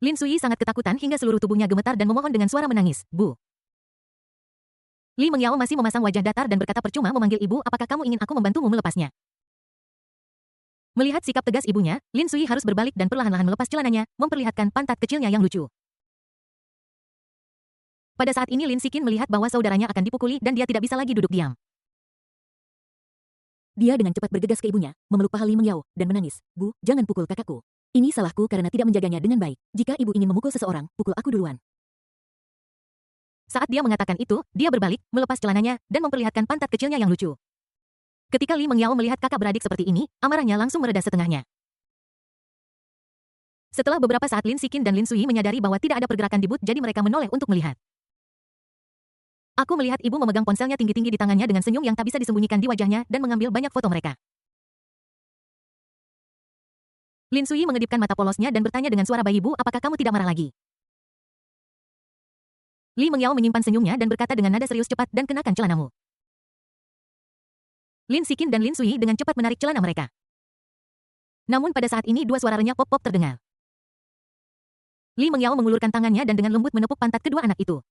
Lin Sui sangat ketakutan hingga seluruh tubuhnya gemetar dan memohon dengan suara menangis. Bu. Li Mengyao masih memasang wajah datar dan berkata percuma memanggil ibu, apakah kamu ingin aku membantumu melepasnya? Melihat sikap tegas ibunya, Lin Sui harus berbalik dan perlahan-lahan melepas celananya, memperlihatkan pantat kecilnya yang lucu. Pada saat ini Lin Sikin melihat bahwa saudaranya akan dipukuli dan dia tidak bisa lagi duduk diam. Dia dengan cepat bergegas ke ibunya, memeluk paha Li Mengyao, dan menangis. Bu, jangan pukul kakakku. Ini salahku karena tidak menjaganya dengan baik. Jika ibu ingin memukul seseorang, pukul aku duluan. Saat dia mengatakan itu, dia berbalik, melepas celananya, dan memperlihatkan pantat kecilnya yang lucu. Ketika Li Mengyao melihat kakak beradik seperti ini, amarahnya langsung mereda setengahnya. Setelah beberapa saat Lin Sikin dan Lin Sui menyadari bahwa tidak ada pergerakan di booth jadi mereka menoleh untuk melihat. Aku melihat ibu memegang ponselnya tinggi-tinggi di tangannya dengan senyum yang tak bisa disembunyikan di wajahnya dan mengambil banyak foto mereka. Lin Sui mengedipkan mata polosnya dan bertanya dengan suara bayi, Bu, apakah kamu tidak marah lagi? Li Mengyao menyimpan senyumnya dan berkata dengan nada serius, cepat dan kenakan celanamu. Lin Sikin dan Lin Sui dengan cepat menarik celana mereka. Namun pada saat ini dua suara renyah pop-pop terdengar. Li Mengyao mengulurkan tangannya dan dengan lembut menepuk pantat kedua anak itu.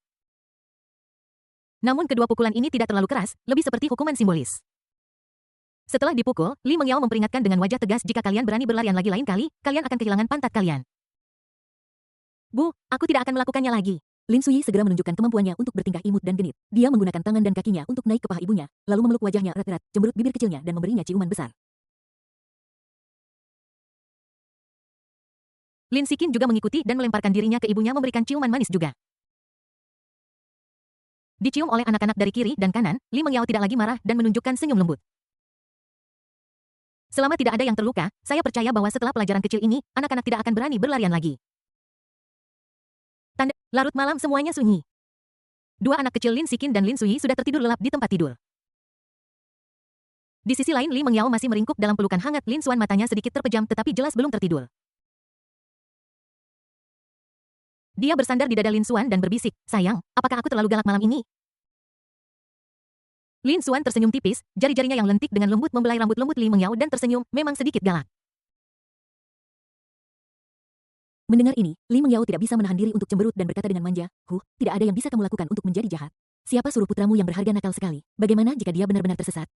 Namun kedua pukulan ini tidak terlalu keras, lebih seperti hukuman simbolis. Setelah dipukul, Li Mengyao memperingatkan dengan wajah tegas, jika kalian berani berlarian lagi lain kali, kalian akan kehilangan pantat kalian. Bu, aku tidak akan melakukannya lagi. Lin Sui segera menunjukkan kemampuannya untuk bertingkah imut dan genit. Dia menggunakan tangan dan kakinya untuk naik ke paha ibunya, lalu memeluk wajahnya erat-erat, cemberut bibir kecilnya dan memberinya ciuman besar. Lin Sikin juga mengikuti dan melemparkan dirinya ke ibunya memberikan ciuman manis juga. Dicium oleh anak-anak dari kiri dan kanan, Li Mengyao tidak lagi marah dan menunjukkan senyum lembut. Selama tidak ada yang terluka, saya percaya bahwa setelah pelajaran kecil ini, anak-anak tidak akan berani berlarian lagi. Larut malam semuanya sunyi. Dua anak kecil Lin Sikin dan Lin Sui sudah tertidur lelap di tempat tidur. Di sisi lain Li Mengyao masih meringkuk dalam pelukan hangat Lin Xuan, matanya sedikit terpejam tetapi jelas belum tertidur. Dia bersandar di dada Lin Xuan dan berbisik, "Sayang, apakah aku terlalu galak malam ini?" Lin Xuan tersenyum tipis, jari-jarinya yang lentik dengan lembut membelai rambut lembut Li Mengyao dan tersenyum, memang sedikit galak. Mendengar ini, Li Mengyao tidak bisa menahan diri untuk cemberut dan berkata dengan manja, tidak ada yang bisa kamu lakukan untuk menjadi jahat. Siapa suruh putramu yang berharga nakal sekali? Bagaimana jika dia benar-benar tersesat?"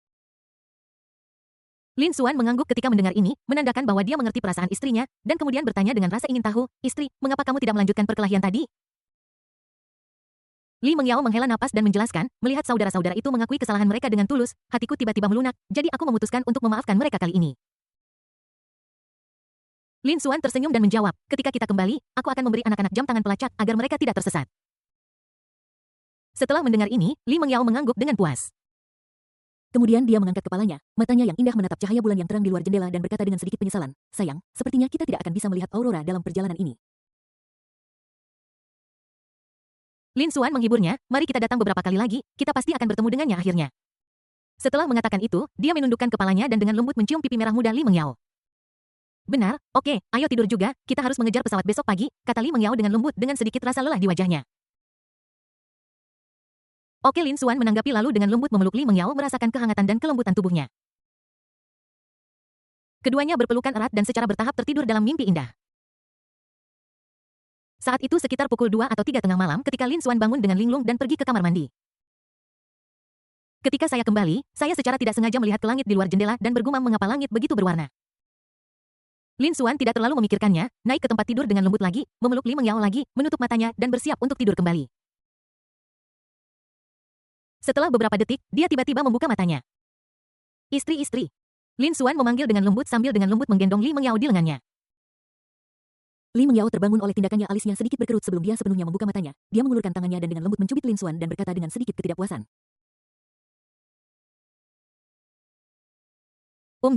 Lin Xuan mengangguk ketika mendengar ini, menandakan bahwa dia mengerti perasaan istrinya, dan kemudian bertanya dengan rasa ingin tahu, "Istri, mengapa kamu tidak melanjutkan perkelahian tadi?" Li Mengyao menghela napas dan menjelaskan, "Melihat saudara-saudara itu mengakui kesalahan mereka dengan tulus, hatiku tiba-tiba melunak, jadi aku memutuskan untuk memaafkan mereka kali ini." Lin Xuan tersenyum dan menjawab, "Ketika kita kembali, aku akan memberi anak-anak jam tangan pelacak agar mereka tidak tersesat." Setelah mendengar ini, Li Mengyao mengangguk dengan puas. Kemudian dia mengangkat kepalanya, matanya yang indah menatap cahaya bulan yang terang di luar jendela dan berkata dengan sedikit penyesalan, "Sayang, sepertinya kita tidak akan bisa melihat aurora dalam perjalanan ini." Lin Xuan menghiburnya, "Mari kita datang beberapa kali lagi, kita pasti akan bertemu dengannya akhirnya." Setelah mengatakan itu, dia menundukkan kepalanya dan dengan lembut mencium pipi merah muda Li Mengyao. "Benar, oke, ayo tidur juga, kita harus mengejar pesawat besok pagi," kata Li Mengyao dengan lembut dengan sedikit rasa lelah di wajahnya. Oke, Lin Xuan menanggapi lalu dengan lembut memeluk Li Mengyao merasakan kehangatan dan kelembutan tubuhnya. Keduanya berpelukan erat dan secara bertahap tertidur dalam mimpi indah. Saat itu sekitar pukul 2 atau 3 tengah malam ketika Lin Xuan bangun dengan linglung dan pergi ke kamar mandi. "Ketika saya kembali, saya secara tidak sengaja melihat ke langit di luar jendela dan bergumam mengapa langit begitu berwarna." Lin Xuan tidak terlalu memikirkannya, naik ke tempat tidur dengan lembut lagi, memeluk Li Mengyao lagi, menutup matanya dan bersiap untuk tidur kembali. Setelah beberapa detik, dia tiba-tiba membuka matanya. "Istri." Lin Xuan memanggil dengan lembut sambil dengan lembut menggendong Li Mengyao di lengannya. Li Mengyao terbangun oleh tindakannya, alisnya sedikit berkerut sebelum dia sepenuhnya membuka matanya. Dia mengulurkan tangannya dan dengan lembut mencubit Lin Xuan dan berkata dengan sedikit ketidakpuasan,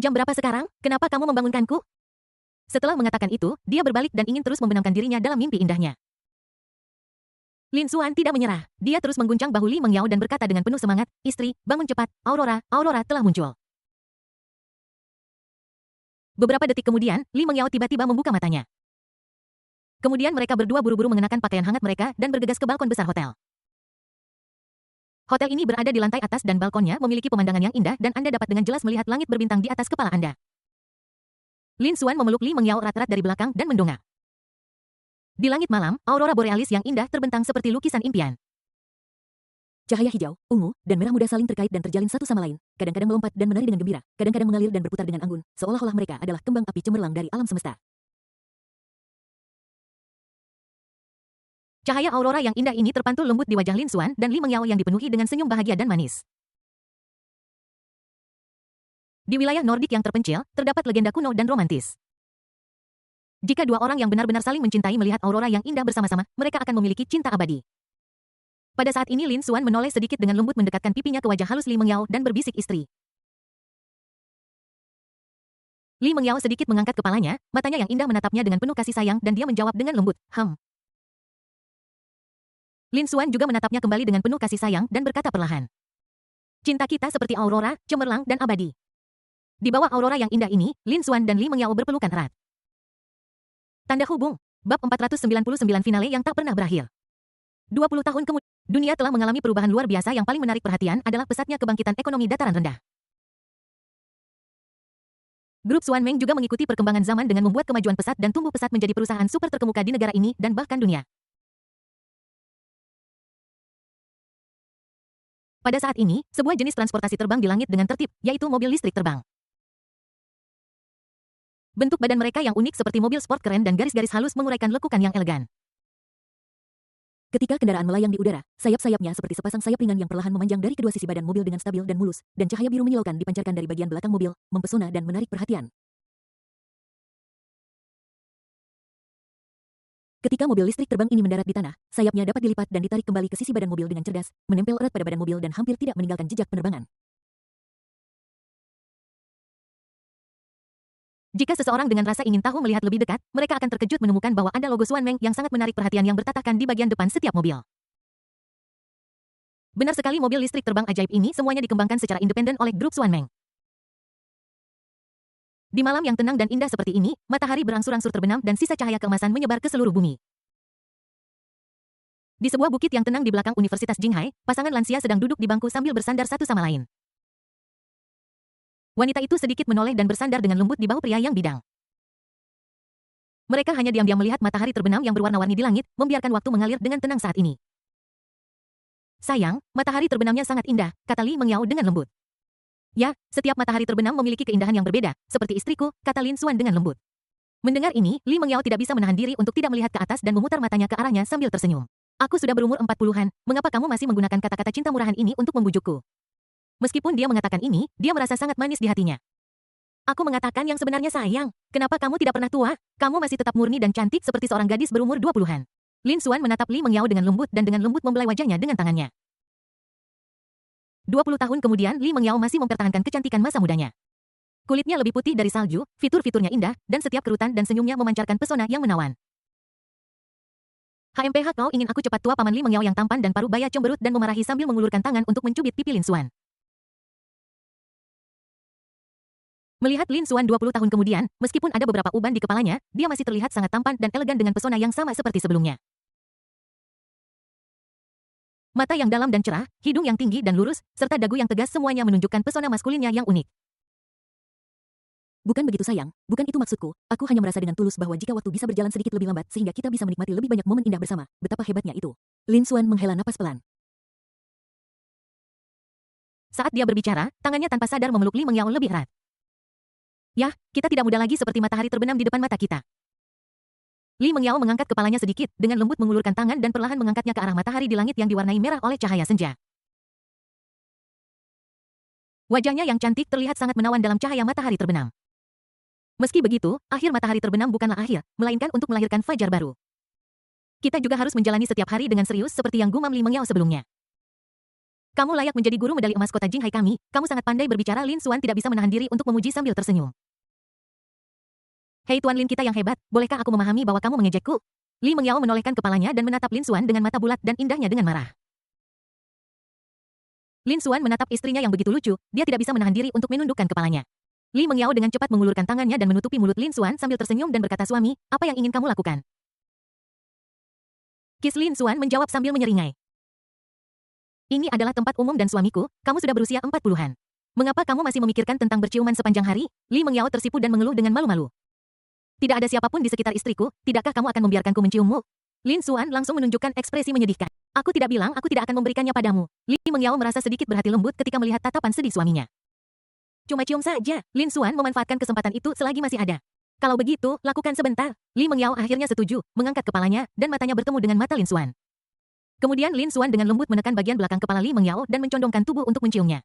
Jam berapa sekarang? Kenapa kamu membangunkanku?" Setelah mengatakan itu, dia berbalik dan ingin terus membenamkan dirinya dalam mimpi indahnya. Lin Xuan tidak menyerah. Dia terus mengguncang bahu Li Mengyao dan berkata dengan penuh semangat, "Istri, bangun cepat, aurora telah muncul." Beberapa detik kemudian, Li Mengyao tiba-tiba membuka matanya. Kemudian mereka berdua buru-buru mengenakan pakaian hangat mereka dan bergegas ke balkon besar hotel. Hotel ini berada di lantai atas dan balkonnya memiliki pemandangan yang indah dan Anda dapat dengan jelas melihat langit berbintang di atas kepala Anda. Lin Xuan memeluk Li Mengyao erat-erat dari belakang dan mendongak. Di langit malam, aurora borealis yang indah terbentang seperti lukisan impian. cahaya hijau, ungu, dan merah muda saling terkait dan terjalin satu sama lain, kadang-kadang melompat dan menari dengan gembira, kadang-kadang mengalir dan berputar dengan anggun, seolah-olah mereka adalah kembang api cemerlang dari alam semesta. Cahaya aurora yang indah ini terpantul lembut di wajah Lin Xuan dan Li Mengyao yang dipenuhi dengan senyum bahagia dan manis. Di wilayah Nordik yang terpencil, terdapat legenda kuno dan romantis. Jika dua orang yang benar-benar saling mencintai melihat aurora yang indah bersama-sama, mereka akan memiliki cinta abadi. Pada saat ini Lin Xuan menoleh sedikit dengan lembut mendekatkan pipinya ke wajah halus Li Mengyao dan berbisik, "Istri." Li Mengyao sedikit mengangkat kepalanya, matanya yang indah menatapnya dengan penuh kasih sayang dan dia menjawab dengan lembut, Lin Xuan juga menatapnya kembali dengan penuh kasih sayang dan berkata perlahan, "Cinta kita seperti aurora, cemerlang dan abadi." Di bawah aurora yang indah ini, Lin Xuan dan Li Mengyao berpelukan erat. Tanda hubung. Bab 499 finale yang tak pernah berakhir. 20 tahun kemudian, dunia telah mengalami perubahan luar biasa. Yang paling menarik perhatian adalah pesatnya kebangkitan ekonomi dataran rendah. Grup Xuan Meng juga mengikuti perkembangan zaman dengan membuat kemajuan pesat dan tumbuh pesat menjadi perusahaan super terkemuka di negara ini dan bahkan dunia. Pada saat ini, sebuah jenis transportasi terbang di langit dengan tertib, yaitu mobil listrik terbang. Bentuk badan mereka yang unik seperti mobil sport keren dan garis-garis halus menguraikan lekukan yang elegan. Ketika kendaraan melayang di udara, sayap-sayapnya seperti sepasang sayap ringan yang perlahan memanjang dari kedua sisi badan mobil dengan stabil dan mulus, dan cahaya biru menyilaukan dipancarkan dari bagian belakang mobil, mempesona dan menarik perhatian. Ketika mobil listrik terbang ini mendarat di tanah, sayapnya dapat dilipat dan ditarik kembali ke sisi badan mobil dengan cerdas, menempel erat pada badan mobil dan hampir tidak meninggalkan jejak penerbangan. Jika seseorang dengan rasa ingin tahu melihat lebih dekat, mereka akan terkejut menemukan bahwa ada logo Xuan Meng yang sangat menarik perhatian yang bertatahkan di bagian depan setiap mobil. Benar sekali, mobil listrik terbang ajaib ini semuanya dikembangkan secara independen oleh grup Swanmeng. Di malam yang tenang dan indah seperti ini, matahari berangsur-angsur terbenam dan sisa cahaya keemasan menyebar ke seluruh bumi. Di sebuah bukit yang tenang di belakang Universitas Jinghai, pasangan lansia sedang duduk di bangku sambil bersandar satu sama lain. Wanita itu sedikit menoleh dan bersandar dengan lembut di bahu pria yang bidang. Mereka hanya diam-diam melihat matahari terbenam yang berwarna-warni di langit, membiarkan waktu mengalir dengan tenang saat ini. Sayang, matahari terbenamnya sangat indah, kata Li Mengyao dengan lembut. Ya, setiap matahari terbenam memiliki keindahan yang berbeda, seperti istriku, kata Lin Xuan dengan lembut. Mendengar ini, Li Mengyao tidak bisa menahan diri untuk tidak melihat ke atas dan memutar matanya ke arahnya sambil tersenyum. Aku sudah berumur 40-an, mengapa kamu masih menggunakan kata-kata cinta murahan ini untuk membujukku? Meskipun dia mengatakan ini, dia merasa sangat manis di hatinya. Aku mengatakan yang sebenarnya sayang, kenapa kamu tidak pernah tua? Kamu masih tetap murni dan cantik seperti seorang gadis berumur 20-an. Lin Xuan menatap Li Mengyao dengan lembut dan dengan lembut membelai wajahnya dengan tangannya. 20 tahun kemudian Li Mengyao masih mempertahankan kecantikan masa mudanya. Kulitnya lebih putih dari salju, fitur-fiturnya indah, dan setiap kerutan dan senyumnya memancarkan pesona yang menawan. HMPH, kau ingin aku cepat tua? Paman Li Mengyao yang tampan dan paruh baya cemberut dan memarahi sambil mengulurkan tangan untuk mencubit pipi Lin Xuan. Melihat Lin Xuan 20 tahun kemudian, meskipun ada beberapa uban di kepalanya, dia masih terlihat sangat tampan dan elegan dengan pesona yang sama seperti sebelumnya. Mata yang dalam dan cerah, hidung yang tinggi dan lurus, serta dagu yang tegas semuanya menunjukkan pesona maskulinnya yang unik. Bukan begitu sayang, bukan itu maksudku. Aku hanya merasa dengan tulus bahwa jika waktu bisa berjalan sedikit lebih lambat sehingga kita bisa menikmati lebih banyak momen indah bersama, betapa hebatnya itu. Lin Xuan menghela napas pelan. Saat dia berbicara, tangannya tanpa sadar memeluk Li Mengyao lebih erat. Yah, kita tidak muda lagi seperti matahari terbenam di depan mata kita. Li Mengyao mengangkat kepalanya sedikit, dengan lembut mengulurkan tangan dan perlahan mengangkatnya ke arah matahari di langit yang diwarnai merah oleh cahaya senja. Wajahnya yang cantik terlihat sangat menawan dalam cahaya matahari terbenam. Meski begitu, akhir matahari terbenam bukanlah akhir, melainkan untuk melahirkan fajar baru. Kita juga harus menjalani setiap hari dengan serius seperti yang gumam Li Mengyao sebelumnya. Kamu layak menjadi guru medali emas kota Jinghai kami, kamu sangat pandai berbicara. Lin Xuan tidak bisa menahan diri untuk memuji sambil tersenyum. Hei Tuan Lin kita yang hebat, bolehkah aku memahami bahwa kamu mengejekku? Li Mengyao menolehkan kepalanya dan menatap Lin Xuan dengan mata bulat dan indahnya dengan marah. Lin Xuan menatap istrinya yang begitu lucu, dia tidak bisa menahan diri untuk menundukkan kepalanya. Li Mengyao dengan cepat mengulurkan tangannya dan menutupi mulut Lin Xuan sambil tersenyum dan berkata, suami, apa yang ingin kamu lakukan? Kis Lin Xuan menjawab sambil menyeringai. Ini adalah tempat umum dan suamiku, kamu sudah berusia 40-an. Mengapa kamu masih memikirkan tentang berciuman sepanjang hari? Li Mengyao tersipu dan mengeluh dengan malu-malu. Tidak ada siapapun di sekitar istriku, tidakkah kamu akan membiarkanku menciummu? Lin Xuan langsung menunjukkan ekspresi menyedihkan. Aku tidak bilang aku tidak akan memberikannya padamu. Li Mengyao merasa sedikit berhati lembut ketika melihat tatapan sedih suaminya. Cuma cium saja, Lin Xuan memanfaatkan kesempatan itu selagi masih ada. Kalau begitu, lakukan sebentar. Li Mengyao akhirnya setuju, mengangkat kepalanya, dan matanya bertemu dengan mata Lin Xuan. Kemudian Lin Xuan dengan lembut menekan bagian belakang kepala Li Mengyao dan mencondongkan tubuh untuk menciumnya.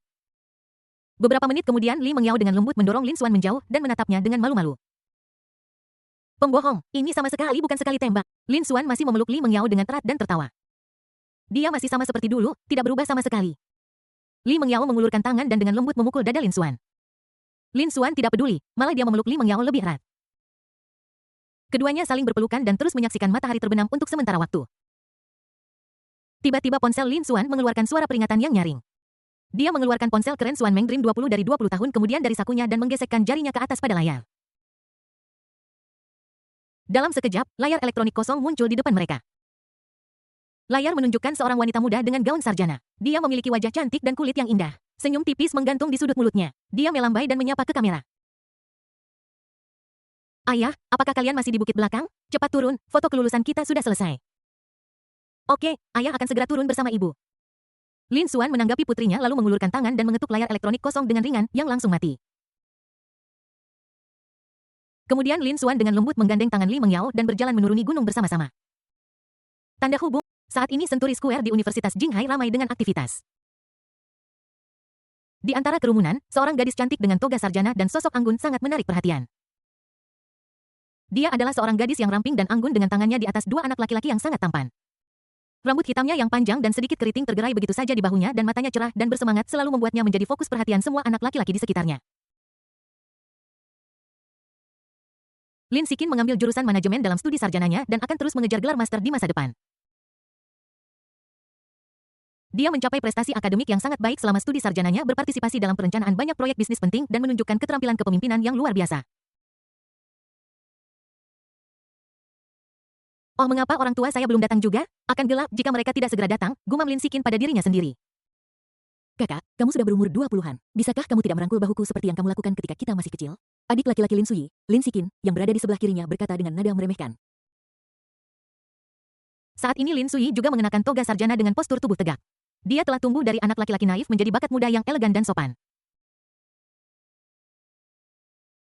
Beberapa menit kemudian Li Mengyao dengan lembut mendorong Lin Xuan menjauh dan menatapnya dengan malu-malu. Pembohong, ini sama sekali bukan sekali tembak. Lin Xuan masih memeluk Li Mengyao dengan erat dan tertawa. Dia masih sama seperti dulu, tidak berubah sama sekali. Li Mengyao mengulurkan tangan dan dengan lembut memukul dada Lin Xuan. Lin Xuan tidak peduli, malah dia memeluk Li Mengyao lebih erat. Keduanya saling berpelukan dan terus menyaksikan matahari terbenam untuk sementara waktu. Tiba-tiba ponsel Lin Xuan mengeluarkan suara peringatan yang nyaring. Dia mengeluarkan ponsel keren Xuanmeng Dream 20 dari 20 tahun kemudian dari sakunya dan menggesekkan jarinya ke atas pada layar. Dalam sekejap, layar elektronik kosong muncul di depan mereka. Layar menunjukkan seorang wanita muda dengan gaun sarjana. Dia memiliki wajah cantik dan kulit yang indah. Senyum tipis menggantung di sudut mulutnya. Dia melambai dan menyapa ke kamera. Ayah, apakah kalian masih di bukit belakang? Cepat turun, foto kelulusan kita sudah selesai. Oke, ayah akan segera turun bersama ibu. Lin Xuan menanggapi putrinya lalu mengulurkan tangan dan mengetuk layar elektronik kosong dengan ringan yang langsung mati. Kemudian Lin Xuan dengan lembut menggandeng tangan Li Mengyao dan berjalan menuruni gunung bersama-sama. Tanda hubung, saat ini Century Square di Universitas Jinghai ramai dengan aktivitas. Di antara kerumunan, seorang gadis cantik dengan toga sarjana dan sosok anggun sangat menarik perhatian. Dia adalah seorang gadis yang ramping dan anggun dengan tangannya di atas dua anak laki-laki yang sangat tampan. Rambut hitamnya yang panjang dan sedikit keriting tergerai begitu saja di bahunya dan matanya cerah dan bersemangat selalu membuatnya menjadi fokus perhatian semua anak laki-laki di sekitarnya. Lin Xiqin mengambil jurusan manajemen dalam studi sarjananya dan akan terus mengejar gelar master di masa depan. Dia mencapai prestasi akademik yang sangat baik selama studi sarjananya, berpartisipasi dalam perencanaan banyak proyek bisnis penting dan menunjukkan keterampilan kepemimpinan yang luar biasa. Oh, mengapa orang tua saya belum datang juga? Akan gelap jika mereka tidak segera datang, gumam Lin Sikin pada dirinya sendiri. Kakak, kamu sudah berumur 20-an. Bisakah kamu tidak merangkul bahuku seperti yang kamu lakukan ketika kita masih kecil? Adik laki-laki Lin Suyi, Lin Sikin, yang berada di sebelah kirinya berkata dengan nada meremehkan. Saat ini Lin Suyi juga mengenakan toga sarjana dengan postur tubuh tegak. Dia telah tumbuh dari anak laki-laki naif menjadi bakat muda yang elegan dan sopan.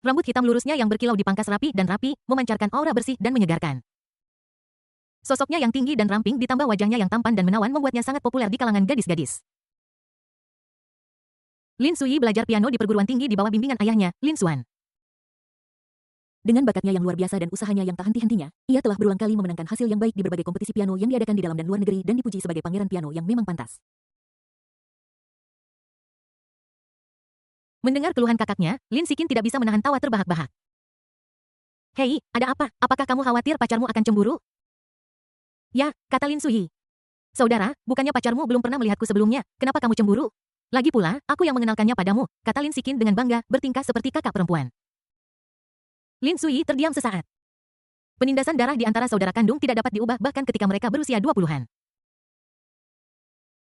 Rambut hitam lurusnya yang berkilau dipangkas rapi dan rapi, memancarkan aura bersih dan menyegarkan. Sosoknya yang tinggi dan ramping ditambah wajahnya yang tampan dan menawan membuatnya sangat populer di kalangan gadis-gadis. Lin Suyi belajar piano di perguruan tinggi di bawah bimbingan ayahnya, Lin Xuan. Dengan bakatnya yang luar biasa dan usahanya yang tak henti-hentinya, ia telah berulang kali memenangkan hasil yang baik di berbagai kompetisi piano yang diadakan di dalam dan luar negeri dan dipuji sebagai pangeran piano yang memang pantas. Mendengar keluhan kakaknya, Lin Sikin tidak bisa menahan tawa terbahak-bahak. Hei, ada apa? Apakah kamu khawatir pacarmu akan cemburu? Ya, kata Lin Suyi. Saudara, bukannya pacarmu belum pernah melihatku sebelumnya, kenapa kamu cemburu? Lagi pula, aku yang mengenalkannya padamu, kata Lin Sikin dengan bangga, bertingkah seperti kakak perempuan. Lin Suyi terdiam sesaat. Penindasan darah di antara saudara kandung tidak dapat diubah bahkan ketika mereka berusia 20-an.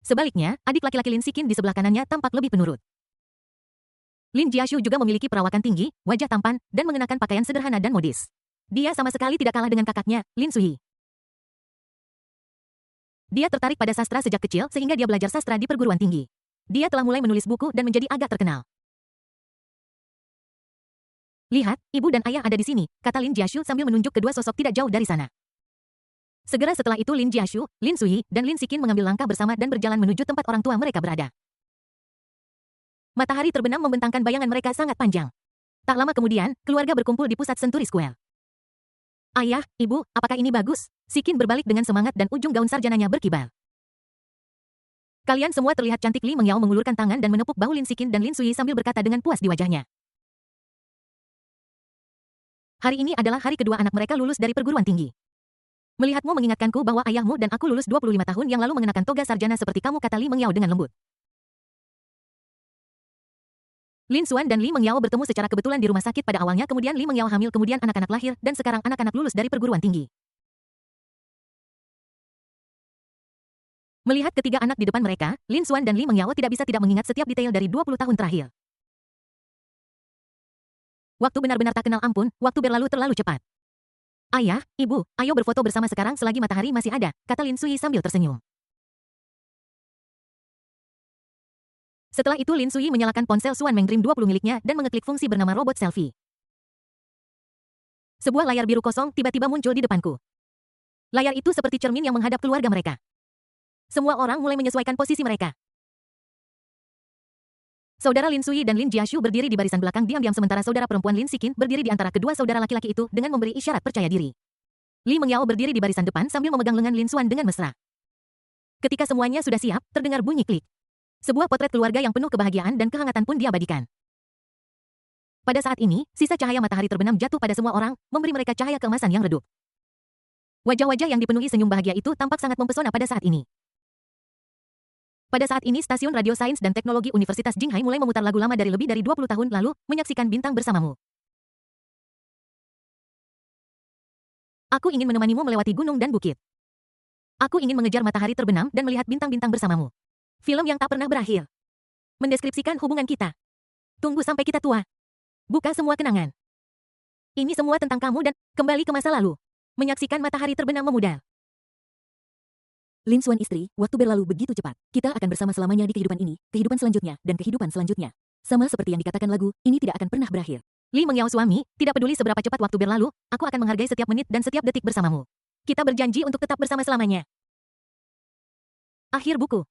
Sebaliknya, adik laki-laki Lin Sikin di sebelah kanannya tampak lebih penurut. Lin Jiashu juga memiliki perawakan tinggi, wajah tampan, dan mengenakan pakaian sederhana dan modis. Dia sama sekali tidak kalah dengan kakaknya, Lin Suyi. Dia tertarik pada sastra sejak kecil sehingga dia belajar sastra di perguruan tinggi. Dia telah mulai menulis buku dan menjadi agak terkenal. Lihat, ibu dan ayah ada di sini, kata Lin Jiashu sambil menunjuk kedua sosok tidak jauh dari sana. Segera setelah itu Lin Jiashu, Lin Suyi, dan Lin Sikin mengambil langkah bersama dan berjalan menuju tempat orang tua mereka berada. Matahari terbenam membentangkan bayangan mereka sangat panjang. Tak lama kemudian, keluarga berkumpul di pusat Century Square. Ayah, ibu, apakah ini bagus? Sikin berbalik dengan semangat dan ujung gaun sarjananya berkibar. Kalian semua terlihat cantik. Li Mengyao mengulurkan tangan dan menepuk bahu Lin Sikin dan Lin Suyi sambil berkata dengan puas di wajahnya. Hari ini adalah hari kedua anak mereka lulus dari perguruan tinggi. Melihatmu mengingatkanku bahwa ayahmu dan aku lulus 25 tahun yang lalu mengenakan toga sarjana seperti kamu, kata Li Mengyao dengan lembut. Lin Xuan dan Li Mengyao bertemu secara kebetulan di rumah sakit pada awalnya, kemudian Li Mengyao hamil, kemudian anak-anak lahir, dan sekarang anak-anak lulus dari perguruan tinggi. Melihat ketiga anak di depan mereka, Lin Xuan dan Li Mengyao tidak bisa tidak mengingat setiap detail dari 20 tahun terakhir. Waktu benar-benar tak kenal ampun, waktu berlalu terlalu cepat. Ayah, ibu, ayo berfoto bersama sekarang selagi matahari masih ada, kata Lin Suyi sambil tersenyum. Setelah itu Lin Suyi menyalakan ponsel Xuan Meng Dream 20 miliknya dan mengeklik fungsi bernama robot selfie. Sebuah layar biru kosong tiba-tiba muncul di depanku. Layar itu seperti cermin yang menghadap keluarga mereka. Semua orang mulai menyesuaikan posisi mereka. Saudara Lin Suyi dan Lin Jiashu berdiri di barisan belakang diam-diam sementara saudara perempuan Lin Sikin berdiri di antara kedua saudara laki-laki itu dengan memberi isyarat percaya diri. Li Mengyao berdiri di barisan depan sambil memegang lengan Lin Xuan dengan mesra. Ketika semuanya sudah siap, terdengar bunyi klik. Sebuah potret keluarga yang penuh kebahagiaan dan kehangatan pun diabadikan. Pada saat ini, sisa cahaya matahari terbenam jatuh pada semua orang, memberi mereka cahaya keemasan yang redup. Wajah-wajah yang dipenuhi senyum bahagia itu tampak sangat mempesona pada saat ini. Pada saat ini stasiun radio sains dan teknologi Universitas Jinghai mulai memutar lagu lama dari lebih dari 20 tahun lalu, menyaksikan Bintang Bersamamu. Aku ingin menemanimu melewati gunung dan bukit. Aku ingin mengejar matahari terbenam dan melihat bintang-bintang bersamamu. Film yang tak pernah berakhir. Mendeskripsikan hubungan kita. Tunggu sampai kita tua. Buka semua kenangan. Ini semua tentang kamu dan kembali ke masa lalu. Menyaksikan matahari terbenam memudar. Lin Xuan istri, waktu berlalu begitu cepat. Kita akan bersama selamanya di kehidupan ini, kehidupan selanjutnya, dan kehidupan selanjutnya. Sama seperti yang dikatakan lagu, ini tidak akan pernah berakhir. Li Mengyao suami, tidak peduli seberapa cepat waktu berlalu, aku akan menghargai setiap menit dan setiap detik bersamamu. Kita berjanji untuk tetap bersama selamanya. Akhir buku.